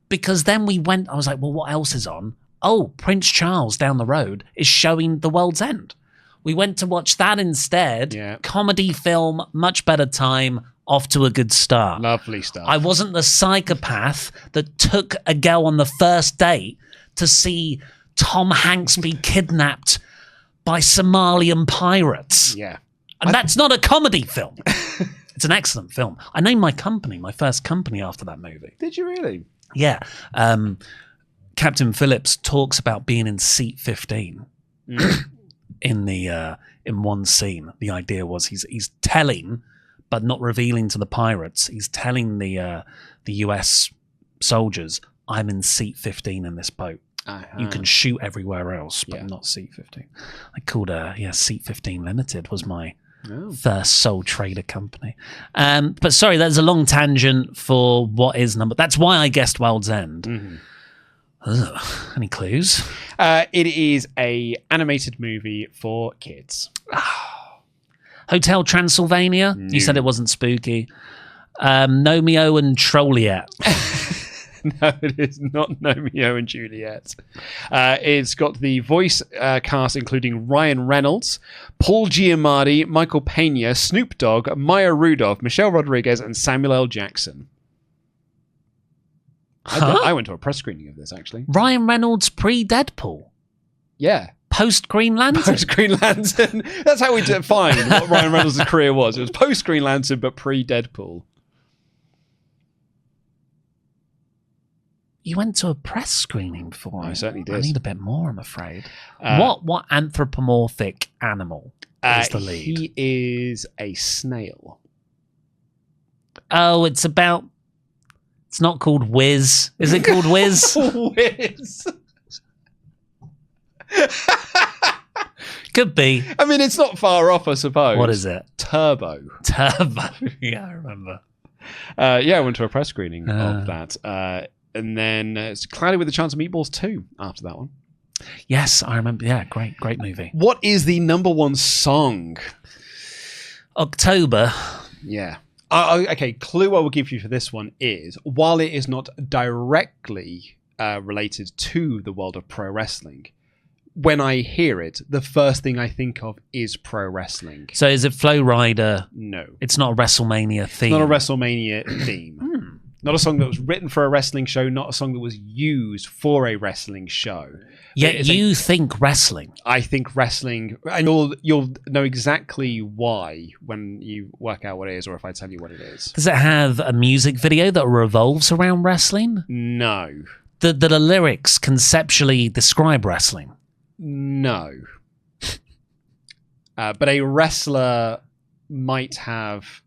because then we went, I was like, well, what else is on? Oh, Prince Charles down the road is showing The World's End. We went to watch that instead. Yeah. Comedy film, much better time, off to a good start. Lovely stuff. I wasn't the psychopath that took a girl on the first date to see Tom Hanks be kidnapped by Somalian pirates. Yeah. And that's not a comedy film. It's an excellent film. I named my first company after that movie. Did you really? Yeah. Captain Phillips talks about being in seat 15 in one scene. The idea was he's telling, but not revealing to the pirates. He's telling the US soldiers, I'm in seat 15 in this boat. You can shoot everywhere else, but Yeah. not Seat 15. I called Seat 15 Limited was my first sole trader company. But sorry, there's a long tangent for what is number. That's why I guessed World's End. Mm-hmm. Ugh. Any clues? It is a animated movie for kids. Hotel Transylvania? No. You said it wasn't spooky. Romeo and Trolliet. No, it is not Romeo and Juliet. It's got the voice cast including Ryan Reynolds, Paul Giamatti, Michael Pena, Snoop Dogg, Maya Rudolph, Michelle Rodriguez, and Samuel L. Jackson. I went to a press screening of this, actually. Ryan Reynolds pre-Deadpool. Yeah. Post-Green Lantern. Post-Green Lantern. That's how we define what Ryan Reynolds' career was. It was post-Green Lantern, but pre-Deadpool. You went to a press screening before. I certainly did. I need a bit more, I'm afraid. What anthropomorphic animal is the lead? He is a snail. Oh, it's not called Whiz. Is it called Whiz? Whiz. Could be. I mean, it's not far off, I suppose. What is it? Turbo. Turbo. Yeah, I remember. I went to a press screening of that. And then it's Cloudy with a Chance of Meatballs 2 after that one. Yes, I remember. Yeah, great movie. What is the number one song? October. Yeah. Okay, clue I will give you for this one is, while it is not directly related to the world of pro wrestling, when I hear it, the first thing I think of is pro wrestling. So is it Flow Rider? No. It's not a WrestleMania theme. Not a WrestleMania theme. Not a song that was written for a wrestling show, not a song that was used for a wrestling show. Yet you think wrestling. I think wrestling, and you'll know exactly why when you work out what it is, or if I tell you what it is. Does it have a music video that revolves around wrestling? No. The lyrics conceptually describe wrestling? No. But a wrestler might have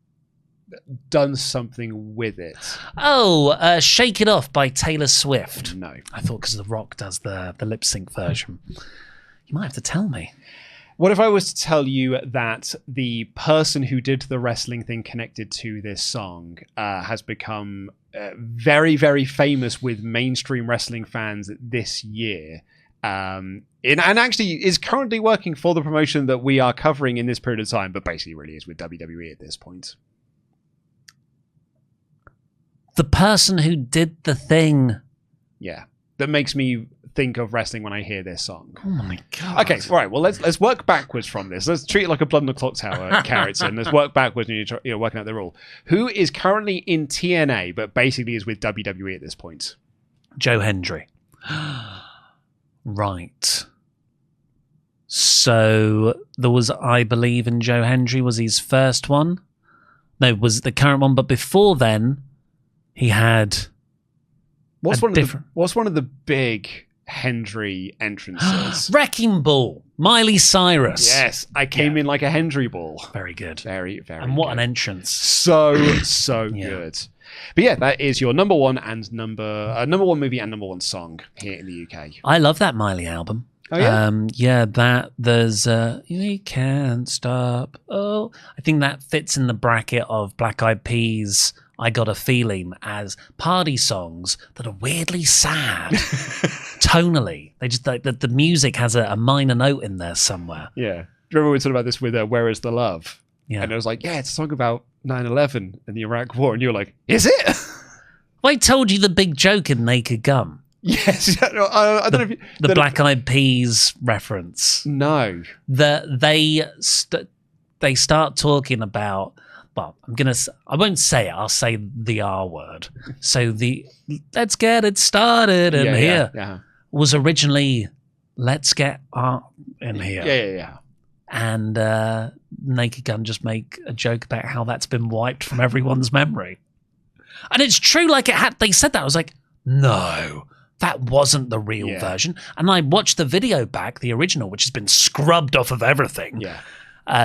done something with it. Oh, Shake It Off by Taylor Swift. No. I thought because The Rock does the lip sync version. You might have to tell me. What if I was to tell you that the person who did the wrestling thing connected to this song has become very, very famous with mainstream wrestling fans this year, and actually is currently working for the promotion that we are covering in this period of time, but basically really is with WWE at this point. The person who did the thing. Yeah, that makes me think of wrestling when I hear this song. Oh my god. Okay, all right. Well, let's work backwards from this. Let's treat it like a Blood on the Clock Tower character, and let's work backwards when you're working out the rule. Who is currently in TNA, but basically is with WWE at this point? Joe Hendry. Right. So there was, I believe, in Joe Hendry was his first one. No, was the current one, but before then, he had. What's one of the big Hendry entrances? Wrecking Ball, Miley Cyrus. Yes, I came in like a Hendry ball. Very good. Very, very And what good. an entrance. So good. But yeah, that is your number one movie and number one song here in the UK. I love that Miley album. Oh, yeah? There's We Can't Stop. Oh, I think that fits in the bracket of Black Eyed Peas' I Got a Feeling as party songs that are weirdly sad. Tonally. They just the music has a minor note in there somewhere. Yeah. Do you remember we talked about this with Where Is the Love? Yeah. And it was like, yeah, it's a song about 9/11 and the Iraq War. And you were like, is it? I told you the big joke in Naked Gun. Yes. I don't know if the Black Eyed Peas reference. No. They start talking about, well, I won't say it, I'll say the R word. So the let's get it started in here was originally let's get art in here. Yeah. And Naked Gun just make a joke about how that's been wiped from everyone's memory. And it's true, they said that. I was like, no, that wasn't the real version. And I watched the video back, the original, which has been scrubbed off of everything. Yeah.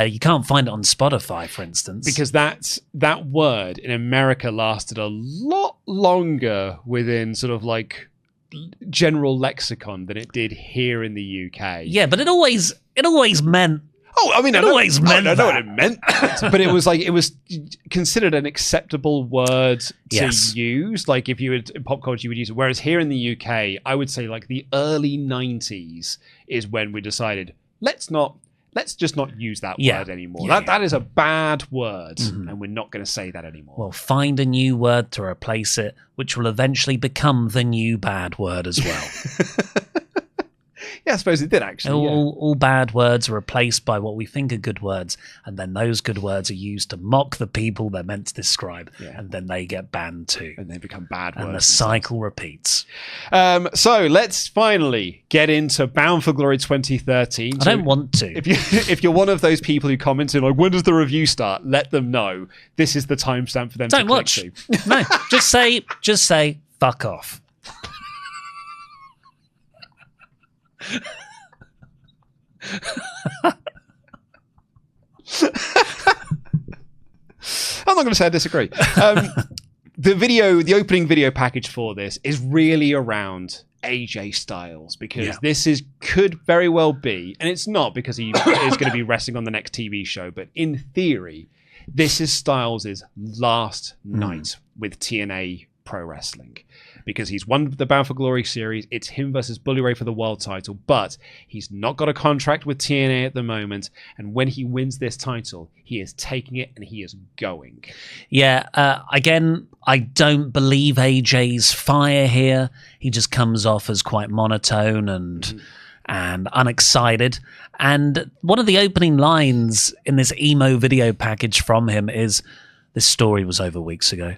You can't find it on Spotify, for instance. Because that word in America lasted a lot longer within sort of like general lexicon than it did here in the UK. Yeah, but it always meant. Oh, I mean, It always meant I know what that. it meant, but it was considered an acceptable word to Yes. use. Like if you would in pop culture, you would use it. Whereas here in the UK, I would say like the early 90s is when we decided let's just not use that Yeah. word anymore. Yeah, That is a bad word, and we're not going to say that anymore. Well, find a new word to replace it, which will eventually become the new bad word as well. Yeah, I suppose it did actually. Yeah. All bad words are replaced by what we think are good words, and then those good words are used to mock the people they're meant to describe, Yeah. and then they get banned too. And they become bad words. And the cycle repeats. So let's finally get into Bound for Glory 2013. I don't want to. If you're one of those people who commented like, when does the review start? Let them know. This is the timestamp for them Don't to watch. click to. No, just say, fuck off. I'm not going to say I disagree. The opening video package for this is really around AJ Styles because this could very well be, and it's not because he is going to be wrestling on the next TV show, but in theory, this is Styles' last night with TNA Pro Wrestling. Because he's won the Bound for Glory series. It's him versus Bully Ray for the world title, but he's not got a contract with TNA at the moment. And when he wins this title, he is taking it and he is going. Yeah, again, I don't believe AJ's fire here. He just comes off as quite monotone and unexcited. And one of the opening lines in this emo video package from him is, "This story was over weeks ago."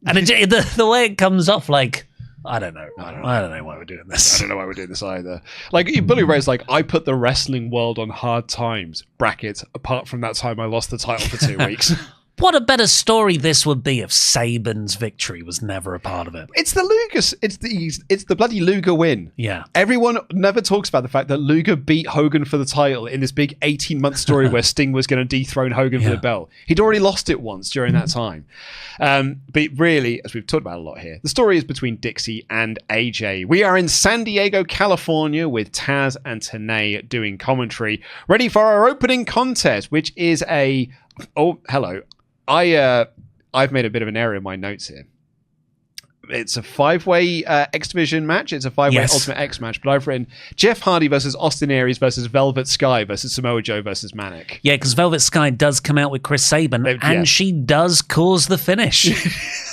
And the way it comes off, like, I don't know why we're doing this. I don't know why we're doing this either. Like, Bully Ray's like, I put the wrestling world on hard times, brackets, apart from that time I lost the title for 2 weeks. What a better story this would be if Saban's victory was never a part of it. It's the Luger, it's the bloody Luger win. Yeah. Everyone never talks about the fact that Luger beat Hogan for the title in this big 18-month story where Sting was going to dethrone Hogan for the belt. He'd already lost it once during that time. But really, as we've talked about a lot here, the story is between Dixie and AJ. We are in San Diego, California with Taz and TNA doing commentary, ready for our opening contest, which is a... Oh, hello. I've made a bit of an error in my notes here. It's a 5-way X Division match. It's a 5-way Ultimate X match, but I've written Jeff Hardy versus Austin Aries versus Velvet Sky versus Samoa Joe versus Manic. Yeah, because Velvet Sky does come out with Chris Sabin, and she does cause the finish.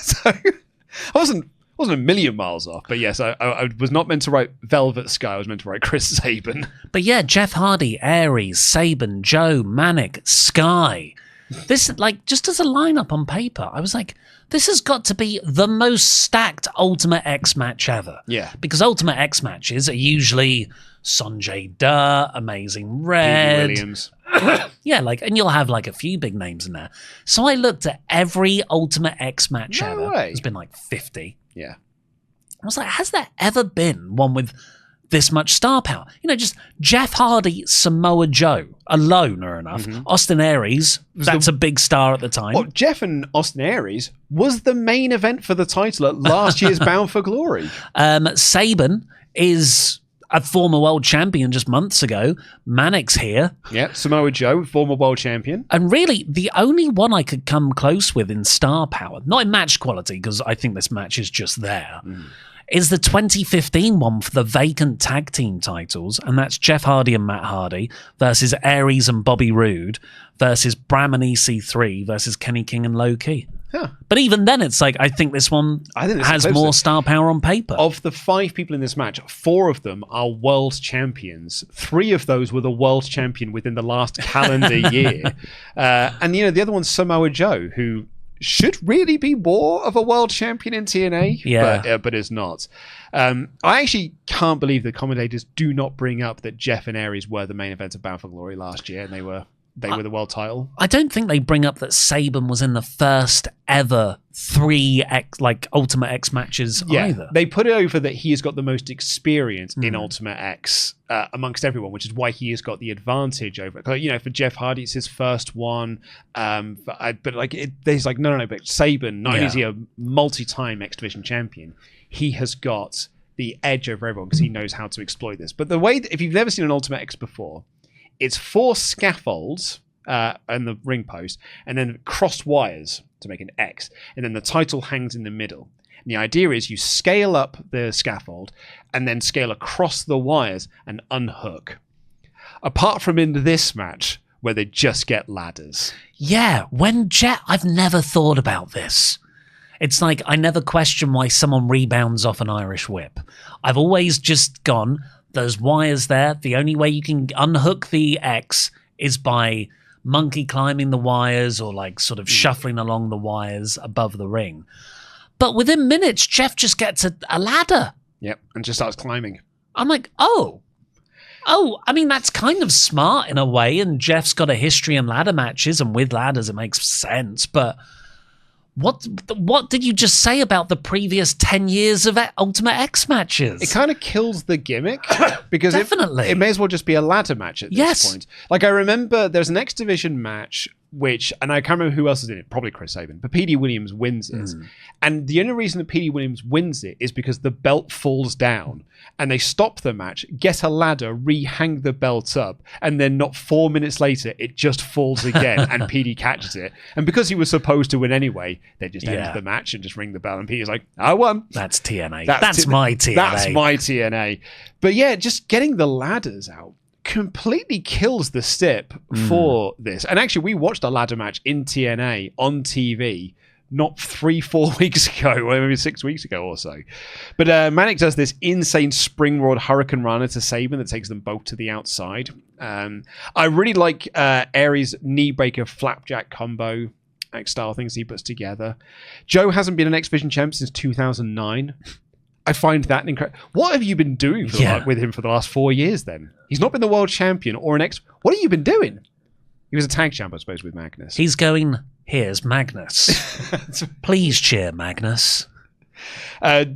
So I wasn't a million miles off, but yes, I was not meant to write Velvet Sky. I was meant to write Chris Sabin. But yeah, Jeff Hardy, Aries, Sabin, Joe, Manic, Sky. This, like, just as a lineup on paper, I was like, this has got to be the most stacked Ultimate X match ever. Yeah. Because Ultimate X matches are usually Sanjay Dutt, Amazing Red. Pete Williams. Yeah, like, and you'll have like a few big names in there. So I looked at every Ultimate X match No ever. way. There's been like 50. Yeah. I was like, has there ever been one with this much star power? You know, just Jeff Hardy, Samoa Joe alone are enough. Austin Aries, that's a big star at the time. Well, Jeff and Austin Aries was the main event for the title at last year's Bound for Glory. Sabin is a former world champion just months ago. Manic's here. Yeah, Samoa Joe, former world champion. And really, the only one I could come close with in star power, not in match quality, because I think this match is just there, is the 2015 one for the vacant tag team titles, and that's Jeff Hardy and Matt Hardy versus Aries and Bobby Roode versus Bram and EC3 versus Kenny King and Low Key. Huh. But even then, it's like, I think this one has more star power on paper. Of the 5 people in this match, 4 of them are world champions. 3 of those were the world champion within the last calendar year. And, you know, the other one's Samoa Joe, who should really be more of a world champion in TNA, but is not. I actually can't believe the commentators do not bring up that Jeff and Aries were the main event of Bound for Glory last year, and they were the world title. I don't think they bring up that Sabin was in the first ever 3 Ultimate X matches either. They put it over that he has got the most experience in Ultimate X amongst everyone, which is why he has got the advantage over. You know, for Jeff Hardy, it's his first one. But like, there's like no. But Sabin, not only is he a multi-time X Division champion, he has got the edge over everyone because he knows how to exploit this. But the way, if you've never seen an Ultimate X before, it's 4 scaffolds and the ring post, and then crossed wires to make an X, and then the title hangs in the middle. And the idea is you scale up the scaffold and then scale across the wires and unhook. Apart from in this match where they just get ladders. Yeah, I've never thought about this. It's like I never question why someone rebounds off an Irish whip. I've always just gone, those wires there, the only way you can unhook the X is by monkey climbing the wires or like sort of shuffling along the wires above the ring. But within minutes, Jeff just gets a ladder. Yep, and just starts climbing. I'm like, oh, I mean, that's kind of smart in a way, and Jeff's got a history in ladder matches, and with ladders it makes sense, but what did you just say about the previous 10 years of Ultimate X matches? It kind of kills the gimmick because Definitely. It may as well just be a ladder match at this point. Like, I remember there's an X Division match and I can't remember who else is in it, probably Chris Sabin, but P.D. Williams wins it. And the only reason that P.D. Williams wins it is because the belt falls down and they stop the match, get a ladder, re-hang the belt up, and then not 4 minutes later, it just falls again and P.D. catches it. And because he was supposed to win anyway, they just end the match and just ring the bell and P.D.'s like, I won. That's TNA. That's my TNA. That's my TNA. But yeah, just getting the ladders out completely kills the stip for this. And actually, we watched a ladder match in TNA on TV not 3-4 weeks ago, or maybe 6 weeks ago or so. But Manic does this insane spring rod Hurricane Rana to Sabin that takes them both to the outside. I really like Aries' knee breaker flapjack combo style things he puts together. Joe hasn't been an X Division champ since 2009. I find that incredible. What have you been doing with him for the last 4 years then? He's not been the world champion or an X. What have you been doing? He was a tag champ, I suppose, with Magnus. He's going, here's Magnus. Please cheer, Magnus.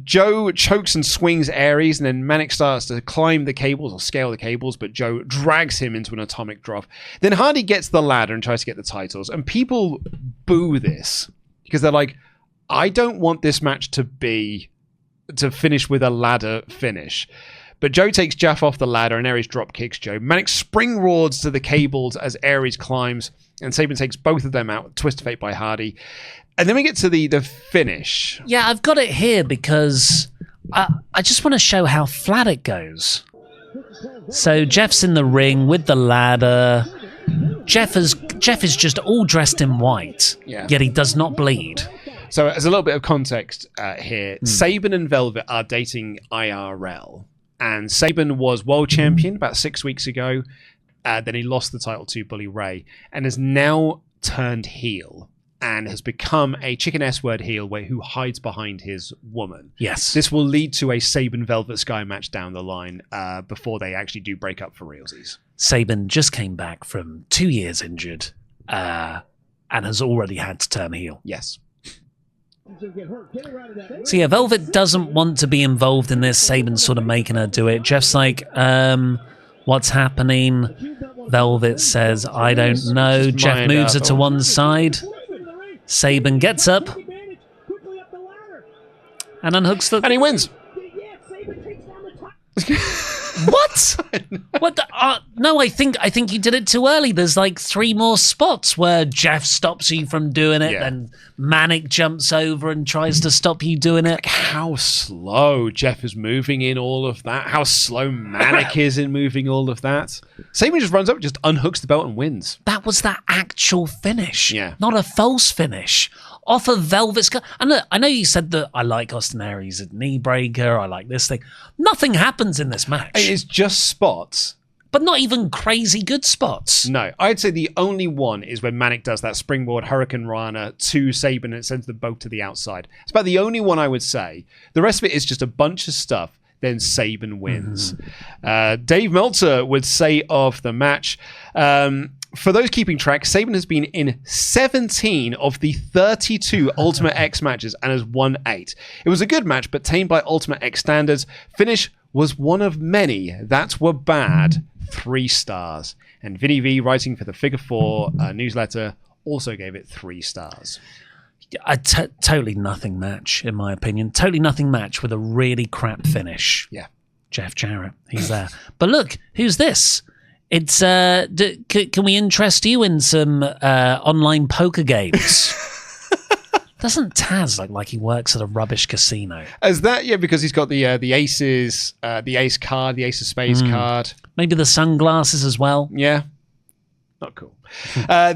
Joe chokes and swings Aries, and then Manic starts to climb the cables or scale the cables, but Joe drags him into an atomic drop. Then Hardy gets the ladder and tries to get the titles, and people boo this because they're like, I don't want this match to finish with a ladder finish. But Joe takes Jeff off the ladder and Aries drop kicks Joe. Manic spring roars to the cables as Aries climbs, and Sabin takes both of them out. Twist of Fate by Hardy. And then we get to the finish. Yeah, I've got it here because I just want to show how flat it goes. So Jeff's in the ring with the ladder. Jeff is just all dressed in white, yet he does not bleed. So as a little bit of context here, Sabin and Velvet are dating IRL. And Sabin was world champion about 6 weeks ago. Then he lost the title to Bully Ray and has now turned heel and has become a chicken S-word heel who hides behind his woman. Yes. This will lead to a Sabin Velvet Sky match down the line before they actually do break up for realsies. Sabin just came back from 2 years injured and has already had to turn heel. Yes. So yeah, Velvet doesn't want to be involved in this. Sabin's sort of making her do it. Jeff's like, what's happening? Velvet says, I don't know. Jeff moves her to one side. Sabin gets up and unhooks the... And he wins. What? What? No, I think you did it too early. There's like 3 more spots where Jeff stops you from doing it, and Manic jumps over and tries to stop you doing it. Like how slow Jeff is moving in all of that. How slow Manic is in moving all of that. Sabin just runs up, just unhooks the belt and wins. That was that actual finish, not a false finish. Off of Velvet's... And look, I know you said that I like Austin Aries' knee breaker, I like this thing. Nothing happens in this match. It's just spots. But not even crazy good spots. No, I'd say the only one is when Manic does that springboard Hurricane Rana to Sabin and it sends them both to the outside. It's about the only one I would say. The rest of it is just a bunch of stuff. Then Sabin wins. Dave Meltzer would say of the match... for those keeping track, Sabin has been in 17 of the 32 Ultimate X matches and has won 8. It was a good match, but tamed by Ultimate X standards. Finish was one of many that were bad. 3 stars. And Vinny V, writing for the Figure 4 newsletter, also gave it 3 stars. Totally nothing match, in my opinion. Totally nothing match with a really crap finish. Yeah. Jeff Jarrett, he's there. But look, who's this? It's can we interest you in some online poker games? Doesn't Taz look like he works at a rubbish casino? As that, yeah, because he's got the aces, the ace card, the ace of spades card. Maybe the sunglasses as well. Yeah. Not cool.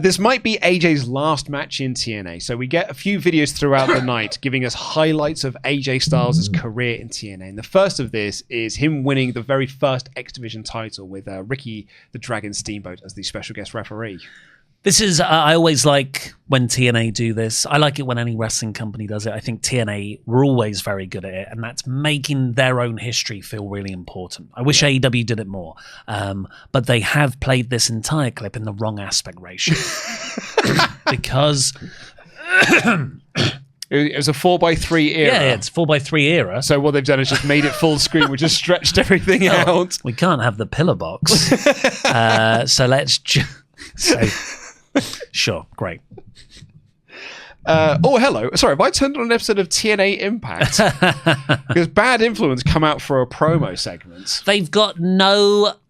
This might be AJ's last match in TNA, so we get a few videos throughout the night giving us highlights of AJ Styles' career in TNA. And the first of this is him winning the very first X Division title with Ricky the Dragon Steamboat as the special guest referee. This is, I always like when TNA do this. I like it when any wrestling company does it. I think TNA were always very good at it, and that's making their own history feel really important. I wish AEW did it more, but they have played this entire clip in the wrong aspect ratio. Because... It was a 4x3 era. Yeah, it's 4x3 era. So what they've done is just made it full screen, which has stretched everything out. We can't have the pillar box. So let's sure, great. Hello. Sorry, have I turned on an episode of TNA Impact? Because Bad Influence come out for a promo segment.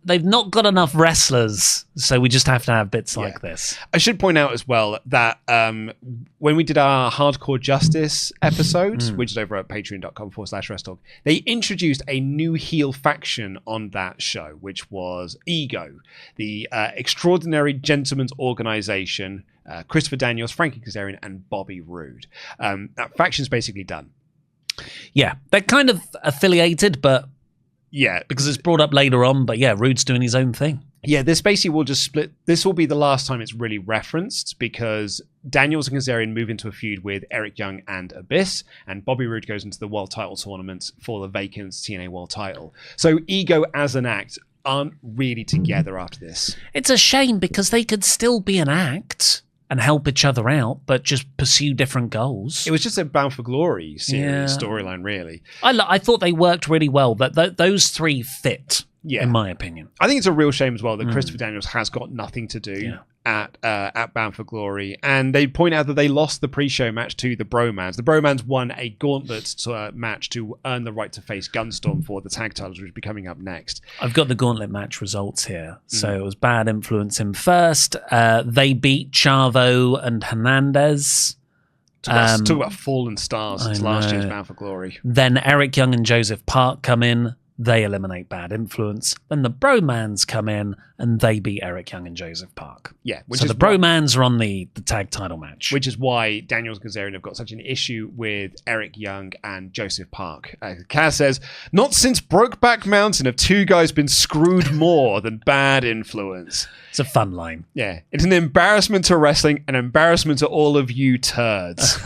They've not got enough wrestlers, so we just have to have bits like this. I should point out as well that when we did our Hardcore Justice episode, which is over at patreon.com/WrestleTalk, they introduced a new heel faction on that show, which was Ego, the Extraordinary Gentlemen's Organization, Christopher Daniels, Frankie Kazarian, and Bobby Roode. That faction's basically done. Yeah, they're kind of affiliated, but yeah, because it's brought up later on. But yeah, Roode's doing his own thing. Yeah, this basically will just split. This will be the last time it's really referenced because Daniels and Kazarian move into a feud with Eric Young and Abyss, and Bobby Roode goes into the World Title Tournament for the vacant TNA World Title. So Ego as an act aren't really together after this. It's a shame because they could still be an act and help each other out, but just pursue different goals. It was just a Bound for Glory series storyline, really. I thought they worked really well. That those three fit, in my opinion. I think it's a real shame as well that Christopher Daniels has got nothing to do at Bound for Glory. And they point out that they lost the pre-show match to the Bromans. The Bromans won a gauntlet match to earn the right to face Gunstorm for the tag titles, which will be coming up next. I've got the gauntlet match results here. So it was Bad Influence in first. They beat Chavo and Hernandez. Talk about fallen stars since last year's Bound for Glory. Then Eric Young and Joseph Park come in. They eliminate Bad Influence. Then the Bromans come in and they beat Eric Young and Joseph Park. Yeah. So the Bromans are on the tag title match. Which is why Daniels and Kazarian have got such an issue with Eric Young and Joseph Park. Kaz says, not since Brokeback Mountain have two guys been screwed more than Bad Influence. It's a fun line. Yeah. It's an embarrassment to wrestling, an embarrassment to all of you turds.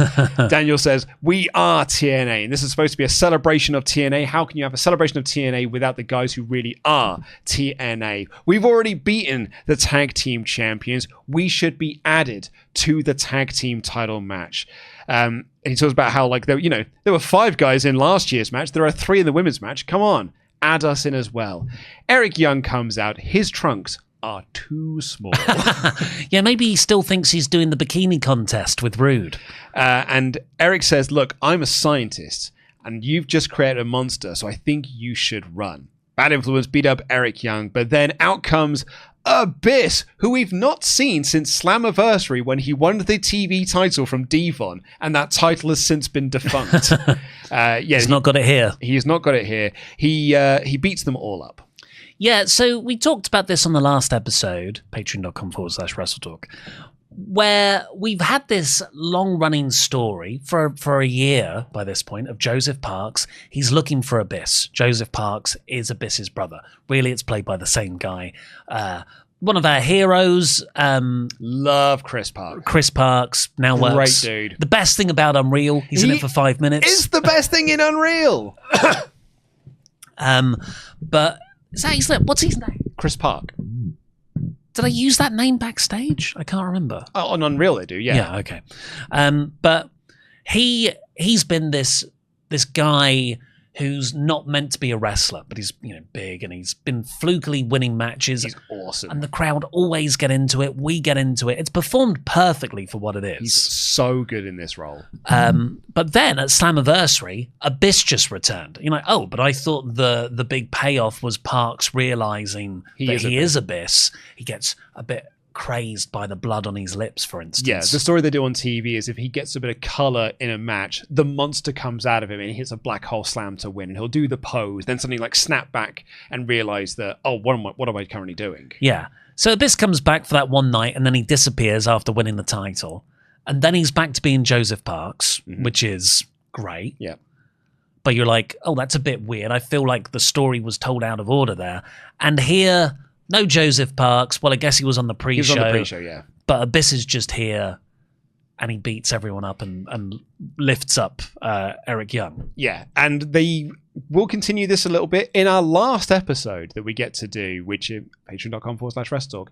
Daniel says, we are TNA, and this is supposed to be a celebration of TNA. How can you have a celebration of TNA without the guys who really are TNA? We've already beaten the tag team champions. We should be added to the tag team title match. And he talks about how, like, there were 5 guys in last year's match. There are 3 in the women's match. Come on, add us in as well. Eric Young comes out. His trunks are too small. Yeah, maybe he still thinks he's doing the bikini contest with Roode. And Eric says, look, I'm a scientist and you've just created a monster, so I think you should run. Bad Influence beat up Eric Young, but then out comes Abyss, who we've not seen since Slammiversary when he won the TV title from Devon, and that title has since been defunct. He's not got it here. He's not got it here. He beats them all up. Yeah, so we talked about this on the last episode, patreon.com/WrestleTalk, where we've had this long-running story for a year by this point of Joseph Parks. He's looking for Abyss. Joseph Parks is Abyss's brother. Really, it's played by the same guy. One of our heroes. Love Chris Parks. Chris Parks now works. Great dude. The best thing about Unreal, he's in it for 5 minutes. It's the best thing in Unreal. But... what's his name? Chris Park. Did I use that name backstage? I can't remember. Oh, on Unreal they do, yeah. Yeah, okay. But he's been this guy who's not meant to be a wrestler, but he's big and he's been flukily winning matches. He's awesome. And the crowd always get into it. We get into it. It's performed perfectly for what it is. He's so good in this role. But then at Slammiversary, Abyss just returned. You're like, oh, but I thought the big payoff was Parks realizing that he is Abyss. He gets a bit crazed by the blood on his lips, for instance. Yeah, the story they do on TV is if he gets a bit of color in a match, the monster comes out of him and he hits a black hole slam to win, and he'll do the pose, then suddenly like snap back and realize that, oh, what am I currently doing? Yeah. So Abyss comes back for that one night and then he disappears after winning the title. And then he's back to being Joseph Parks, which is great. Yeah. But you're like, oh, that's a bit weird. I feel like the story was told out of order there. And here, no Joseph Parks. Well, I guess he was on the pre-show. He was on the pre-show, yeah. But Abyss is just here, and he beats everyone up and lifts up Eric Young. Yeah, and they will continue this a little bit in our last episode that we get to do, which is patreon.com/WrestleTalk.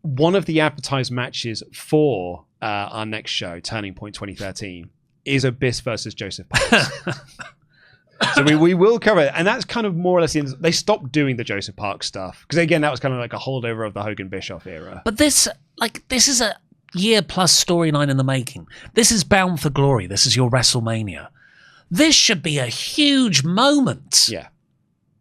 One of the advertised matches for our next show, Turning Point 2013, is Abyss versus Joseph Parks. So we will cover it, and that's kind of more or less they stopped doing the Joseph Parks stuff because again that was kind of like a holdover of the Hogan Bischoff era. But this is a year plus storyline in the making. This is Bound for Glory. This is your WrestleMania. This should be a huge moment. Yeah,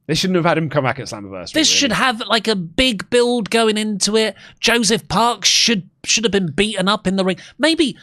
they shouldn't have had him come back at Slammiversary. This should have like a big build going into it. Joseph Parks should have been beaten up in the ring. Maybe,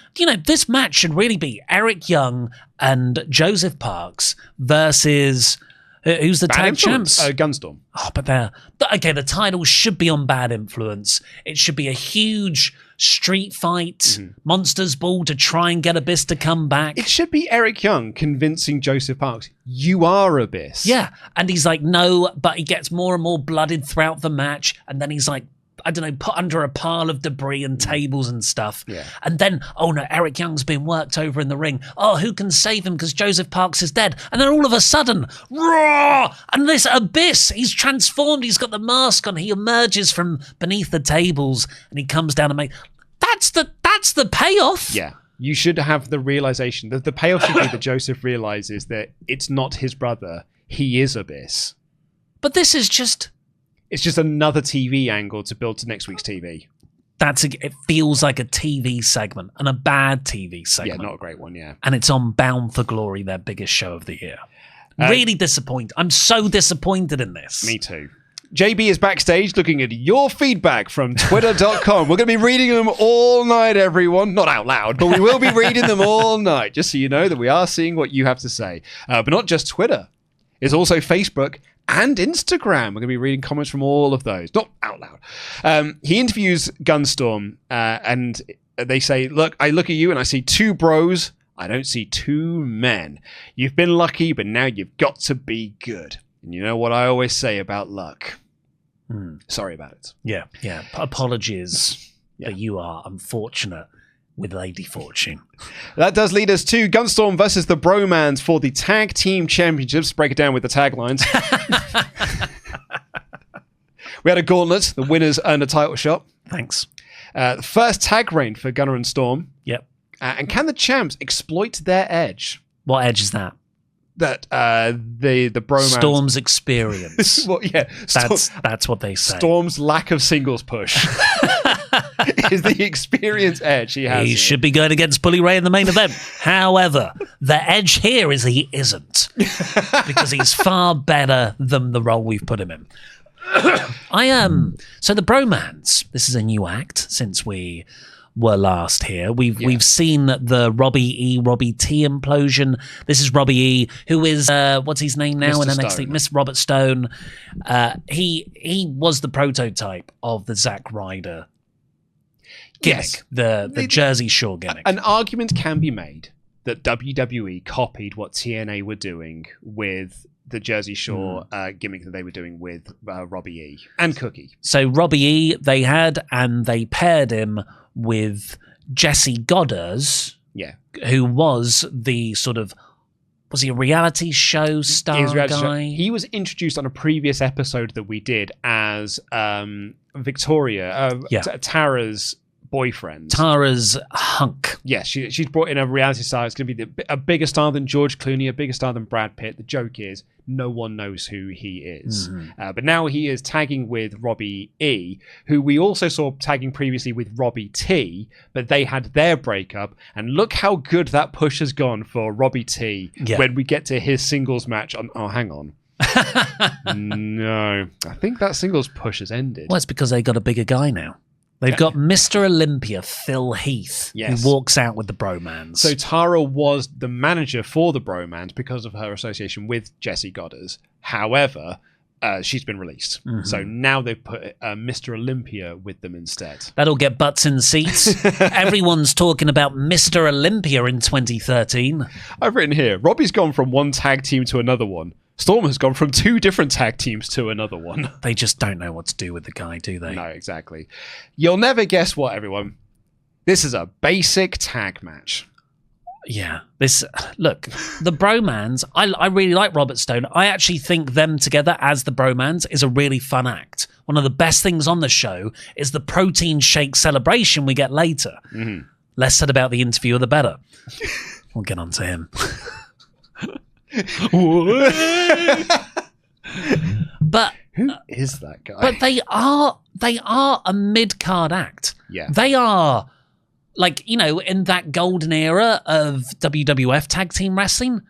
this match should really be Eric Young and Joseph Parks versus who's the tag champs? Gunstorm. Oh, but the title should be on Bad Influence. It should be a huge street fight, Monsters Ball to try and get Abyss to come back. It should be Eric Young convincing Joseph Parks, you are Abyss. Yeah, and he's like, no, but he gets more and more blooded throughout the match, and then he's like, I don't know, put under a pile of debris and tables and stuff. Yeah. And then, oh no, Eric Young's been worked over in the ring. Oh, who can save him because Joseph Parks is dead? And then all of a sudden, raw! And this Abyss, he's transformed, he's got the mask on, he emerges from beneath the tables and he comes down and that's the payoff. Yeah. You should have the realization that the payoff should be that Joseph realizes that it's not his brother, he is Abyss. But this is just... It's just another TV angle to build to next week's TV. It feels like a TV segment, and a bad TV segment. Yeah, not a great one, yeah. And it's on Bound for Glory, their biggest show of the year. Really disappointed. I'm so disappointed in this. Me too. JB is backstage looking at your feedback from twitter.com. We're going to be reading them all night, everyone. Not out loud, but we will be reading them all night, just so you know that we are seeing what you have to say. But not just Twitter. It's also Facebook and Instagram. We're going to be reading comments from all of those, not out loud. He interviews Gunstorm, and they say, look, I look at you and I see two bros. I don't see two men. You've been lucky, but now you've got to be good. And you know what I always say about luck. Sorry about it. Yeah. Apologies that you are unfortunate with Lady Fortune. That does lead us to Gunstorm versus the Bromans for the Tag Team Championships. Break it down with the taglines. We had a gauntlet. The winners earned a title shot. Thanks. The first tag reign for Gunner and Storm. Yep. And can the champs exploit their edge? What edge is that? That the Bromans... Storm's experience. Well, yeah. That's what they say. Storm's lack of singles push. Is the experience edge he has. He should be going against Bully Ray in the main event. However, the edge here is he isn't. Because he's far better than the role we've put him in. So the Bromans, this is a new act since we were last here. We've seen the Robbie T implosion. This is Robbie E, who is what's his name now in NXT? Miss Robert Stone. He was the prototype of the Zack Ryder gimmick, yes. the Jersey Shore gimmick. An argument can be made that WWE copied what TNA were doing with the Jersey Shore gimmick that they were doing with Robbie E and Cookie. So Robbie E they paired him with Jesse Goddard, who was the sort of, was he a reality show star guy? He was introduced on a previous episode that we did as Victoria, Tara's boyfriend. Tara's hunk. Yes, she's brought in a reality star. It's going to be a bigger star than George Clooney, a bigger star than Brad Pitt. The joke is no one knows who he is. But now he is tagging with Robbie E, who we also saw tagging previously with Robbie T, but they had their breakup. And look how good that push has gone for Robbie T when we get to his singles match. Oh, hang on. No, I think that singles push has ended. Well, it's because they got a bigger guy now. They've got Mr. Olympia, Phil Heath, who walks out with the Bromans. So Tara was the manager for the Bromans because of her association with Jesse Goddard. However, she's been released. So now they've put Mr. Olympia with them instead. That'll get butts in seats. Everyone's talking about Mr. Olympia in 2013. I've written here, Robbie's gone from one tag team to another one. Storm has gone from 2 different tag teams to another one. They just don't know what to do with the guy, do they? No, exactly. You'll never guess what, everyone. This is a basic tag match. Yeah. Look, the Bromans, I really like Robert Stone. I actually think them together as the Bromans is a really fun act. One of the best things on the show is the protein shake celebration we get later. Less said about the interviewer, the better. We'll get on to him. But who is that guy? But they are a mid-card act. Yeah. They are, like, you know, in that golden era of WWF tag team wrestling,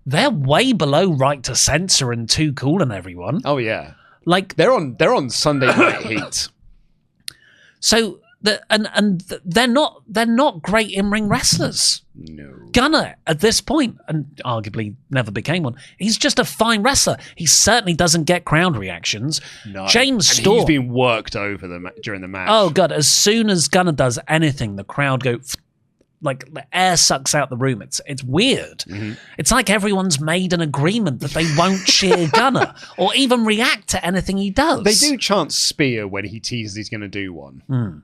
they're way below Right to Censor and Too Cool and everyone. Oh yeah. Like they're on Sunday Night Heat. So they're not great in-ring wrestlers. No. Gunner, at this point, and arguably never became one, he's just a fine wrestler. He certainly doesn't get crowd reactions. No. James and Storm. He's been worked over during the match. Oh, God. As soon as Gunner does anything, the crowd go... Like, the air sucks out the room. It's weird. It's like everyone's made an agreement that they won't cheer Gunner or even react to anything he does. They do chant Spear when he teases he's going to do one.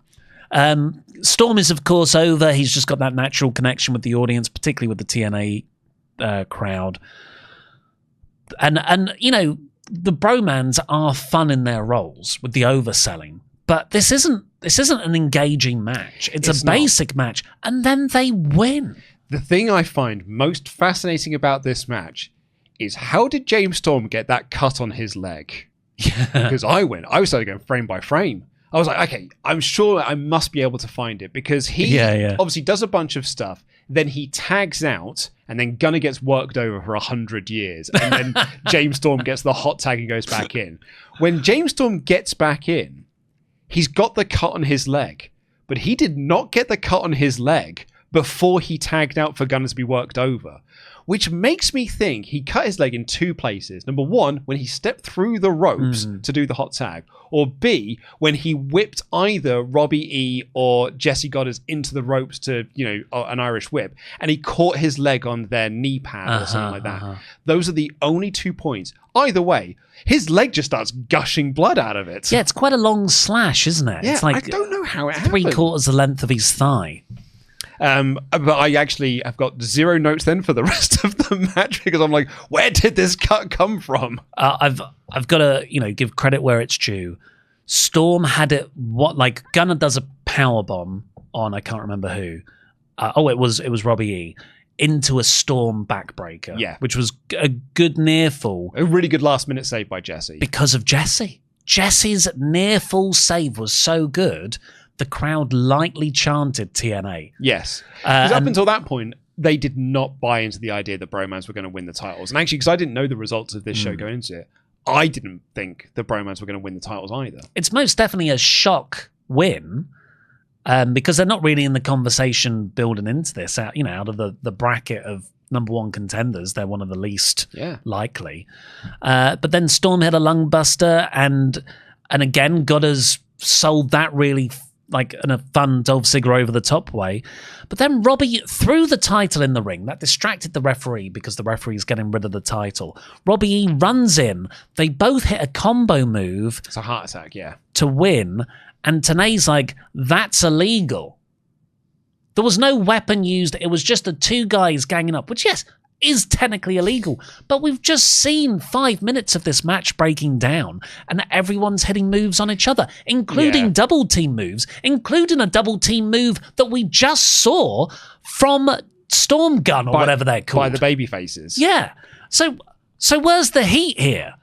Storm is, of course, over. He's just got that natural connection with the audience, particularly with the TNA crowd. And you know, the Bromans are fun in their roles with the overselling, but this isn't an engaging match. It's a basic match, and then they win. The thing I find most fascinating about this match is how did James Storm get that cut on his leg? Because I started going frame by frame. I was like, okay, I'm sure I must be able to find it because he obviously does a bunch of stuff. Then he tags out and then Gunner gets worked over for 100 years. And then James Storm gets the hot tag and goes back in. When James Storm gets back in, he's got the cut on his leg, but he did not get the cut on his leg before he tagged out for Gunner to be worked over, which makes me think he cut his leg in 2 places. Number 1, when he stepped through the ropes to do the hot tag, or B, when he whipped either Robbie E or Jesse Goddard into the ropes to, you know, an Irish whip, and he caught his leg on their knee pad or something like that. Those are the only 2 points. Either way, his leg just starts gushing blood out of it. Yeah, it's quite a long slash, isn't it? Yeah, it's like I don't know how it happened. 3/4 the length of his thigh. But I actually have got 0 notes then for the rest of the match because I'm like, where did this cut come from? I've got to, you know, give credit where it's due. Storm had it. Gunner does a power bomb on, I can't remember who. It was Robbie E into a Storm backbreaker. Yeah, which was a good near fall. A really good last minute save by Jesse because of Jesse. Jesse's near fall save was so good. The crowd lightly chanted TNA. Yes. Because up until that point, they did not buy into the idea that Bromans were going to win the titles. And actually, because I didn't know the results of this show going into it, I didn't think the Bromans were going to win the titles either. It's most definitely a shock win because they're not really in the conversation building into this. Out of the bracket of number 1 contenders, they're one of the least likely. But then Storm hit a lung buster, and again, Goddard's sold that really in a fun Dolph Ziggler over the top way. But then Robbie threw the title in the ring. That distracted the referee because the referee's getting rid of the title. Robbie E runs in. They both hit a combo move. It's a heart attack, yeah. To win. And Tenay's like, that's illegal. There was no weapon used. It was just the 2 guys ganging up, which, yes, is technically illegal. But we've just seen 5 minutes of this match breaking down, and everyone's hitting moves on each other, including double team moves, including a double team move that we just saw from Storm Gun or whatever they're called. By the baby faces. Yeah. So where's the heat here?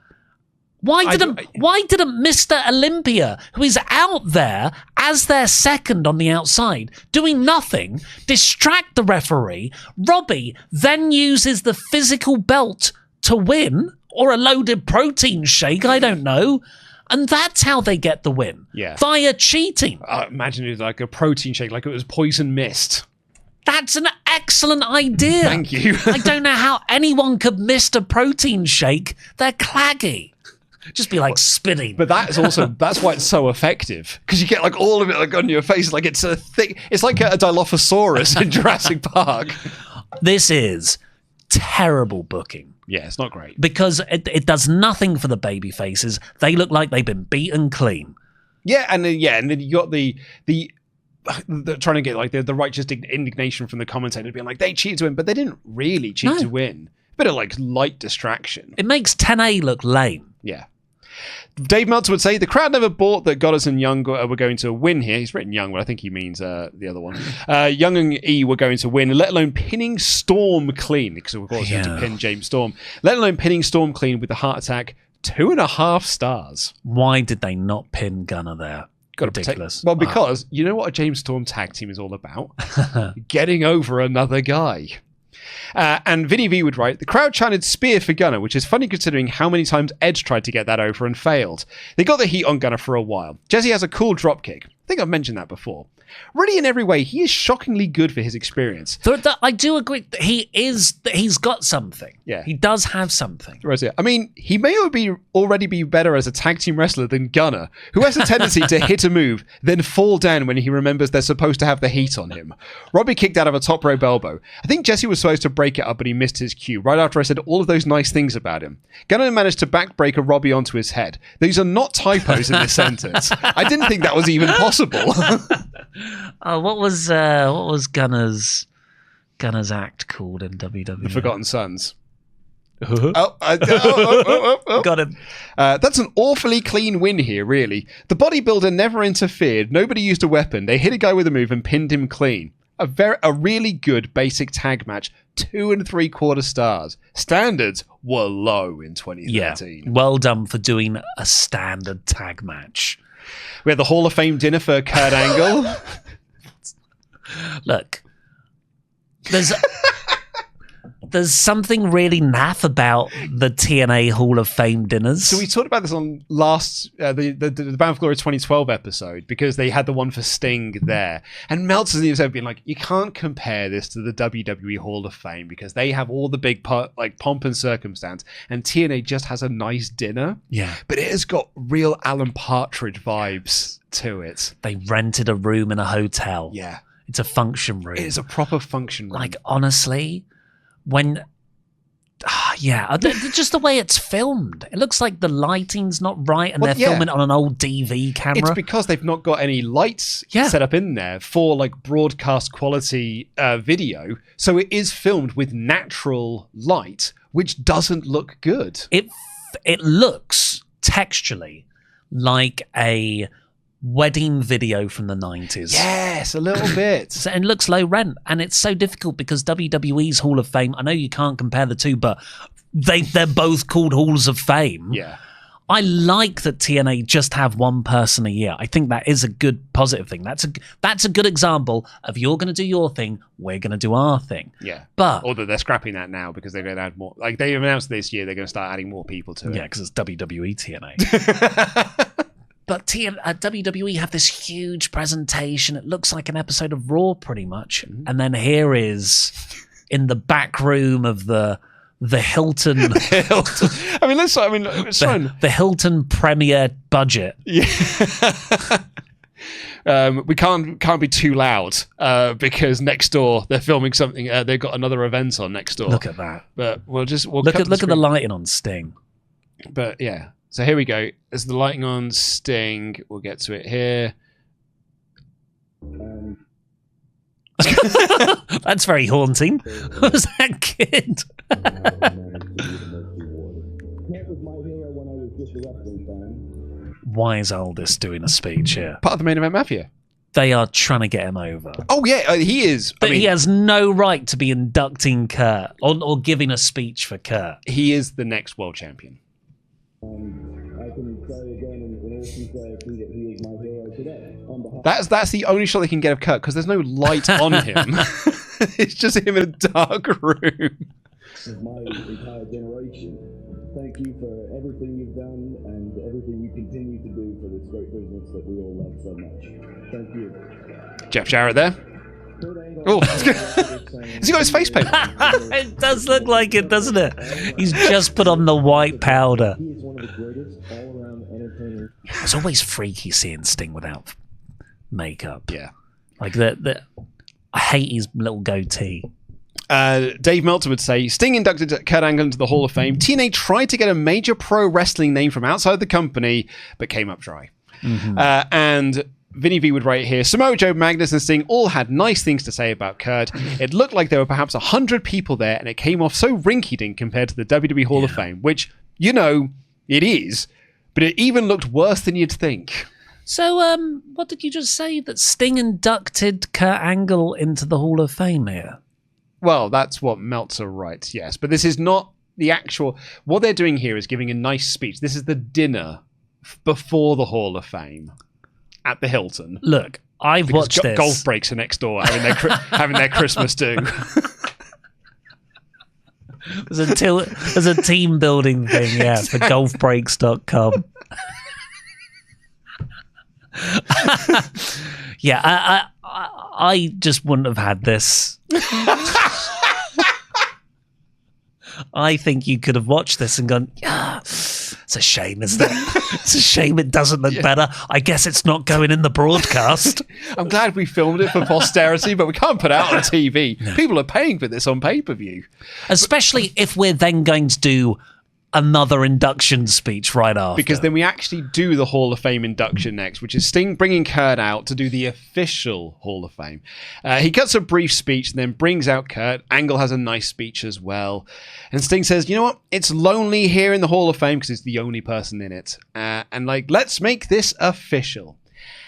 Why didn't Mr. Olympia, who is out there as their second on the outside, doing nothing, distract the referee? Robbie then uses the physical belt to win, or a loaded protein shake, I don't know. And that's how they get the win. Yeah. Via cheating. Imagine it was like a protein shake, like it was poison mist. That's an excellent idea. Thank you. I don't know how anyone could miss a protein shake. They're claggy. Just be like spinning. But that's why it's so effective, because you get like all of it like on your face, like it's a thick. It's like a Dilophosaurus in Jurassic Park. This is terrible booking. Yeah, it's not great because it does nothing for the baby faces. They look like they've been beaten clean. Yeah, and then you got the trying to get like the righteous indignation from the commentator being like they cheated to win, but they didn't really cheat to win. Bit of like light distraction. It makes TNA look lame. Yeah. Dave Meltzer would say the crowd never bought that Goddess and Young were going to win here. He's written Young, but I think he means the other one. Young and E were going to win, let alone pinning Storm clean, because of course you had to pin James Storm. Let alone pinning Storm clean with the heart attack. 2.5 stars. Why did they not pin Gunner there? Ridiculous. Well, because you know what a James Storm tag team is all about? Getting over another guy. And Vinny V would write, the crowd chanted spear for Gunner, which is funny considering how many times Edge tried to get that over and failed. They got the heat on Gunner for a while. Jesse has a cool dropkick. I think I've mentioned that before. Really, in every way, he is shockingly good for his experience. I do agree. He's got something. Yeah. He does have something. I mean, he may already be better as a tag team wrestler than Gunner, who has a tendency to hit a move, then fall down when he remembers they're supposed to have the heat on him. Robbie kicked out of a top rope elbow. I think Jesse was supposed to break it up, but he missed his cue right after I said all of those nice things about him. Gunner managed to backbreak a Robbie onto his head. These are not typos in this sentence. I didn't think that was even possible. What was Gunner's act called in WWE? The Forgotten Sons. Got him. That's an awfully clean win here, really. The bodybuilder never interfered. Nobody used a weapon. They hit a guy with a move and pinned him clean. A really good basic tag match. 2 3/4 stars. Standards were low in 2013. Yeah, well done for doing a standard tag match. We had the Hall of Fame dinner for Kurt Angle. Look, there's something really naff about the TNA Hall of Fame dinners. So we talked about this on last the Bound for Glory 2012 episode, because they had the one for Sting there, and Meltzer's episode being like, you can't compare this to the WWE Hall of Fame because they have all the big pomp and circumstance, and TNA just has a nice dinner. Yeah, but it has got real Alan Partridge vibes to it. They rented a room in a hotel. Yeah, it's a function room. It is a proper function room. Like, honestly, when just the way it's filmed, it looks like the lighting's not right, and they're filming on an old DV camera. It's because they've not got any lights set up in there for like broadcast quality video, so it is filmed with natural light, which doesn't look good. It looks texturally like a wedding video from the 90s. Yes, a little bit. And it looks low rent, and it's so difficult because WWE's Hall of Fame, I know you can't compare the two, but they're both called Halls of Fame. Yeah. I like that TNA just have one person a year. I think that is a good positive thing. That's a good example of you're going to do your thing, we're going to do our thing. Yeah. But although they're scrapping that now because they're going to add more. Like they announced this year, they're going to start adding more people to it. Yeah, because it's WWE TNA. But WWE have this huge presentation. It looks like an episode of Raw, pretty much. Mm-hmm. And then here is in the back room of the Hilton. The Hilton Premier budget. Yeah. We can't be too loud because next door they're filming something. They've got another event on next door. Look at that. But we'll look at the lighting on Sting. But yeah. So here we go. There's the lighting on Sting. We'll get to it here. That's very haunting. Who's that kid? Why is Aldous doing a speech here? Part of the Main Event Mafia. They are trying to get him over. Oh, yeah, he is. But he has no right to be inducting Kurt or giving a speech for Kurt. He is the next world champion. I can say again in all sincerity that he is my hero today. That's the only shot they can get of Kurt, because there's no light on him. It's just him in a dark room. Of my entire generation. Thank you for everything you've done and everything you continue to do for this great business that we all love so much. Thank you. Jeff Jarrett there. Oh, has he got his face paint? It does look like it, doesn't it? He's just put on the white powder. He is one of the greatest all-around entertainers. It's always freaky seeing Sting without makeup. Yeah. Like the I hate his little goatee. Dave Meltzer would say, Sting inducted Kurt Angle into the Hall of Fame. TNA tried to get a major pro wrestling name from outside the company, but came up dry. And Vinny V would write here, Samoa Joe, Magnus, and Sting all had nice things to say about Kurt. It looked like there were perhaps 100 people there, and it came off so rinky-dink compared to the WWE Hall of Fame, which, you know, it is, but it even looked worse than you'd think. So, what did you just say? That Sting inducted Kurt Angle into the Hall of Fame here? Well, that's what Meltzer writes, yes. But this is not the actual... What they're doing here is giving a nice speech. This is the dinner before the Hall of Fame at the Hilton. Look, I've watched this. Golf breaks are next door having their Christmas do. There's a team building thing, yeah, for golfbreaks.com. Yeah, I just wouldn't have had this. I think you could have watched this and gone, yeah, it's a shame, isn't it? It's a shame it doesn't look better. I guess it's not going in the broadcast. I'm glad we filmed it for posterity, but we can't put it out on TV. No. People are paying for this on pay-per-view. Especially if we're then going to do another induction speech right after. Because then we actually do the Hall of Fame induction next, which is Sting bringing Kurt out to do the official Hall of Fame. He cuts a brief speech and then brings out Kurt. Angle has a nice speech as well. And Sting says, you know what? It's lonely here in the Hall of Fame because it's the only person in it. And let's make this official.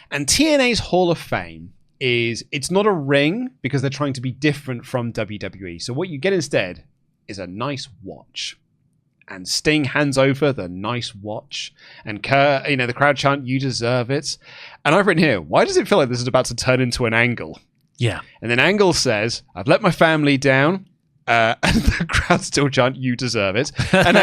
And TNA's Hall of Fame it's not a ring because they're trying to be different from WWE. So what you get instead is a nice watch. And Sting hands over the nice watch. And Kurt, the crowd chant, you deserve it. And I've written here, why does it feel like this is about to turn into an Angle? Yeah. And then Angle says, I've let my family down. And the crowd still chant, you deserve it. And,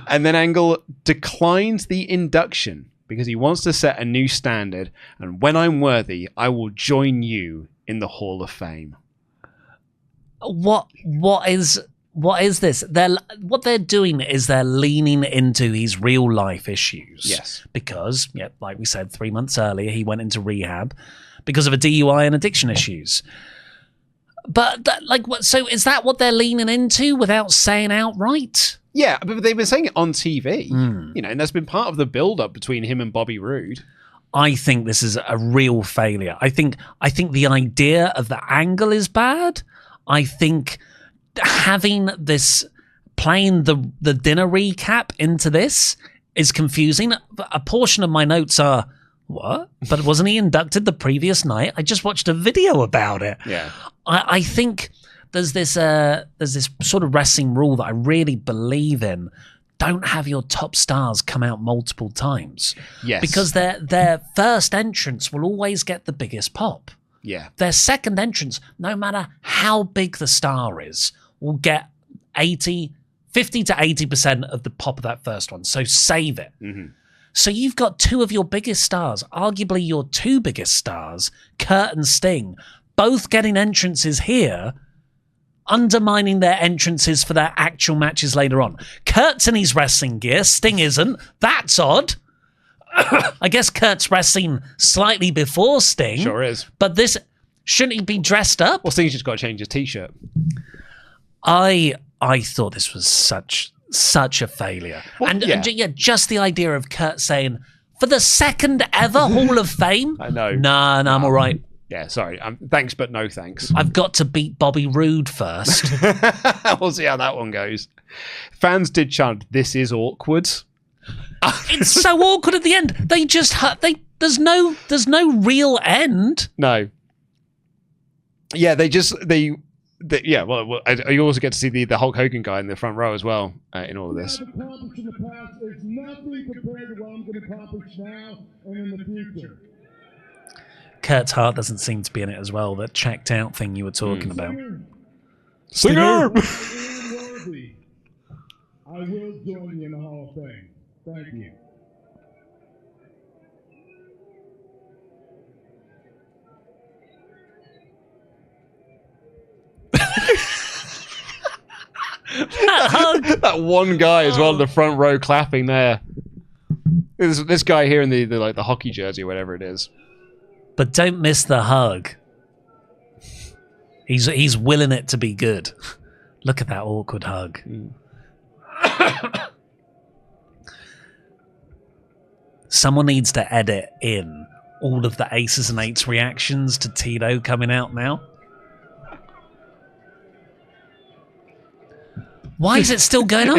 and then Angle declines the induction because he wants to set a new standard. And when I'm worthy, I will join you in the Hall of Fame. What is this? What they're doing is they're leaning into his real life issues. Yes. Because, like we said, 3 months earlier, he went into rehab because of a DUI and addiction issues. But, so is that what they're leaning into without saying outright? Yeah, but they've been saying it on TV, and that's been part of the build-up between him and Bobby Roode. I think this is a real failure. I think the idea of the Angle is bad. I think having this, playing the dinner recap into this is confusing. A portion of my notes are, what? But wasn't he inducted the previous night? I just watched a video about it. Yeah. I think there's this sort of wrestling rule that I really believe in. Don't have your top stars come out multiple times. Yes. Because their first entrance will always get the biggest pop. Yeah. Their second entrance, no matter how big the star is, will get 50 to 80% of the pop of that first one. So save it. Mm-hmm. So you've got two of your biggest stars, arguably your two biggest stars, Kurt and Sting, both getting entrances here, undermining their entrances for their actual matches later on. Kurt's in his wrestling gear, Sting isn't. That's odd. I guess Kurt's wrestling slightly before Sting. Sure is. But this, shouldn't he be dressed up? Well, Sting's just got to change his t-shirt. I thought this was such a failure. Well, and just the idea of Kurt saying, For the second ever Hall of Fame? I know. Nah, I'm all right. Yeah, sorry. Thanks, but no thanks. I've got to beat Bobby Roode first. We'll see how that one goes. Fans did chant, "This is awkward." It's so awkward at the end. They just there's no real end. No. Yeah, yeah. Well, you also get to see the Hulk Hogan guy in the front row as well in all of this. What I've accomplished in the past is nothing compared to what I'm going to accomplish now and in the future. Kurt's heart doesn't seem to be in it as well. That checked out thing you were talking about. Singer! I am worthy. I will join you in the Hall of Fame. Thank you. That one guy as well in the front row clapping there. This guy here in the hockey jersey or whatever it is. But don't miss the hug. He's willing it to be good. Look at that awkward hug. Someone needs to edit in all of the Aces and Eights reactions to Tito coming out now. Why is it still going on?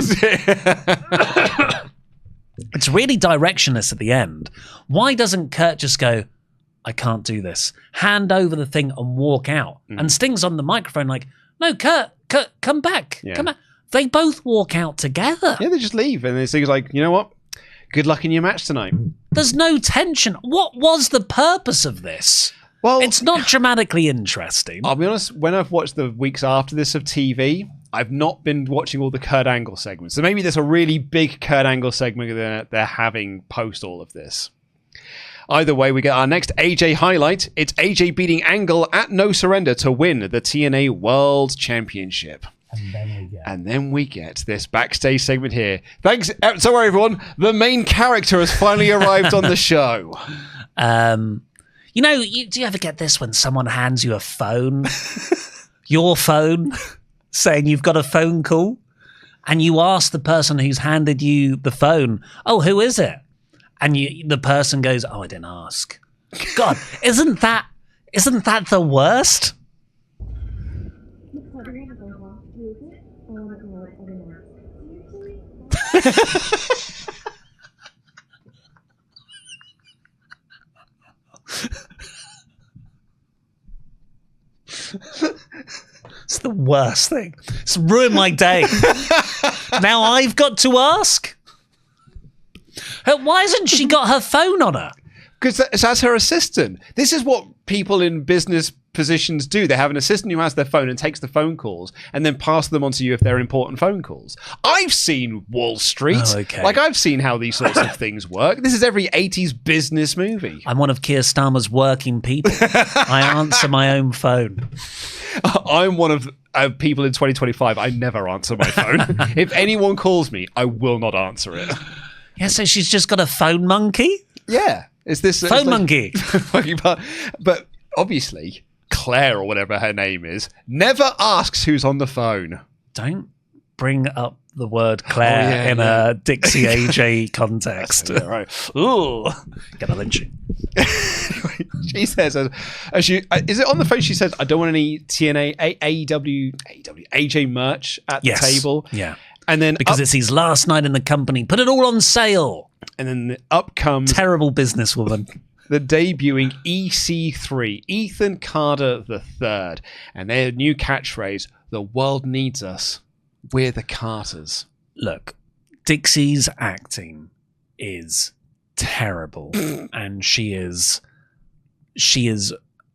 It's really directionless at the end. Why doesn't Kurt just go, I can't do this, hand over the thing and walk out? And Sting's on the microphone like, no, Kurt, come back. Yeah. Come back. They both walk out together. Yeah, they just leave. And this thing's like, you know what? Good luck in your match tonight. There's no tension. What was the purpose of this? Well, It's not dramatically interesting. I'll be honest, when I've watched the weeks after this of TV, I've not been watching all the Kurt Angle segments. So maybe there's a really big Kurt Angle segment that they're having post all of this. Either way, we get our next AJ highlight. It's AJ beating Angle at No Surrender to win the TNA World Championship. And then we get this backstage segment here. Thanks. Sorry, everyone. The main character has finally arrived on the show. You know, do you ever get this when someone hands you a phone, your phone, saying you've got a phone call, and you ask the person who's handed you the phone, oh, who is it? And the person goes, oh, I didn't ask. God, isn't that the worst? It's the worst thing. It's ruined my day. Now I've got to ask. Why hasn't she got her phone on her? Because that's her assistant. This is what people in business positions do. They have an assistant who has their phone and takes the phone calls and then passes them on to you if they're important phone calls. I've seen Wall Street. Oh, okay. Like, I've seen how these sorts of things work. This is every 80s business movie. I'm one of Keir Starmer's working people. I answer my own phone. I'm one of people in 2025. I never answer my phone. If anyone calls me, I will not answer it. Yeah, so she's just got a phone monkey? Yeah. Is this phone monkey? But obviously, Claire or whatever her name is never asks who's on the phone. Don't bring up the word Claire in a Dixie AJ context. Yeah, right. Ooh, gonna lynch you. She says, is it on the phone? She says, I don't want any TNA, AEW, AJ merch at the table. Yeah. And then because it's his last night in the company, put it all on sale. And then up comes terrible businesswoman, the debuting EC3, Ethan Carter III, and their new catchphrase: "The world needs us. We're the Carters." Look, Dixie's acting is terrible, and she is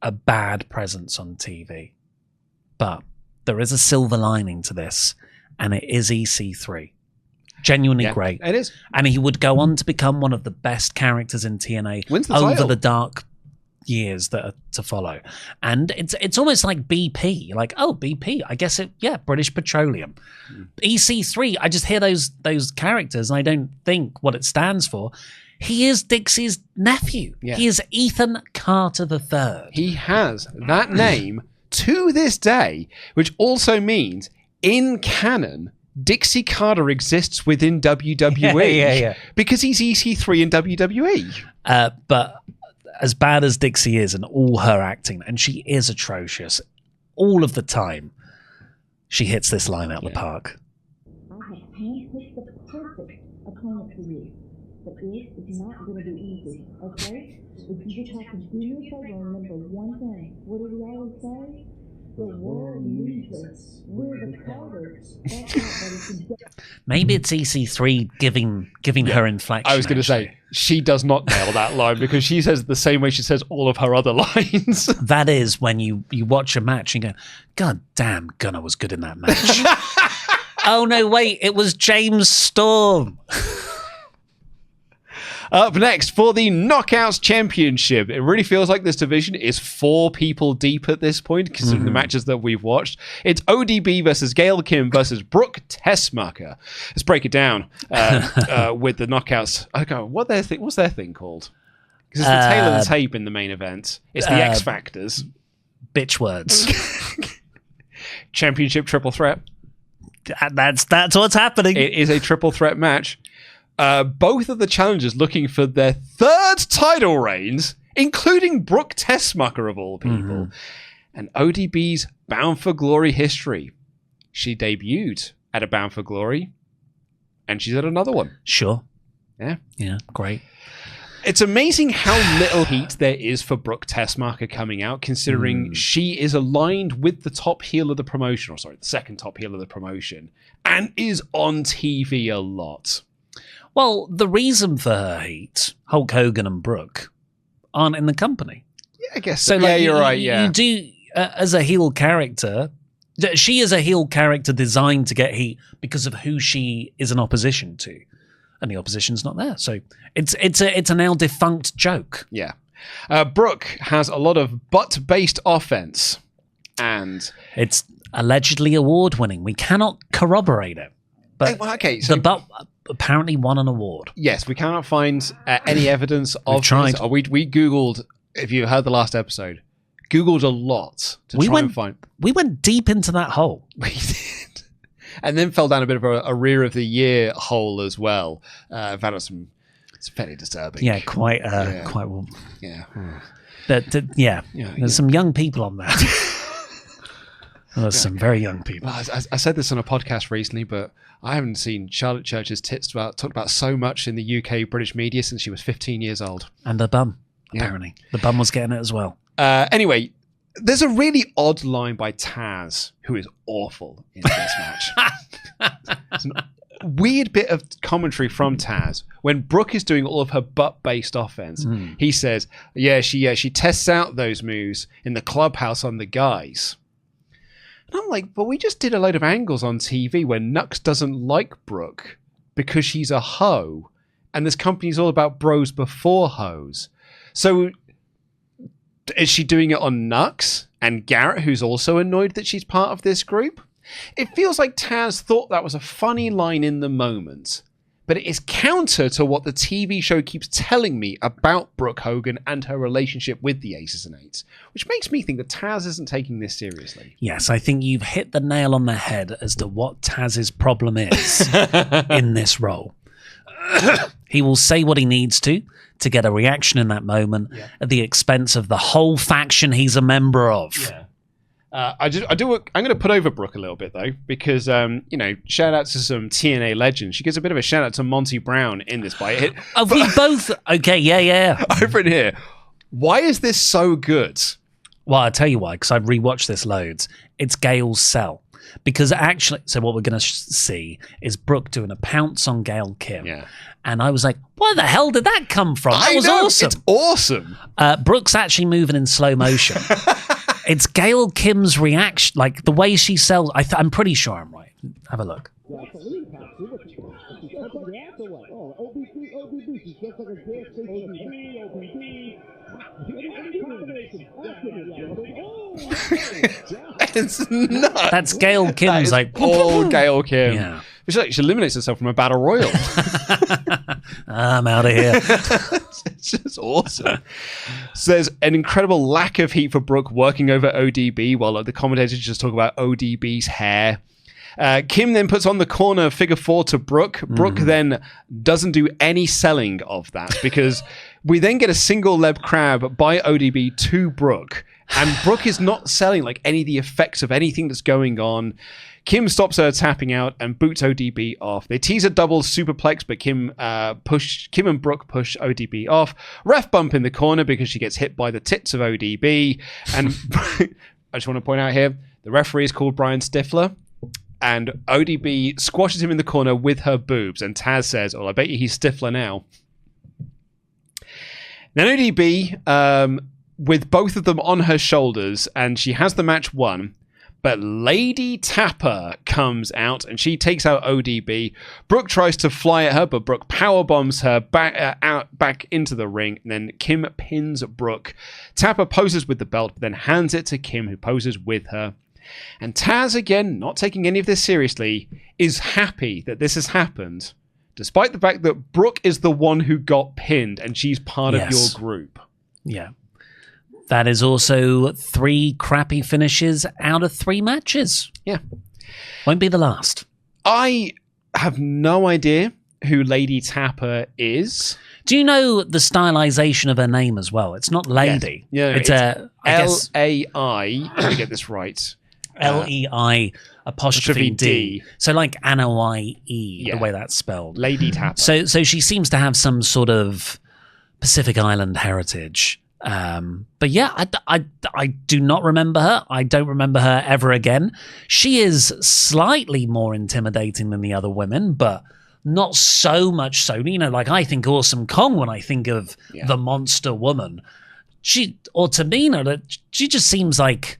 a bad presence on TV. But there is a silver lining to this, and it is EC3. Genuinely great. It is. And he would go on to become one of the best characters in TNA over the dark years that are to follow. And it's almost like BP. You're like, oh, BP. I guess British Petroleum. EC3, I just hear those characters and I don't think what it stands for. He is Dixie's nephew. Yeah. He is Ethan Carter III. He has that name to this day, which also means in canon, Dixie Carter exists within WWE. Yeah. Because he's EC3 in WWE. But as bad as Dixie is and all her acting, and she is atrocious all of the time, she hits this line out the park. I have handpicked the perfect opponent for you. But it's not going to be easy, okay? But you just have to do me a favor and remember one thing. What do we always say? The world needs us. We're the Carters. That's not what it's. Maybe it's EC3 giving her inflection. I was going to say, she does not nail that line because she says it the same way she says all of her other lines. That is when you watch a match and you go, God damn, Gunner was good in that match. Oh, no, wait, it was James Storm. Up next for the Knockouts Championship. It really feels like this division is 4 people deep at this point, considering the matches that we've watched. It's ODB versus Gail Kim versus Brooke Tessmacher. Let's break it down with the Knockouts. Okay, what's their thing called? Because it's the tail of the tape in the main event. It's the X Factors. Bitch words. Championship triple threat. That's what's happening. It is a triple threat match. Both of the challengers looking for their 3rd title reigns, including Brooke Tessmacher of all people, and ODB's Bound for Glory history. She debuted at a Bound for Glory, and she's at another one. Sure. Yeah, great. It's amazing how little heat there is for Brooke Tessmacher coming out, considering she is aligned with the top heel of the promotion, the second top heel of the promotion, and is on TV a lot. Well, the reason for her heat, Hulk Hogan and Brooke, aren't in the company. Yeah, I guess so. Yeah, you're right. Yeah, you do as a heel character. She is a heel character designed to get heat because of who she is an opposition to, and the opposition's not there. So it's a now defunct joke. Yeah, Brooke has a lot of butt-based offense, and it's allegedly award-winning. We cannot corroborate it, but okay, so the butt apparently won an award. Yes, we cannot find any evidence of We've tried. this. We Googled, if you heard the last episode, Googled a lot to try and find. We went deep into that hole. We did. And then fell down a bit of a rear of the year hole as well. Found out it's fairly disturbing. Yeah, quite well. Yeah. There's some young people on that. There's some very young people. Well, I said this on a podcast recently, but I haven't seen Charlotte Church's tits talked about so much in the UK British media since she was 15 years old. And her bum, apparently. The bum was getting it as well. Anyway, there's a really odd line by Taz, who is awful in this match. It's a weird bit of commentary from Taz. When Brooke is doing all of her butt-based offense, he says, she tests out those moves in the clubhouse on the guys. And I'm like, but we just did a load of angles on TV where Nux doesn't like Brooke because she's a hoe. And this company's all about bros before hoes. So is she doing it on Nux and Garrett, who's also annoyed that she's part of this group? It feels like Taz thought that was a funny line in the moment, but it is counter to what the TV show keeps telling me about Brooke Hogan and her relationship with the Aces and Eights, which makes me think that Taz isn't taking this seriously. Yes, I think you've hit the nail on the head as to what Taz's problem is in this role. He will say what he needs to get a reaction in that moment at the expense of the whole faction he's a member of. Yeah. I'm going to put over Brooke a little bit though, because shout out to some TNA legends. She gives a bit of a shout out to Monty Brown in this fight. We both okay, yeah. Over in here, why is this so good? Well, I'll tell you why, because I've rewatched this loads. It's Gail's cell. Because actually, so what we're going to see is Brooke doing a pounce on Gail Kim. Yeah. And I was like, where the hell did that come from? That was awesome. It's awesome. Brooke's actually moving in slow motion. It's Gail Kim's reaction, like the way she sells. I'm pretty sure I'm right. Have a look. It's nuts. That's Gail Kim's like all Gail Kim. Yeah. It's like she eliminates herself from a battle royal. I'm out of here. It's just awesome. So there's an incredible lack of heat for Brooke working over ODB while the commentators just talk about ODB's hair. Kim then puts on the corner figure 4 to Brooke. Brooke then doesn't do any selling of that because we then get a single leg crab by ODB to Brooke. And Brooke is not selling like any of the effects of anything that's going on. Kim stops her tapping out and boots ODB off. They tease a double superplex, but Kim and Brooke push ODB off. Ref bump in the corner because she gets hit by the tits of ODB. And I just want to point out here, the referee is called Brian Stifler. And ODB squashes him in the corner with her boobs. And Taz says, "Oh, I bet you he's Stifler now." Then ODB, with both of them on her shoulders, and she has the match won. But Lady Tapper comes out and she takes out ODB. Brooke tries to fly at her, but Brooke powerbombs her back into the ring. And then Kim pins Brooke. Tapper poses with the belt, but then hands it to Kim, who poses with her. And Taz, again, not taking any of this seriously, is happy that this has happened, despite the fact that Brooke is the one who got pinned and she's part of your group. Yeah. That is also 3 crappy finishes out of 3 matches. Yeah. Won't be the last. I have no idea who Lady Tapper is. Do you know the stylization of her name as well? It's not Lady. Yes. It's L-A-I. Let me get this right. L-E-I apostrophe D. So like N-O-I-E, the way that's spelled. Lady Tapper. So she seems to have some sort of Pacific Island heritage. But yeah, I do not remember her. I don't remember her ever again. She is slightly more intimidating than the other women, but not so much so. You know, like I think Awesome Kong when I think of the Monster Woman. Or Tamina, she just seems like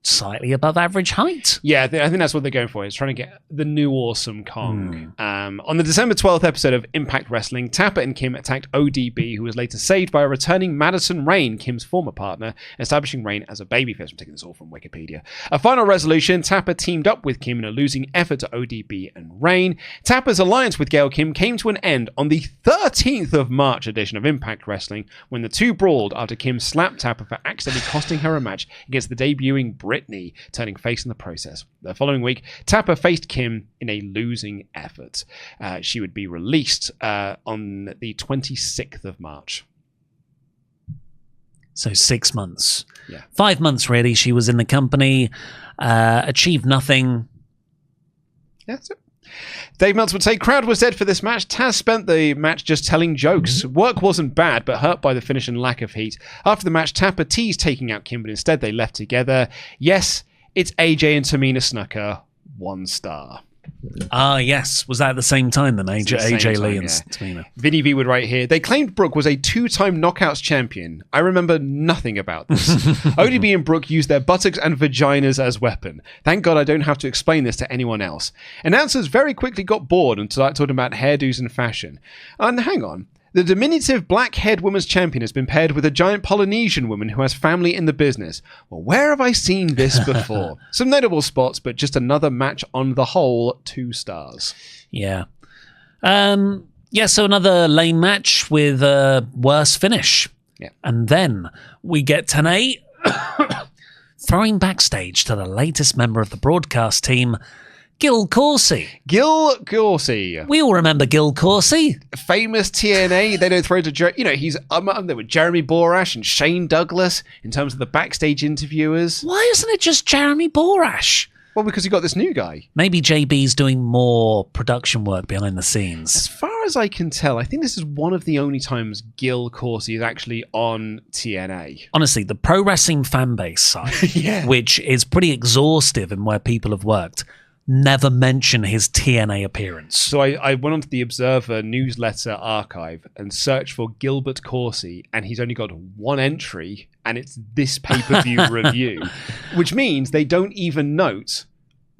slightly above average height. Yeah, I think that's what they're going for. Is trying to get the new Awesome Kong. On the December 12th episode of Impact Wrestling, Tapper and Kim attacked ODB, who was later saved by a returning Madison Rayne, Kim's former partner, establishing Rayne as a babyface. I'm taking this all from Wikipedia. A final resolution, Tapper teamed up with Kim in a losing effort to ODB and Rayne. Tapper's alliance with Gail Kim came to an end on the 13th of March edition of Impact Wrestling, when the two brawled after Kim slapped Tapper for accidentally costing her a match against the debuting Brittany, turning face in the process. The following week, Tapper faced Kim in a losing effort. She would be released on the 26th of March. So 6 months. Yeah. 5 months, really. She was in the company, achieved nothing. Yeah, that's it. Dave Meltzer would say, crowd was dead for this match. Taz spent the match just telling jokes. Work wasn't bad, but hurt by the finish and lack of heat. After the match, Tapper teased taking out Kim, but instead they left together. Yes, it's AJ and Tamina Snuka. 1 star. Ah, yes. Was that at the same time then? AJ Lee and Tamina. Vinny V would write here, they claimed Brooke was a 2-time Knockouts champion. I remember nothing about this. ODB and Brooke used their buttocks and vaginas as weapon. Thank God I don't have to explain this to anyone else. Announcers very quickly got bored and started talking about hairdos and fashion. And hang on. The diminutive black-haired women's champion has been paired with a giant Polynesian woman who has family in the business. Well, where have I seen this before? Some notable spots, but just another match on the whole. 2 stars. Yeah. So another lame match with a worse finish. Yeah. And then we get TNA throwing backstage to the latest member of the broadcast team, Gil Corsi. Gil Corsi. We all remember Gil Corsi. Famous TNA. They don't throw to... he's up there with Jeremy Borash and Shane Douglas in terms of the backstage interviewers. Why isn't it just Jeremy Borash? Well, because you got this new guy. Maybe JB's doing more production work behind the scenes. As far as I can tell, I think this is one of the only times Gil Corsi is actually on TNA. Honestly, the pro wrestling fan base side, which is pretty exhaustive in where people have worked, never mention his TNA appearance. So I went onto the Observer newsletter archive and searched for Gilbert Corsi, and he's only got 1 entry, and it's this pay-per-view review, which means they don't even note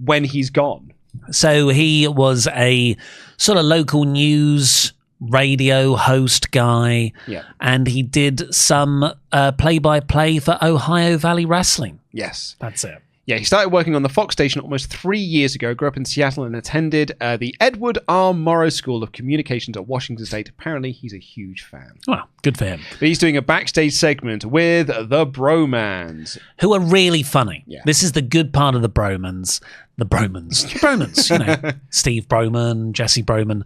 when he's gone. So he was a sort of local news radio host guy, and he did some play-by-play for Ohio Valley Wrestling. Yes. That's it. Yeah, he started working on the Fox station almost 3 years ago, grew up in Seattle and attended the Edward R. Morrow School of Communications at Washington State. Apparently, he's a huge fan. Well, good for him. But he's doing a backstage segment with the Bromans. Who are really funny. Yeah. This is the good part of the Bromans. The Bromans, you know. Steve Broman, Jesse Broman.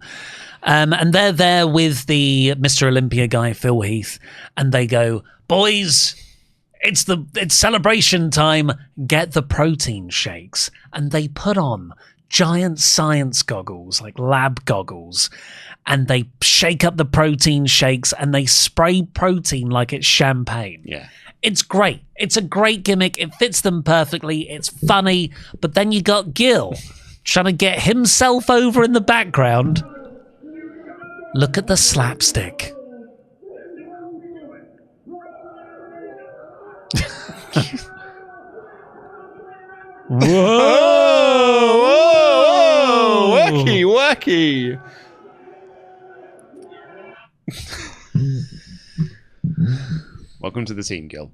And they're there with the Mr. Olympia guy, Phil Heath, and they go, boys, it's celebration time. Get the protein shakes. And they put on giant science goggles, like lab goggles, and they shake up the protein shakes and they spray protein like it's champagne. Yeah. It's great. It's a great gimmick. It fits them perfectly. It's funny. But then you got Gil trying to get himself over in the background. Look at the slapstick. Whoa! Wacky! Welcome to the team, Gil.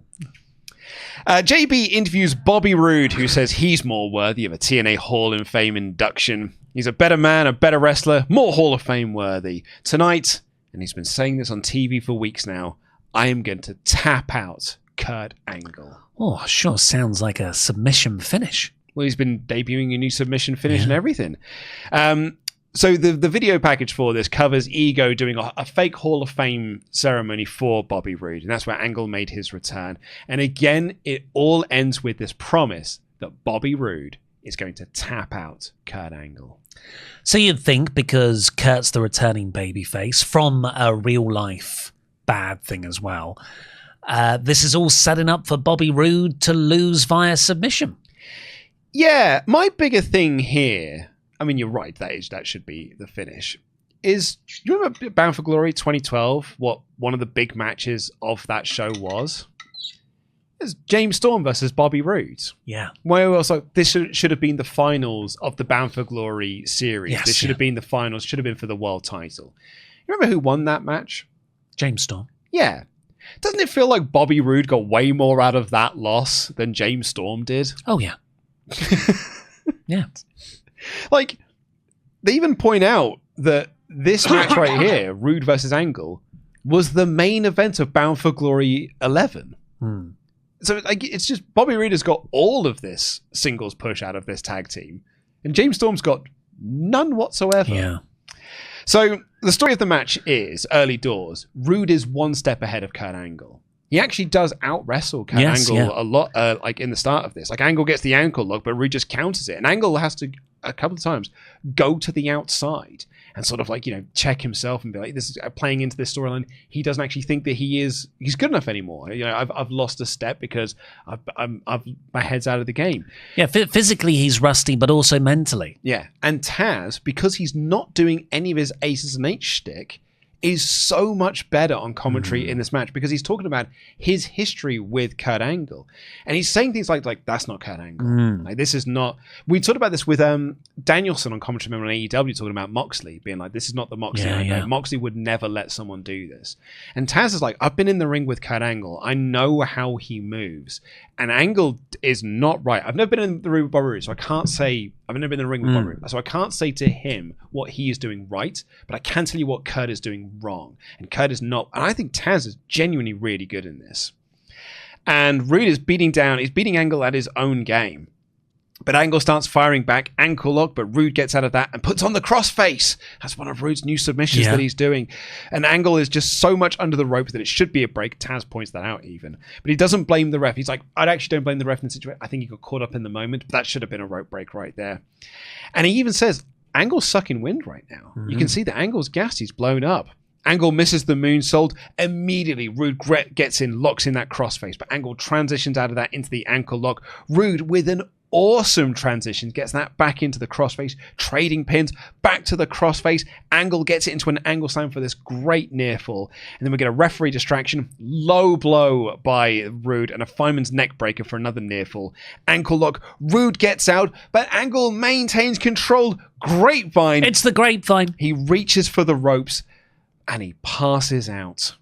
JB interviews Bobby Roode, who says he's more worthy of a TNA Hall of Fame induction. He's a better man, a better wrestler, more Hall of Fame worthy. Tonight, and he's been saying this on TV for weeks now, I am going to tap out Kurt Angle. Oh, sure sounds like a submission finish. Well, he's been debuting a new submission finish and everything. So the video package for this covers Ego doing a fake Hall of Fame ceremony for Bobby Roode, and that's where Angle made his return. And again, it all ends with this promise that Bobby Roode is going to tap out Kurt Angle. So you'd think, because Kurt's the returning babyface from a real-life bad thing as well, this is all setting up for Bobby Roode to lose via submission. Yeah, my bigger thing here, I mean, you're right, that should be the finish, is, you remember Bound for Glory 2012, what one of the big matches of that show was? It was James Storm versus Bobby Roode. Yeah. Well, also, this should have been the finals of the Bound for Glory series. Yes, This should have been the finals, should have been for the world title. You remember who won that match? James Storm. Yeah. Doesn't it feel like Bobby Roode got way more out of that loss than James Storm did? Oh, yeah. Yeah. Like, they even point out that this match right here, Roode versus Angle, was the main event of Bound for Glory 11. So like, it's just Bobby Roode has got all of this singles push out of this tag team, and James Storm's got none whatsoever. Yeah. So the story of the match is, early doors, Roode is one step ahead of Kurt Angle. He actually does out-wrestle Kurt Angle a lot, like in the start of this. Like, Angle gets the ankle lock, but Roode just counters it. And Angle has to, a couple of times, go to the outside and sort of like, you know, check himself and be like, this is playing into this storyline. He doesn't actually think that he's good enough anymore. You know, I've lost a step because my head's out of the game. Yeah, physically he's rusty, but also mentally. Yeah, and Taz, because he's not doing any of his Aces and H shtick, is so much better on commentary in this match, because he's talking about his history with Kurt Angle, and he's saying things like that's not Kurt Angle. Like, this is not. We talked about this with Danielson on commentary, remember, on AEW, talking about Moxley being like, this is not the Moxley I know. Moxley would never let someone do this. And Taz is like, I've been in the ring with Kurt Angle, I know how he moves, and Angle is not right. I've never been in the ring with Bobby Roode, so I can't say. I've never been in the ring with Bobby Roode, so I can't say to him what he is doing right, but I can tell you what Kurt is doing wrong. And Kurt is not. And I think Taz is genuinely really good in this. And Roode is beating Angle at his own game. But Angle starts firing back, ankle lock, but Roode gets out of that and puts on the crossface. That's one of Roode's new submissions that he's doing. And Angle is just so much under the rope that it should be a break. Taz points that out even. But he doesn't blame the ref. He's like, I actually don't blame the ref in the situation. I think he got caught up in the moment, but that should have been a rope break right there. And he even says, Angle's sucking wind right now. You can see that Angle's gassed. He's blown up. Angle misses the moonsault. Immediately, Roode gets in, locks in that crossface, but Angle transitions out of that into the ankle lock. Roode, with an awesome transition, gets that back into the crossface, trading pins, back to the crossface. Angle gets it into an angle slam for this great near fall. And then we get a referee distraction, low blow by Roode, and a fireman's neck breaker for another near fall. Ankle lock, Roode gets out, but Angle maintains control. Grapevine. It's the grapevine. He reaches for the ropes, and he passes out.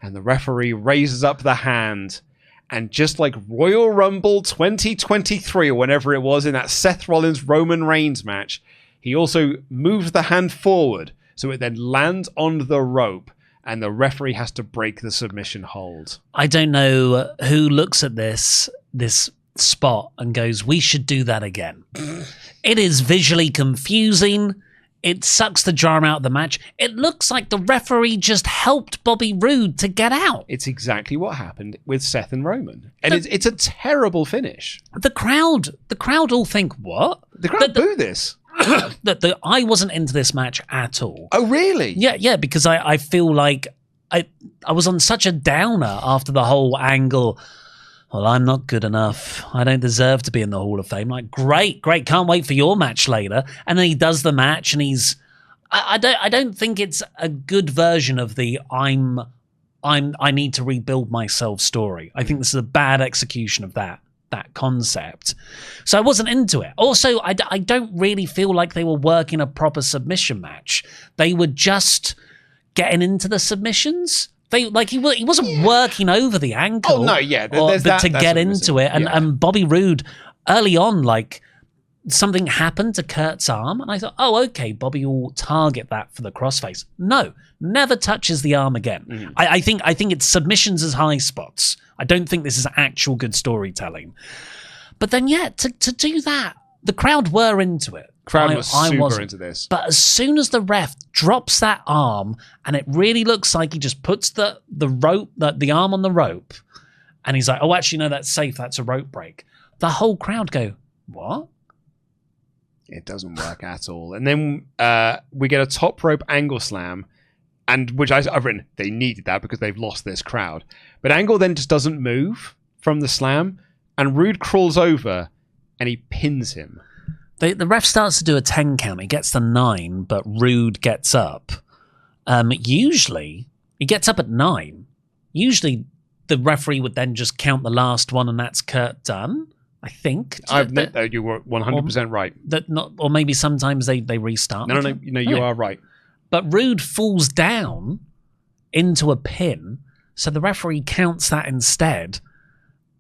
And the referee raises up the hand, And just like Royal Rumble 2023, or whenever it was in that Seth Rollins-Roman Reigns match, he also moves the hand forward so it then lands on the rope and the referee has to break the submission hold. I don't know who looks at this spot and goes, we should do that again. It is visually confusing. It sucks the drama out of the match. It looks like the referee just helped Bobby Roode to get out. It's exactly what happened with Seth and Roman. And it's a terrible finish. The crowd all think, what? The crowd boo this. I wasn't into this match at all. Oh, really? Yeah, because I feel like I was on such a downer after the whole angle. Well, I'm not good enough. I don't deserve to be in the Hall of Fame. Like, great. Can't wait for your match later. And then he does the match, and I don't think it's a good version of the I need to rebuild myself story. I think this is a bad execution of that concept. So I wasn't into it. Also, I don't really feel like they were working a proper submission match. They were just getting into the submissions. He wasn't working over the ankle. Oh no, yeah, to get into it. And Bobby Roode early on, like, something happened to Kurt's arm, and I thought, oh, okay, Bobby will target that for the crossface. No, never touches the arm again. Mm-hmm. I think it's submissions as high spots. I don't think this is actual good storytelling. But then, yeah, to do that, the crowd were into it. Crowd was super into this. But as soon as the ref drops that arm, and it really looks like he just puts the rope, the arm on the rope, and he's like, oh, actually, no, that's safe. That's a rope break. The whole crowd go, what? It doesn't work at all. And then we get a top rope angle slam, and which I've written, they needed that because they've lost this crowd. But Angle then just doesn't move from the slam, and Roode crawls over, and he pins him. The ref starts to do a 10 count. He gets the 9, but Roode gets up. Usually, he gets up at 9. Usually, the referee would then just count the last one, and that's Kurt done, I think. You were 100% right. Or maybe sometimes they restart. No, you are right. But Roode falls down into a pin, so the referee counts that instead,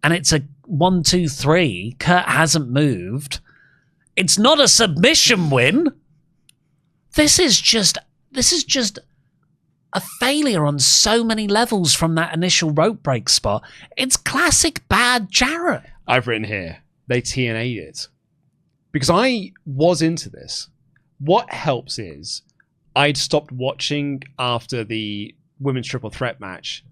and it's a 1, 2, 3. Kurt hasn't moved. It's not a submission win. This is just a failure on so many levels from that initial rope break spot. It's classic bad Jarrett. I've written here, they TNA'd it. Because I was into this. What helps is I'd stopped watching after the women's triple threat match,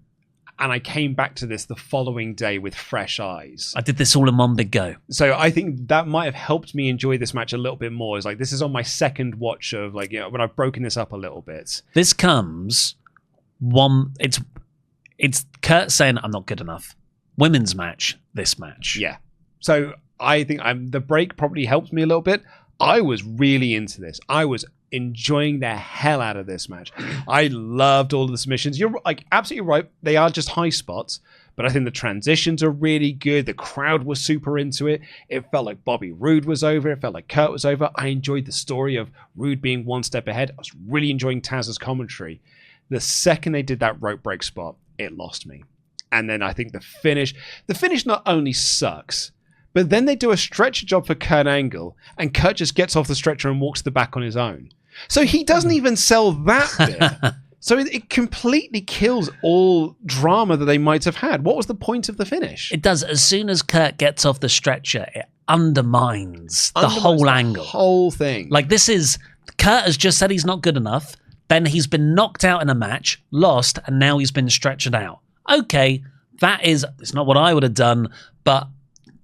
and I came back to this the following day with fresh eyes. I did this all in one big go. So I think that might have helped me enjoy this match a little bit more. It's like, this is on my second watch of, like, you know, when I've broken this up a little bit. This comes it's Kurt saying, I'm not good enough. Women's match, this match. Yeah. So I think the break probably helped me a little bit. I was really into this. I was enjoying the hell out of this match. I loved all of the submissions. You're like absolutely right. They are just high spots, but I think the transitions are really good. The crowd was super into it. It felt like Bobby Roode was over. It felt like Kurt was over. I enjoyed the story of Roode being one step ahead. I was really enjoying Taz's commentary. The second they did that rope break spot, it lost me. And then I think the finish not only sucks, but then they do a stretcher job for Kurt Angle, and Kurt just gets off the stretcher and walks to the back on his own. So he doesn't even sell that bit. So it completely kills all drama that they might have had. What was the point of the finish? It does. As soon as Kurt gets off the stretcher, it undermines the whole angle. Whole thing. Like, this is, Kurt has just said he's not good enough. Then he's been knocked out in a match, lost, and now he's been stretchered out. Okay, it's not what I would have done, but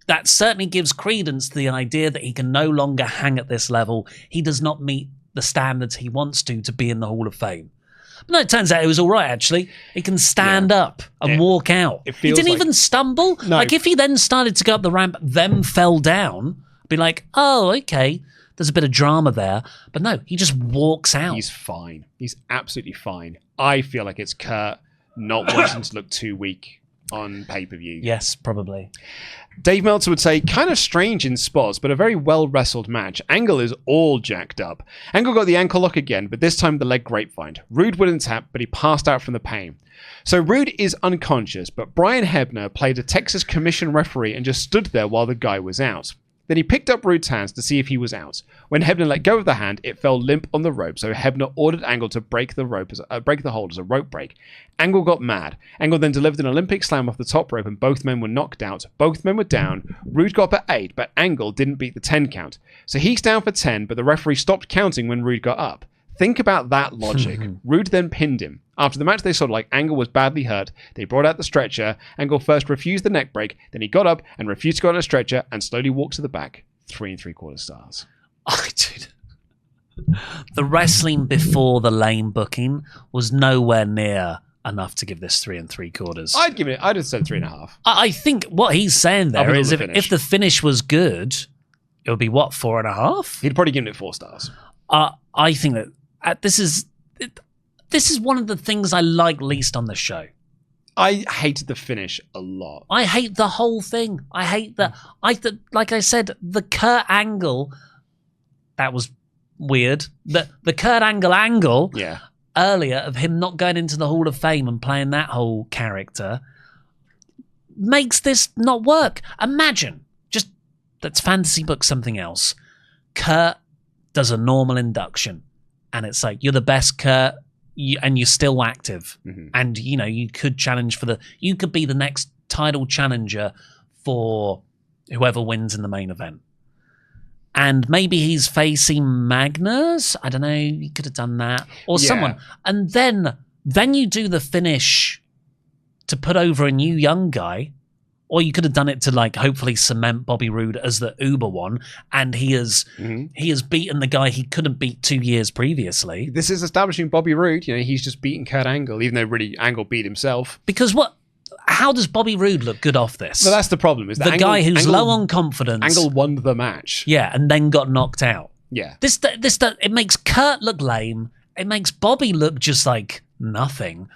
that certainly gives credence to the idea that he can no longer hang at this level. He does not meet the standards he wants to be in the Hall of Fame. But no, it turns out it was all right, actually. He can stand up and walk out. He didn't even stumble. No. Like, if he then started to go up the ramp, then fell down, I'd be like, oh, okay, there's a bit of drama there. But no, he just walks out. He's fine. He's absolutely fine. I feel like it's Kurt not wanting to look too weak. on pay-per-view. Yes, probably. Dave Meltzer would say, kind of strange in spots, but a very well-wrestled match. Angle is all jacked up. Angle got the ankle lock again, but this time the leg grapevine. Roode wouldn't tap, but he passed out from the pain. So Roode is unconscious, but Brian Hebner played a Texas Commission referee and just stood there while the guy was out. Then he picked up Roode's hands to see if he was out. When Hebner let go of the hand, it fell limp on the rope, so Hebner ordered Angle to break the hold as a rope break. Angle got mad. Angle then delivered an Olympic slam off the top rope and both men were knocked out. Both men were down. Roode got up at 8, but Angle didn't beat the 10 count. So he's down for 10, but the referee stopped counting when Roode got up. Think about that logic. Roode then pinned him. After the match, they saw like Angle was badly hurt. They brought out the stretcher. Angle first refused the neck break. Then he got up and refused to go on a stretcher and slowly walked to the back. 3 3/4 stars. The wrestling before the lame booking was nowhere near enough to give this 3 3/4. I'd have said 3.5. I think what he's saying there is if the finish was good, it would be what, 4.5? He'd probably given it 4 stars. I think that this is one of the things I like least on the show. I hated the finish a lot. I hate the whole thing. I hate like I said, the Kurt Angle, that was weird. The Kurt Angle yeah. earlier of him not going into the Hall of Fame and playing that whole character makes this not work. Imagine, just let's fantasy book something else. Kurt does a normal induction and it's like, you're the best, Kurt. And you're still active, and you could challenge you could be the next title challenger for whoever wins in the main event. And maybe he's facing Magnus. I don't know. He could have done that or someone. And then you do the finish to put over a new young guy, or you could have done it to like hopefully cement Bobby Roode as the Uber one, and he has beaten the guy he couldn't beat 2 years previously. This is establishing Bobby Roode. He's just beaten Kurt Angle, even though really Angle beat himself. Because how does Bobby Roode look good off this? Well, that's the problem. Is that the guy who's low on confidence? Angle won the match. Yeah, and then got knocked out. Yeah. This it makes Kurt look lame. It makes Bobby look just like nothing.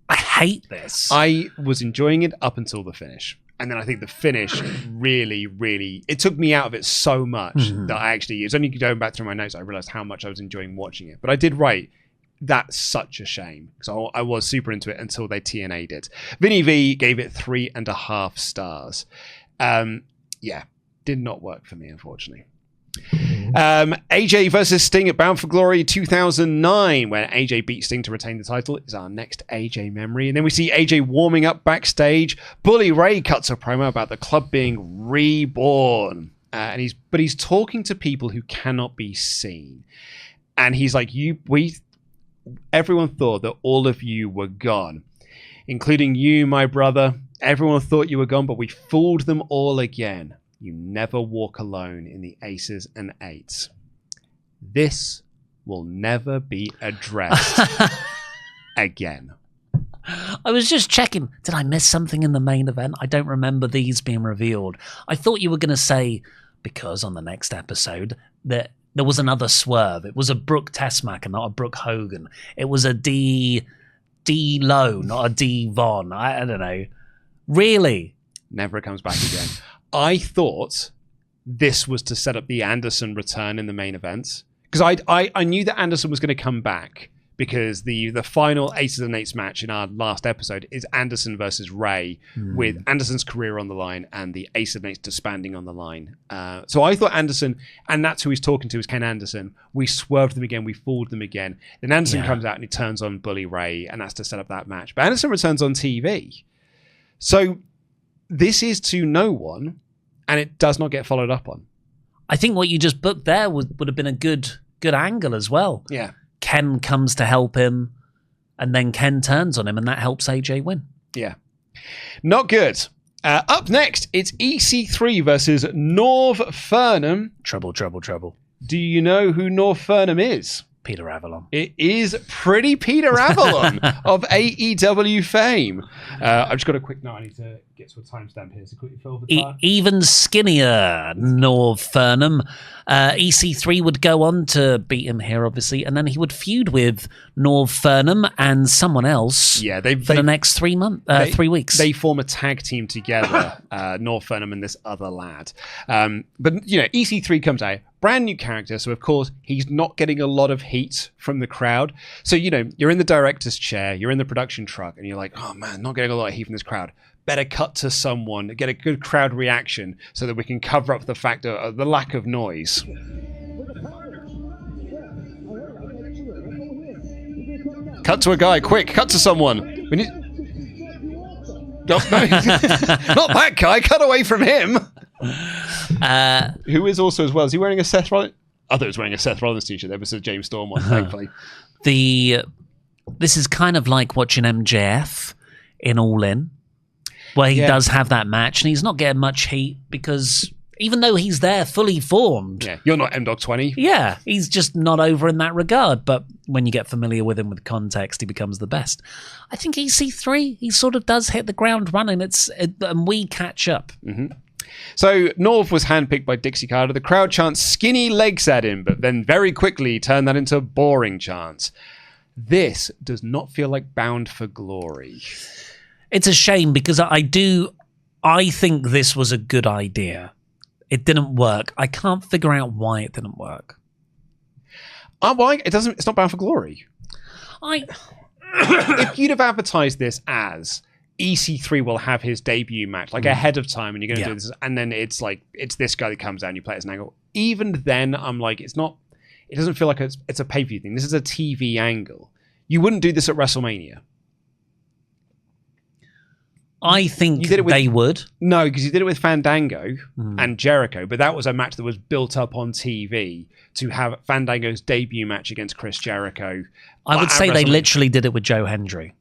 I hate this. I was enjoying it up until the finish. And then I think the finish really, really... It took me out of it so much that I actually... It's only going back through my notes I realised how much I was enjoying watching it. But I did write, that's such a shame. So I was super into it until they TNA'd it. Vinny V gave it 3.5 stars. Did not work for me, unfortunately. AJ versus Sting at Bound for Glory 2009, when AJ beat Sting to retain the title, is our next AJ memory. And then we see AJ warming up backstage. Bully Ray cuts a promo about the club being reborn, and he's talking to people who cannot be seen. And he's like, everyone thought that all of you were gone, including you, my brother. Everyone thought you were gone, but we fooled them all again. You never walk alone in the aces and eights. This will never be addressed again. I was just checking. Did I miss something in the main event? I don't remember these being revealed. I thought you were going to say, because on the next episode, that there was another swerve. It was a Brooke Tessmacher, not a Brooke Hogan. It was a D Low, not a D Von. I don't know. Really? Never comes back again. I thought this was to set up the Anderson return in the main event, because I knew that Anderson was going to come back, because the final Aces and Eights match in our last episode is Anderson versus Ray, with Anderson's career on the line and the Aces and Eights disbanding on the line. So I thought Anderson, and that's who he's talking to, is Ken Anderson. We swerved them again, we fooled them again. Then Anderson comes out and he turns on Bully Ray, and that's to set up that match. But Anderson returns on TV. So this is to no one, and it does not get followed up on. I think what you just booked there would have been a good angle as well. Yeah. Ken comes to help him, and then Ken turns on him, and that helps AJ win. Yeah. Not good. Up next, it's EC3 versus Norv Furnham. Trouble. Do you know who Norv Furnham is? Peter Avalon. It is pretty Peter Avalon of AEW fame. I've just got a quick note. I need to get to a timestamp here. So quickly fill the time. Even skinnier Norv Furnham. EC3 would go on to beat him here, obviously, and then he would feud with Norv Furnham and someone else for the next 3 weeks. They form a tag team together, Norv Furnham and this other lad. But, EC3 comes out. Brand new character, so of course he's not getting a lot of heat from the crowd. So, you're in the director's chair, you're in the production truck, and you're like, oh man, not getting a lot of heat from this crowd. Better cut to someone, get a good crowd reaction so that we can cover up the fact of the lack of noise. Cut to a guy, quick, cut to someone. We need... Oh, no. Not that guy, cut away from him. Who is also as well? Is he wearing a Seth Rollins? I thought he was wearing a Seth Rollins t-shirt. There was a James Storm one, thankfully. This is kind of like watching MJF in All In, where he does have that match, and he's not getting much heat because even though he's there fully formed. Yeah, you're not M-Dog 20. Yeah, he's just not over in that regard. But when you get familiar with him with context, he becomes the best. I think EC3, he sort of does hit the ground running. And we catch up. Mm-hmm. So Norv was handpicked by Dixie Carter. The crowd chants skinny legs at him, but then very quickly turned that into boring chants. This does not feel like Bound for Glory. It's a shame because I think this was a good idea. It didn't work. I can't figure out why it didn't work. Why? It's not Bound for Glory. If you'd have advertised this as EC3 will have his debut match ahead of time, and you're going to do this, and then it's this guy that comes out and you play it as an angle. Even then, I'm like, it's not. It doesn't feel like it's a pay-per-view thing. This is a TV angle. You wouldn't do this at WrestleMania. I think they would. No, because you did it with Fandango and Jericho, but that was a match that was built up on TV to have Fandango's debut match against Chris Jericho. I would say they literally did it with Joe Hendry.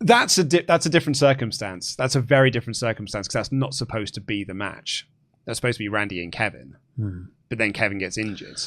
That's a different circumstance. That's a very different circumstance because that's not supposed to be the match. That's supposed to be Randy and Kevin. But then Kevin gets injured.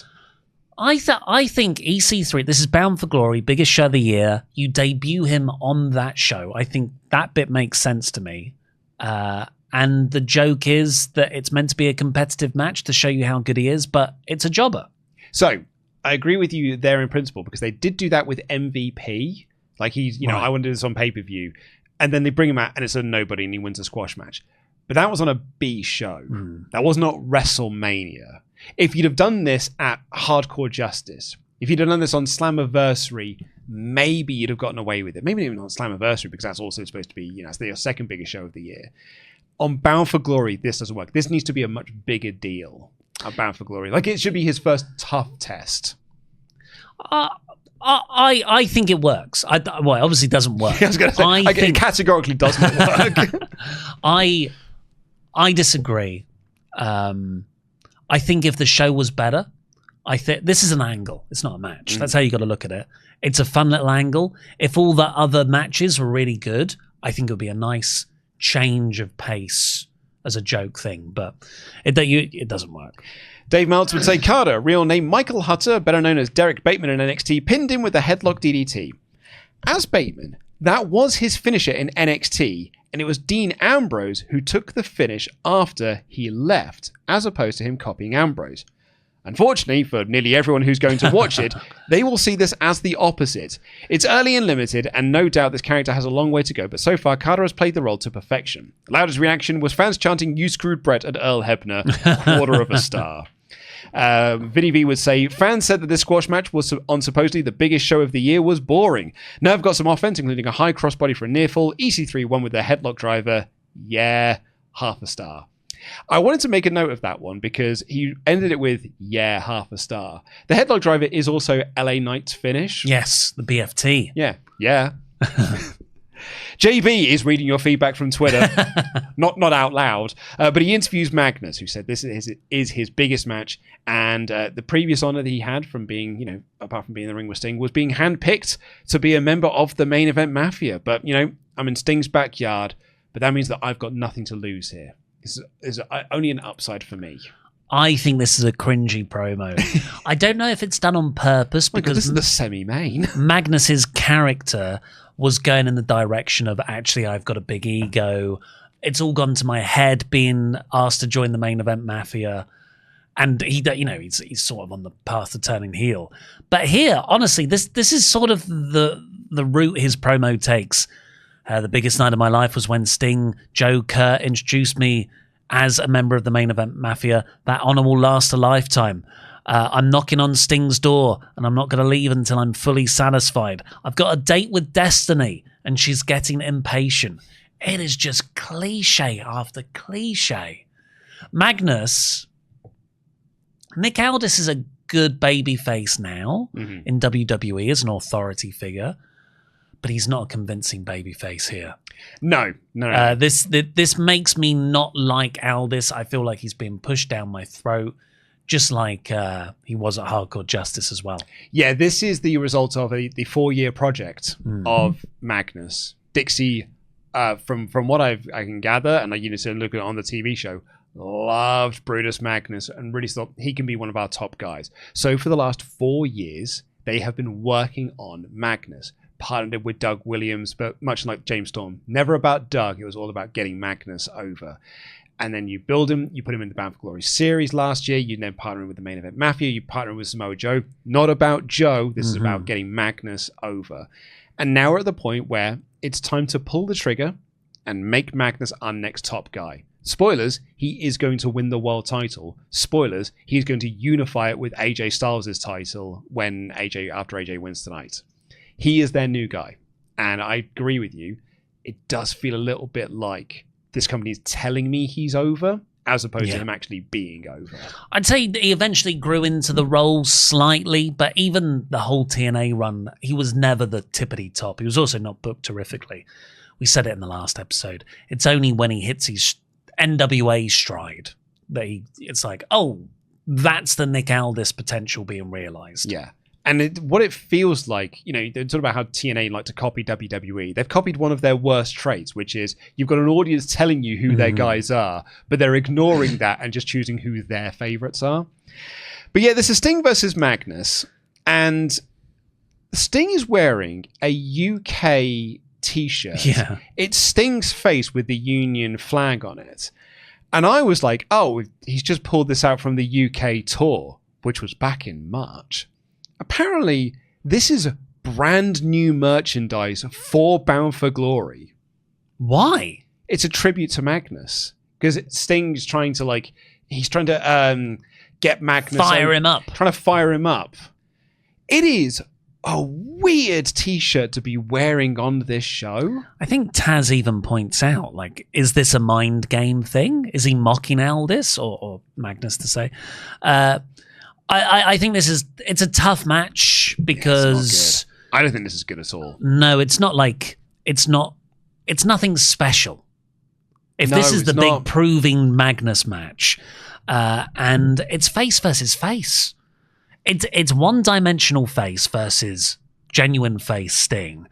I think EC3, this is Bound for Glory, biggest show of the year. You debut him on that show. I think that bit makes sense to me. And the joke is that it's meant to be a competitive match to show you how good he is, but it's a jobber. So I agree with you there in principle because they did do that with MVP. Like he's, I want to do this on pay-per-view. And then they bring him out and it's a nobody and he wins a squash match. But that was on a B show. That was not WrestleMania. If you'd have done this at Hardcore Justice, if you'd have done this on Slammiversary, maybe you'd have gotten away with it. Maybe even on Slammiversary because that's also supposed to be, it's the second biggest show of the year. On Bound for Glory, this doesn't work. This needs to be a much bigger deal at Bound for Glory. Like it should be his first tough test. I think it works. It obviously doesn't work. I was going to say, it categorically does not work. I disagree. I think if the show was better, I think this is an angle. It's not a match. That's how you got to look at it. It's a fun little angle. If all the other matches were really good, I think it would be a nice change of pace as a joke thing. But it doesn't work. Dave Meltz would say Carter, real name Michael Hutter, better known as Derek Bateman in NXT, pinned him with a headlock DDT. As Bateman, that was his finisher in NXT, and it was Dean Ambrose who took the finish after he left, as opposed to him copying Ambrose. Unfortunately, for nearly everyone who's going to watch it, they will see this as the opposite. It's early and limited, and no doubt this character has a long way to go, but so far Carter has played the role to perfection. The loudest reaction was fans chanting, "You screwed Brett" and Earl Hebner, 1/4 star. Vinny V would say, fans said that this squash match was on supposedly the biggest show of the year was boring. Nerve got some offense, including a high crossbody for a near fall. EC3 won with their headlock driver. Yeah, 1/2 star. I wanted to make a note of that one because he ended it with, 1/2 star. The headlock driver is also LA Knight's finish. Yes, the BFT. Yeah. JB is reading your feedback from Twitter, not out loud, but he interviews Magnus, who said this is his biggest match, and the previous honor that he had from being, apart from being in the ring with Sting, was being handpicked to be a member of the main event Mafia. But, I'm in Sting's backyard, but that means that I've got nothing to lose here. It's only an upside for me. I think this is a cringy promo. I don't know if it's done on purpose because this because is the semi-main. Magnus's character was going in the direction of actually I've got a big ego. It's all gone to my head being asked to join the main event mafia. And he's sort of on the path to turning heel. But here, honestly, this is sort of the route his promo takes. The biggest night of my life was when Sting, Joe Kurt introduced me as a member of the main event mafia. That honor will last a lifetime. I'm knocking on Sting's door, and I'm not going to leave until I'm fully satisfied. I've got a date with Destiny, and she's getting impatient. It is just cliche after cliche. Nick Aldis is a good babyface now in WWE as an authority figure, but he's not a convincing babyface here. No. This makes me not like Aldis. I feel like he's being pushed down my throat, just like he was at Hardcore Justice as well. Yeah, this is the result of the 4-year project of Magnus. Dixie, from what I can gather, and look at it on the TV show, loved Brutus Magnus and really thought he can be one of our top guys. So for the last 4 years, they have been working on Magnus, partnered with Doug Williams, but much like James Storm, never about Doug. It was all about getting Magnus over. And then you build him, you put him in the Bound for Glory series last year, you then partner him with the Main Event Mafia, you partner with Samoa Joe. Not about Joe, this is about getting Magnus over. And now we're at the point where it's time to pull the trigger and make Magnus our next top guy. Spoilers, he is going to win the world title. Spoilers, he's going to unify it with AJ Styles' title after AJ wins tonight. He is their new guy. And I agree with you. It does feel a little bit like this company is telling me he's over, as opposed to him actually being over. I'd say that he eventually grew into the role slightly, but even the whole TNA run, he was never the tippity top. He was also not booked terrifically. We said it in the last episode. It's only when he hits his NWA stride that it's like, oh, that's the Nick Aldis potential being realized. Yeah. And what it feels like, they talk about how TNA like to copy WWE. They've copied one of their worst traits, which is you've got an audience telling you who their guys are, but they're ignoring that and just choosing who their favorites are. But yeah, this is Sting versus Magnus. And Sting is wearing a UK t-shirt. Yeah. It's Sting's face with the Union flag on it. And I was like, oh, he's just pulled this out from the UK tour, which was back in March. Apparently, this is brand new merchandise for Bound for Glory. Why? It's a tribute to Magnus. Because Sting's trying to, get Magnus... Fire him up. Trying to fire him up. It is a weird t-shirt to be wearing on this show. I think Taz even points out, is this a mind game thing? Is he mocking Aldis or Magnus to say? I think it's a tough match because I don't think this is good at all. No, it's not it's nothing special. If this is the big proving Magnus match, and it's face versus face. It's one-dimensional face versus genuine face Sting,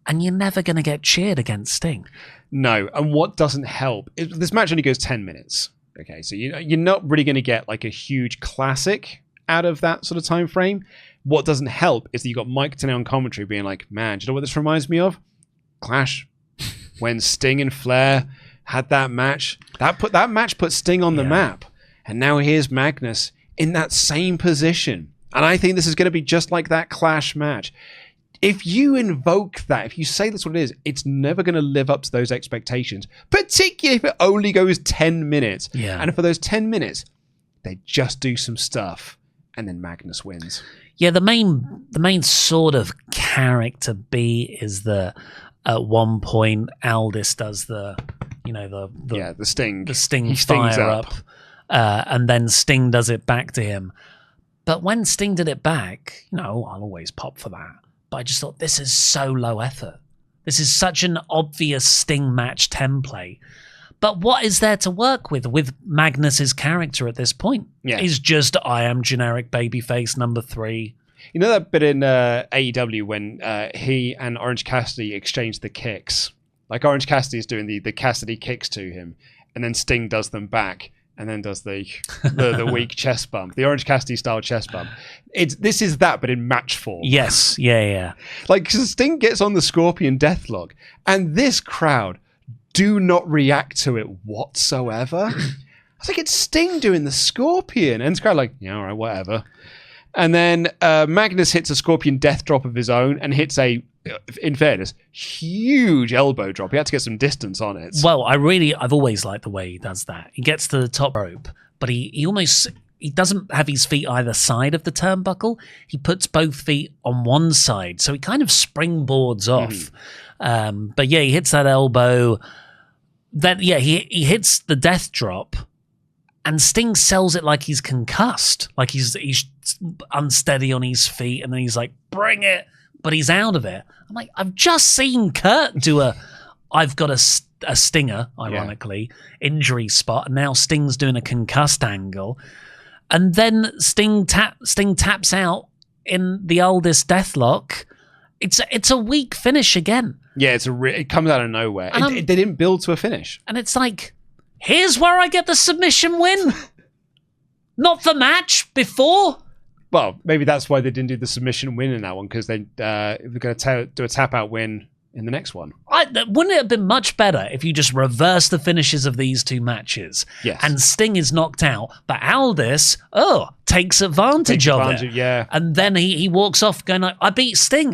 and you're never going to get cheered against Sting. No, and what doesn't help is this match only goes 10 minutes. Okay, so you're not really going to get a huge classic out of that sort of time frame. What doesn't help is that you got Mike Tenay on commentary being like, man, do you know what this reminds me of? Clash. When Sting and Flair had that match, that match put Sting on the map, and now here's Magnus in that same position. And I think this is going to be just like that Clash match. If you invoke that, if you say that's what it is, it's never going to live up to those expectations, particularly if it only goes 10 minutes. Yeah. And for those 10 minutes, they just do some stuff, and then Magnus wins. Yeah, the main sort of character beat is that at one point Aldis does the Sting. The Sting fire up. And then Sting does it back to him. But when Sting did it back, I'll always pop for that. But I just thought, this is so low effort. This is such an obvious Sting match template. But what is there to work with Magnus's character at this point? Yeah. He's just, I am generic babyface number 3. You know that bit in AEW when he and Orange Cassidy exchanged the kicks? Orange Cassidy is doing the Cassidy kicks to him, and then Sting does them back. and then does the weak chest bump, the Orange Cassidy style chest bump. This is that, but in match form. Yes, yeah. Like, Sting gets on the Scorpion Deathlock, and this crowd do not react to it whatsoever. I was like, it's Sting doing the Scorpion, and it's kind of like, yeah, all right, whatever. And then Magnus hits a Scorpion Death Drop of his own and hits a, in fairness, huge elbow drop. He had to get some distance on it. Well, I've always liked the way he does that. He gets to the top rope, but he doesn't have his feet either side of the turnbuckle. He puts both feet on one side, so he kind of springboards off. But yeah, he hits that elbow. Then he hits the death drop, and Sting sells it like he's concussed, like he's unsteady on his feet, and then he's like, "Bring it!" But he's out of it. I'm like, I've just seen Kurt do I've got a stinger, ironically, injury spot, and now Sting's doing a concussed angle, and then Sting taps out in the oldest deathlock. It's a weak finish again. Yeah, it comes out of nowhere. They didn't build to a finish, and it's like, here's where I get the submission win, not the match before. Well, maybe that's why they didn't do the submission win in that one, because they're going to do a tap-out win in the next one. Wouldn't it have been much better if you just reverse the finishes of these two matches? Yes. And Sting is knocked out, but Aldis, takes advantage of it. Yeah. And then he walks off going like, I beat Sting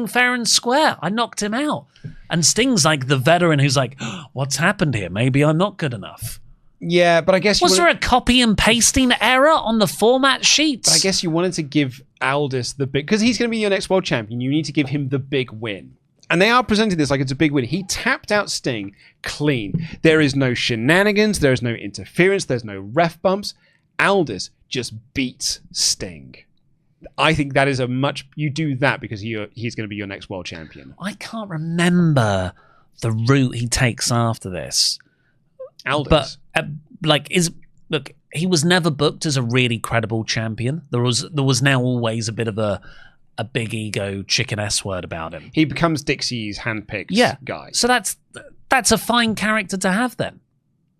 fair and square. I knocked him out. And Sting's like the veteran who's like, what's happened here? Maybe I'm not good enough. Yeah, but I guess... Was there a copy and pasting error on the format sheets? But I guess you wanted to give Aldis the big... Because he's going to be your next world champion, you need to give him the big win. And they are presenting this like it's a big win. He tapped out Sting clean. There is no shenanigans. There is no interference. There's no ref bumps. Aldis just beats Sting. I think that is you do that because he's going to be your next world champion. I can't remember the route he takes after this. Aldis. But he was never booked as a really credible champion. There was now always a bit of a big ego chicken S word about him. He becomes Dixie's handpicked guy. So that's a fine character to have then.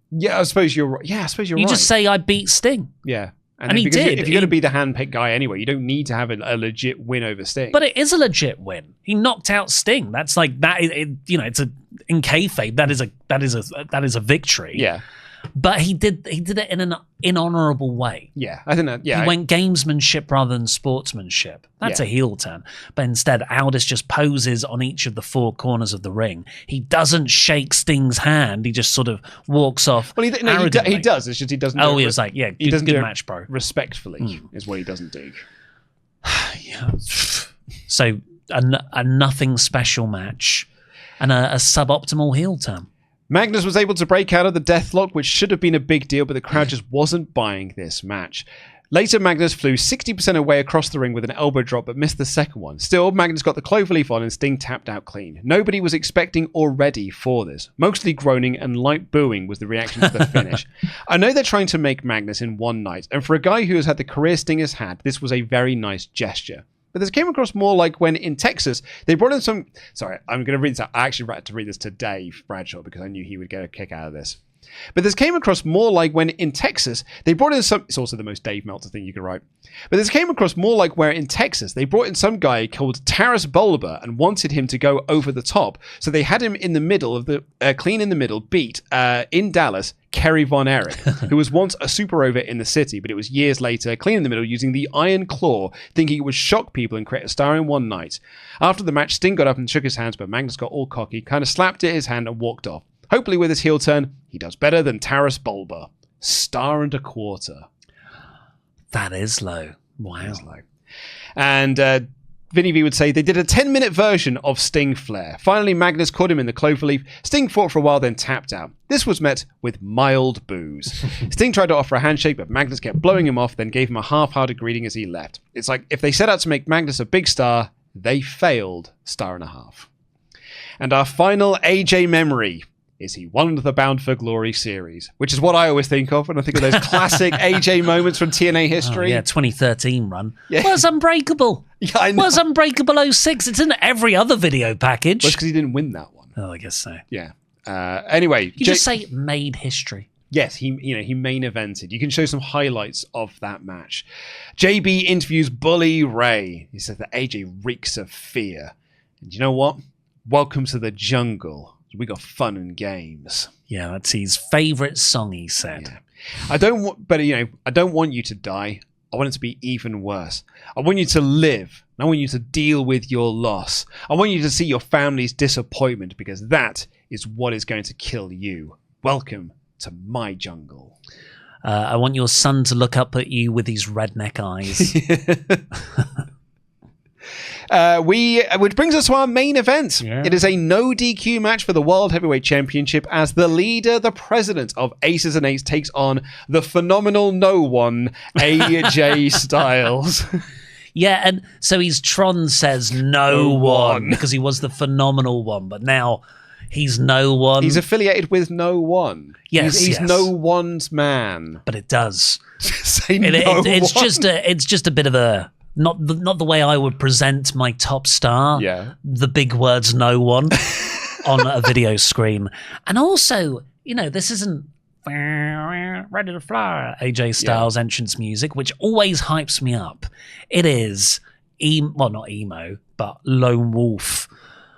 Yeah, I suppose you're right. You just say, I beat Sting. Yeah. And he did. If you're going to be the handpicked guy anyway, you don't need to have a legit win over Sting. But it is a legit win. He knocked out Sting. That's like that. It's in kayfabe. That is a victory. Yeah. But he did it in an inhonorable way. Yeah, I think that. Yeah, he went gamesmanship rather than sportsmanship. That's a heel turn. But instead, Aldis just poses on each of the four corners of the ring. He doesn't shake Sting's hand. He just sort of walks off. Well, he does. It's just he doesn't. He was like, he doesn't good do match, bro. Respectfully is what he doesn't do. Yeah. So a nothing special match and a suboptimal heel turn. Magnus was able to break out of the deathlock, which should have been a big deal, but the crowd just wasn't buying this match. Later, Magnus flew 60% away across the ring with an elbow drop, but missed the second one. Still, Magnus got the cloverleaf on and Sting tapped out clean. Nobody was expecting or ready for this. Mostly groaning and light booing was the reaction to the finish. I know they're trying to make Magnus in one night, and for a guy who has had the career Sting has had, this was a very nice gesture. But this came across more like when in Texas, they brought in some... Sorry, I'm going to read this out. I actually had to read this to Dave Bradshaw because I knew he would get a kick out of this. But this came across more like when in Texas, they brought in some... It's also the most Dave Meltzer thing you could write. But this came across more like where in Texas, they brought in some guy called Taras Bulba and wanted him to go over the top. So they had him in the middle of the... clean in the middle, beat, in Dallas, Kerry Von Erich, who was once a super over in the city, but it was years later, clean in the middle, using the Iron Claw, thinking it would shock people and create a star in one night. After the match, Sting got up and shook his hands, but Magnus got all cocky, kind of slapped at his hand and walked off. Hopefully with his heel turn, he does better than Taras Bulba. Star and a quarter. That is low. Wow. That is low. And Vinny V would say they did a 10-minute version of Sting Flair. Finally, Magnus caught him in the cloverleaf. Sting fought for a while, then tapped out. This was met with mild boos. Sting tried to offer a handshake, but Magnus kept blowing him off, then gave him a half-hearted greeting as he left. It's like if they set out to make Magnus a big star, they failed. Star and a half. And our final AJ memory is he won the Bound for Glory series, which is what I always think of when I think of those classic AJ moments from TNA history. 2013 run. Yeah. Was Unbreakable. Yeah, I know. Was Unbreakable 06. It's in every other video package. Well, because he didn't win that one. Oh, I guess so. Yeah. Anyway. You just say made history. Yes, he main evented. You can show some highlights of that match. JB interviews Bully Ray. He says that AJ reeks of fear. And you know what? Welcome to the jungle. We got fun and games. Yeah, that's his favourite song, he said. Yeah. I don't want you to die. I want it to be even worse. I want you to live. I want you to deal with your loss. I want you to see your family's disappointment, because that is what is going to kill you. Welcome to my jungle. I want your son to look up at you with his redneck eyes. Which brings us to our main event. Yeah. It is a no DQ match for the World Heavyweight Championship as the leader, the president of Aces and Eights, takes on the phenomenal no one, AJ Styles. Yeah, and so his Tron says no one because he was the phenomenal one, but now he's no one. He's affiliated with no one. Yes, he's no one's man. But it does. Say it's just a bit of a not the way I would present my top star. Yeah. The big words "no one" on a video screen, and also this isn't ready to fly AJ Styles entrance music, which always hypes me up. It is not emo, but lone wolf,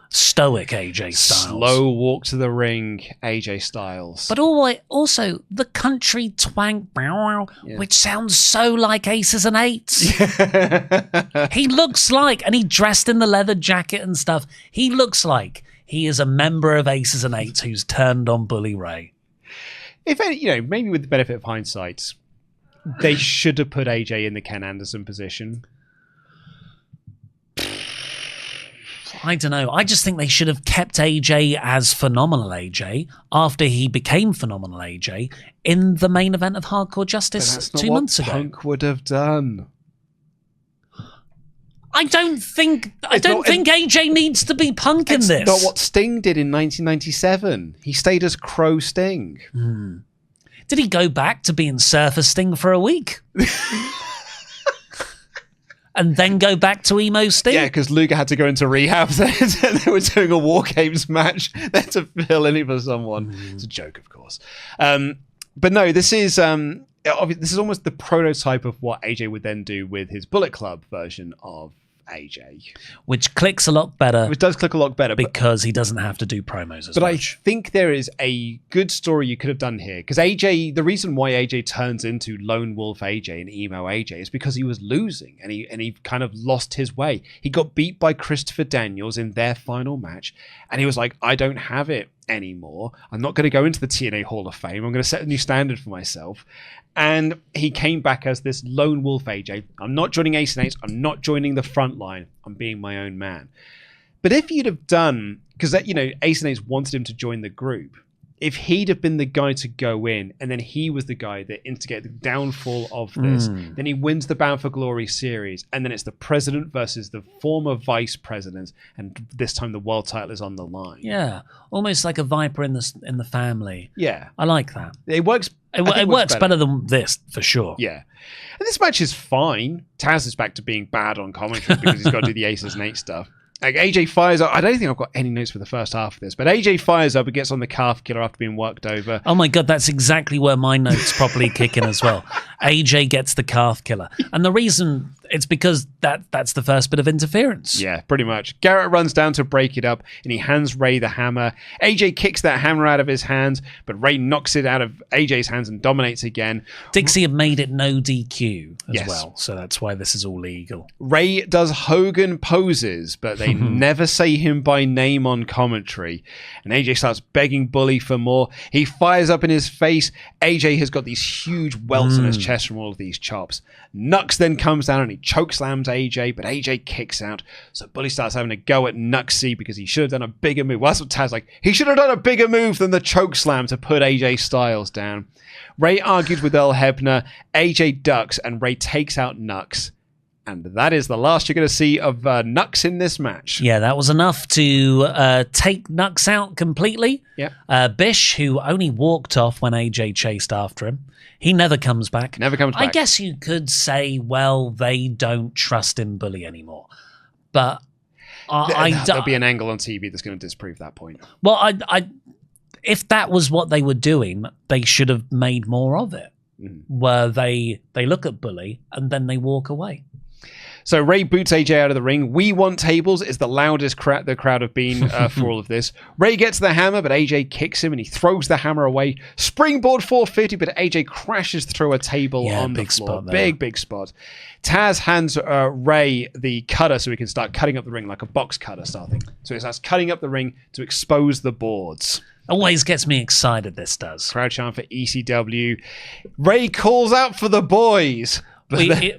stoic AJ Styles. Slow walk to the ring, AJ Styles. But also the country twang, which sounds so like Aces and Eights. He looks like, and he dressed in the leather jacket and stuff, he looks like he is a member of Aces and Eights who's turned on Bully Ray. If any, maybe with the benefit of hindsight, they should have put AJ in the Ken Anderson position. I don't know. I just think they should have kept AJ as Phenomenal AJ after he became Phenomenal AJ in the main event of Hardcore Justice 2 months ago. Punk would have done. I don't think AJ needs to be Punk in this. It's not what Sting did in 1997. He stayed as Crow Sting. Did he go back to being Surfer Sting for a week? And then go back to Emo Sting? Yeah, because Luger had to go into rehab. They were doing a War Games match. They had to fill in it for someone. It's a joke, of course. But no, this is almost the prototype of what AJ would then do with his Bullet Club version of AJ. Which clicks a lot better. Which does click a lot better. Because he doesn't have to do promos as much. But I think there is a good story you could have done here. Because AJ, the reason why AJ turns into Lone Wolf AJ and Emo AJ is because he was losing and he kind of lost his way. He got beat by Christopher Daniels in their final match. And he was like, I don't have it anymore. I'm not going to go into the TNA Hall of Fame. I'm going to set a new standard for myself. And he came back as this Lone Wolf AJ. I'm not joining Ace and Eights. I'm not joining the front line. I'm being my own man. But if you'd have done, because Ace and Eights wanted him to join the group, if he'd have been the guy to go in, and then he was the guy that instigated the downfall of this, then he wins the Bound for Glory series, and then it's the president versus the former vice president, and this time the world title is on the line. Yeah, almost like a Viper in the family. Yeah, I like that. It works. It works better than this for sure. Yeah, and this match is fine. Taz is back to being bad on commentary because he's got to do the Aces and Eights stuff. Like AJ fires up. I don't think I've got any notes for the first half of this, but AJ fires up and gets on the calf killer after being worked over. Oh my God, that's exactly where my notes properly kick in as well. AJ gets the calf killer. And the reason, it's because that's the first bit of interference. Yeah, pretty much. Garrett runs down to break it up and he hands Ray the hammer. AJ kicks that hammer out of his hands, but Ray knocks it out of AJ's hands and dominates again. Dixie have made it no DQ as well, so that's why this is all legal. Ray does Hogan poses, but they never say him by name on commentary. And AJ starts begging Bully for more. He fires up in his face. AJ has got these huge welts on his chest from all of these chops. Nux then comes down and he chokeslams AJ, but AJ kicks out. So Bully starts having a go at Nuxie because he should have done a bigger move. Well, that's what Taz like. He should have done a bigger move than the chokeslam to put AJ Styles down. Ray argues with Earl Hebner. AJ ducks and Ray takes out Nux. And that is the last you're going to see of Nux in this match. Yeah, that was enough to take Nux out completely. Yeah. Bish, who only walked off when AJ chased after him, he never comes back. Never comes back. I guess you could say, well, they don't trust in Bully anymore. But there'll be an angle on TV that's going to disprove that point. Well, if that was what they were doing, they should have made more of it, where they look at Bully and then they walk away. So Ray boots AJ out of the ring. We want tables is the loudest the crowd have been for all of this. Ray gets the hammer, but AJ kicks him and he throws the hammer away. Springboard 450, but AJ crashes through a table on the floor. Big spot. Taz hands Ray the cutter so he can start cutting up the ring like a box cutter style thing. So he starts cutting up the ring to expose the boards. Always gets me excited, this does. Crowd chant for ECW. Ray calls out for the boys.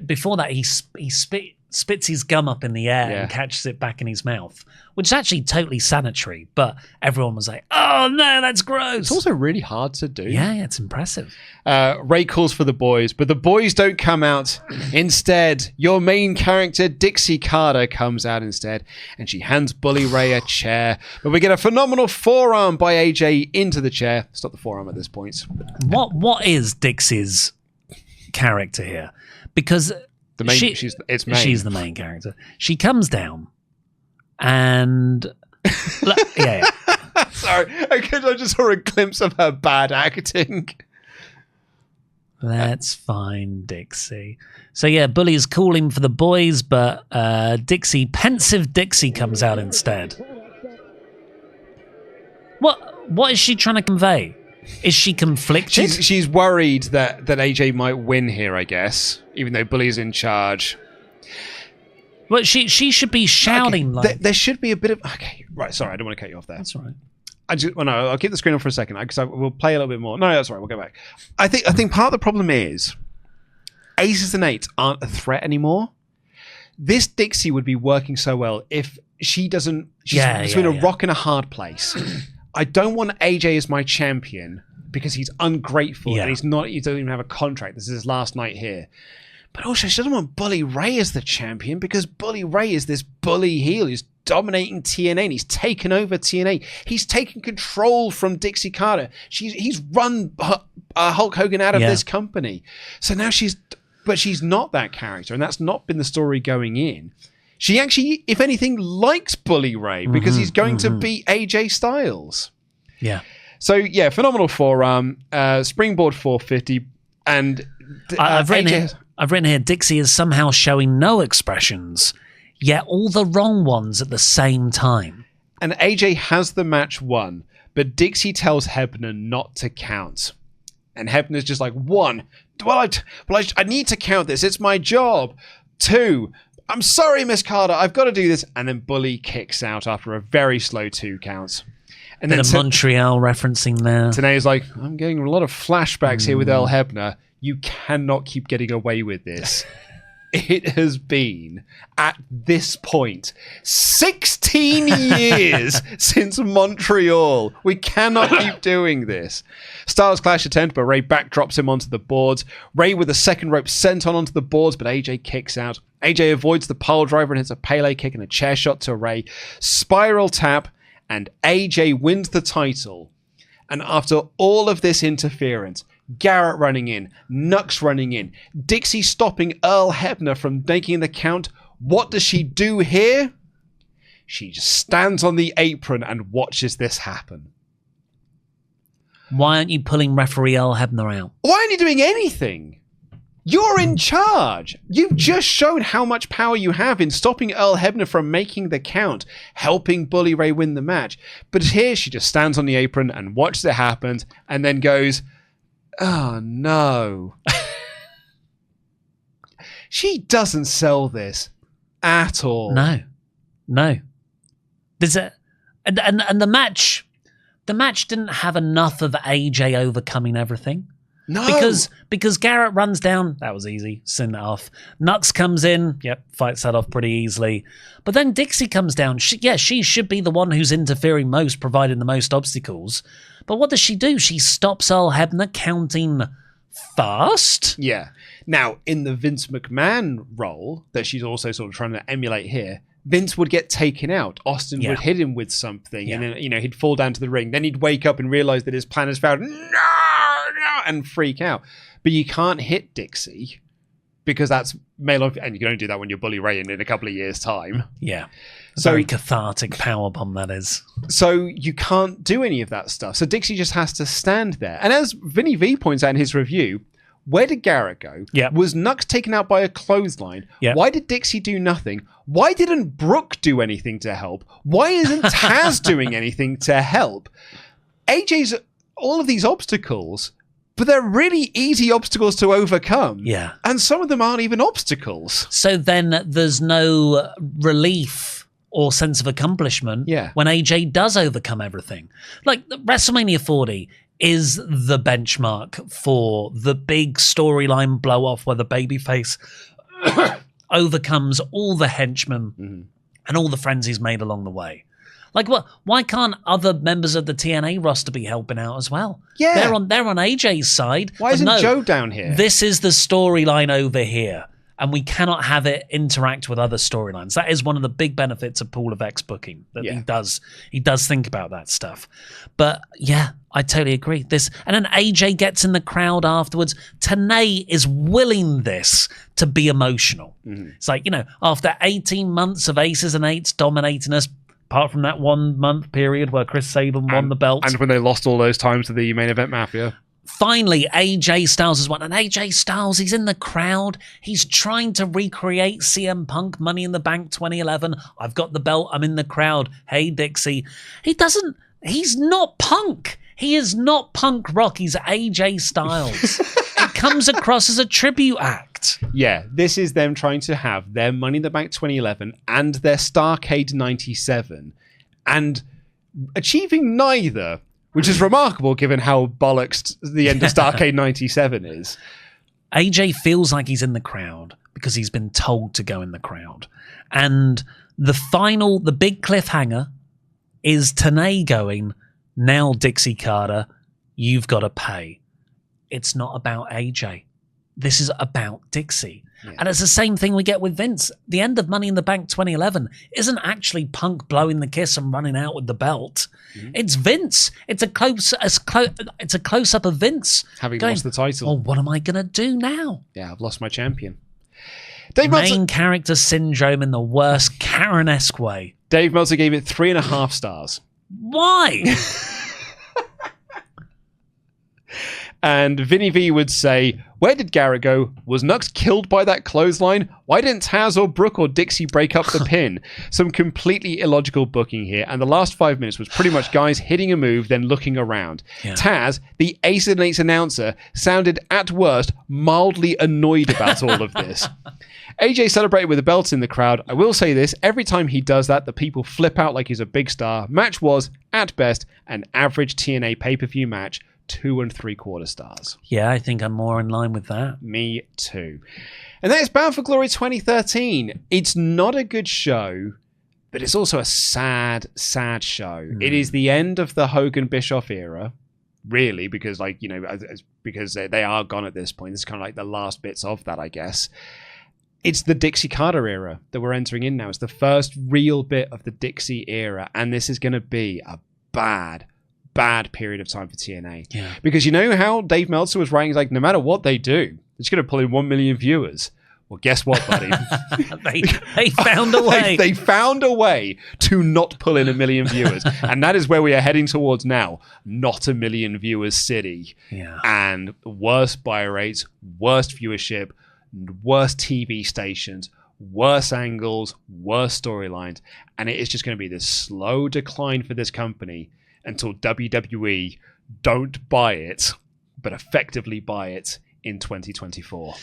Before that, he spits his gum up in the air and catches it back in his mouth, which is actually totally sanitary, but everyone was like, oh no, that's gross. It's also really hard to do. Yeah, it's impressive. Ray calls for the boys, but the boys don't come out. Instead, your main character, Dixie Carter, comes out instead, and she hands Bully Ray a chair, but we get a phenomenal forearm by AJ into the chair. Stop the forearm at this point. What is Dixie's character here? Because she's the main character. She comes down and sorry, I just saw a glimpse of her bad acting. That's fine, Dixie. So yeah, Bully's calling for the boys, but pensive Dixie comes out instead. What is she trying to convey? Is she conflicted? She's worried that AJ might win here, I guess, even though Bully's in charge. Well, she should be shouting there should be a bit of... Okay, right, sorry, I don't want to cut you off there. That's all right. I'll keep the screen on for a second because we'll play a little bit more. No, that's all right, we'll go back. I think part of the problem is Aces and Eights aren't a threat anymore. This Dixie would be working so well if she doesn't... She's between a rock and a hard place. I don't want AJ as my champion because he's ungrateful and he doesn't even have a contract. This is his last night here. But also, she doesn't want Bully Ray as the champion because Bully Ray is this bully heel who's dominating TNA and he's taken over TNA. He's taken control from Dixie Carter. He's run Hulk Hogan out of this company. So now she's not that character, and that's not been the story going in. She actually, if anything, likes Bully Ray because he's going to beat AJ Styles. Yeah. So, yeah, phenomenal forearm, springboard 450, and... I've written here, Dixie is somehow showing no expressions, yet all the wrong ones at the same time. And AJ has the match won, but Dixie tells Hebner not to count. And Hebner's just like, 1, well, I need to count this. It's my job. 2... I'm sorry, Miss Carter, I've got to do this. And then Bully kicks out after a very slow 2 counts. And then Montreal referencing there. Tanae's like, I'm getting a lot of flashbacks here with Earl Hebner. You cannot keep getting away with this. It has been, at this point, 16 years since Montreal. We cannot keep doing this. Styles Clash attempt, but Ray backdrops him onto the boards. Ray with the second rope sent onto the boards, but AJ kicks out. AJ avoids the pile driver and hits a Pele kick and a chair shot to Ray. Spiral tap, and AJ wins the title. And after all of this interference, Garrett running in, Nux running in, Dixie stopping Earl Hebner from making the count, what does she do here? She just stands on the apron and watches this happen. Why aren't you pulling referee Earl Hebner out? Why aren't you doing anything? You're in charge. You've just shown how much power you have in stopping Earl Hebner from making the count, helping Bully Ray win the match. But here she just stands on the apron and watches it happen and then goes, oh no. She doesn't sell this at all. No. There's and the match didn't have enough of AJ overcoming everything. No. Because Garrett runs down, that was easy, send that off. Nux comes in, fights that off pretty easily. But then Dixie comes down. She should be the one who's interfering most, providing the most obstacles. But what does she do? She stops Earl Hebner counting first? Yeah. Now, in the Vince McMahon role that she's also sort of trying to emulate here, Vince would get taken out. Austin would hit him with something and then, he'd fall down to the ring. Then he'd wake up and realize that his plan has failed. No, and freak out. But you can't hit Dixie because that's male and you can only do that when you're Bully Ray in a couple of years' time. Yeah. So Very cathartic powerbomb, that is. So you can't do any of that stuff. So Dixie just has to stand there. And as Vinny V points out in his review, where did Garrett go? Yeah. Was Nux taken out by a clothesline? Yeah. Why did Dixie do nothing? Why didn't Brooke do anything to help? Why isn't Taz doing anything to help? AJ's all of these obstacles, but they're really easy obstacles to overcome. Yeah. And some of them aren't even obstacles. So then there's no relief or sense of accomplishment when AJ does overcome everything. Like WrestleMania 40 is the benchmark for the big storyline blow-off where the babyface overcomes all the henchmen and all the friends he's made along the way. Like, what? Why can't other members of the TNA roster be helping out as well? Yeah. They're on AJ's side. Why isn't Joe down here? This is the storyline over here, and we cannot have it interact with other storylines. That is one of the big benefits of Pool of X booking, that he does think about that stuff. But yeah, I totally agree. This, and then AJ gets in the crowd afterwards. TNA is willing this to be emotional. It's like, after 18 months of Aces and Eights dominating us, apart from that 1 month period where Chris Sabin won the belt. And when they lost all those times to the main event Mafia. Finally, AJ Styles has won. And AJ Styles, he's in the crowd. He's trying to recreate CM Punk Money in the Bank 2011. I've got the belt. I'm in the crowd. Hey, Dixie. He's not Punk. He is not punk rock. He's AJ Styles. It comes across as a tribute act. Yeah, this is them trying to have their Money in the Bank 2011 and their Starrcade 97 and achieving neither, which is remarkable given how bollocks the end of Starrcade 97 is. AJ feels like he's in the crowd because he's been told to go in the crowd. And the big cliffhanger is TNA going, now Dixie Carter, you've got to pay. It's not about AJ. This is about Dixie. Yeah. And it's the same thing we get with Vince. The end of Money in the Bank 2011 isn't actually Punk blowing the kiss and running out with the belt. It's Vince. It's a close-up of Vince. Having lost the title. Oh, what am I going to do now? Yeah, I've lost my champion. Main character syndrome in the worst Karen-esque way. Dave Meltzer gave it 3.5 stars. Why? And Vinny V would say, where did Garrett go? Was Nux killed by that clothesline? Why didn't Taz or Brooke or Dixie break up the pin? Some completely illogical booking here. And the last 5 minutes was pretty much guys hitting a move, then looking around. Yeah. Taz, the Ace and Eights announcer, sounded at worst mildly annoyed about all of this. AJ celebrated with the belts in the crowd. I will say this, every time he does that, the people flip out like he's a big star. Match was, at best, an average TNA pay-per-view match. 2 3/4 stars. Yeah, I think I'm more in line with that. Me too. And that is Bound for Glory 2013. It's not a good show, but it's also a sad, sad show. It is the end of the Hogan Bischoff era, really, because because they are gone at this point. It's kind of like the last bits of that, I guess. It's the Dixie Carter era that we're entering in now. It's the first real bit of the Dixie era, and this is going to be a bad period of time for TNA. Yeah. Because you know how Dave Meltzer was writing, like, no matter what they do, it's going to pull in 1 million viewers. Well, guess what, buddy? they found a way. They found a way to not pull in 1 million viewers. And that is where we are heading towards now. Not 1 million viewers city. Yeah. And worse buy rates, worst viewership, worse TV stations, worse angles, worse storylines. And it is just going to be this slow decline for this company until WWE don't buy it, but effectively buy it in 2024.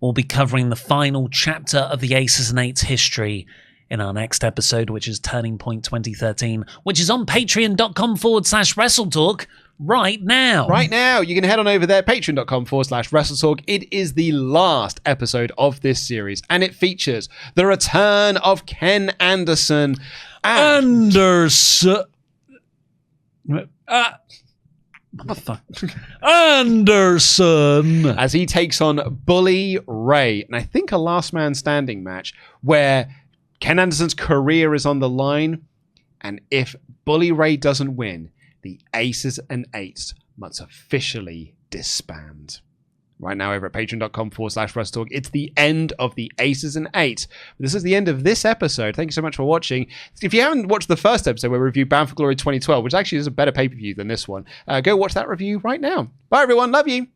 We'll be covering the final chapter of the Aces and Eights history in our next episode, which is Turning Point 2013, which is on patreon.com/WrestleTalk right now. Right now, you can head on over there, patreon.com/WrestleTalk. It is the last episode of this series, and it features the return of Ken Anderson. Anderson as he takes on Bully Ray, and I think a last man standing match where Ken Anderson's career is on the line, and if Bully Ray doesn't win, the Aces and Eights must officially disband. right now over at patreon.com/WrestleTalk. It's the end of the Aces and Eights. This is the end of this episode. Thank you so much for watching. If you haven't watched the first episode where we reviewed Bound for Glory 2012, which actually is a better pay-per-view than this one, go watch that review right now. Bye, everyone. Love you.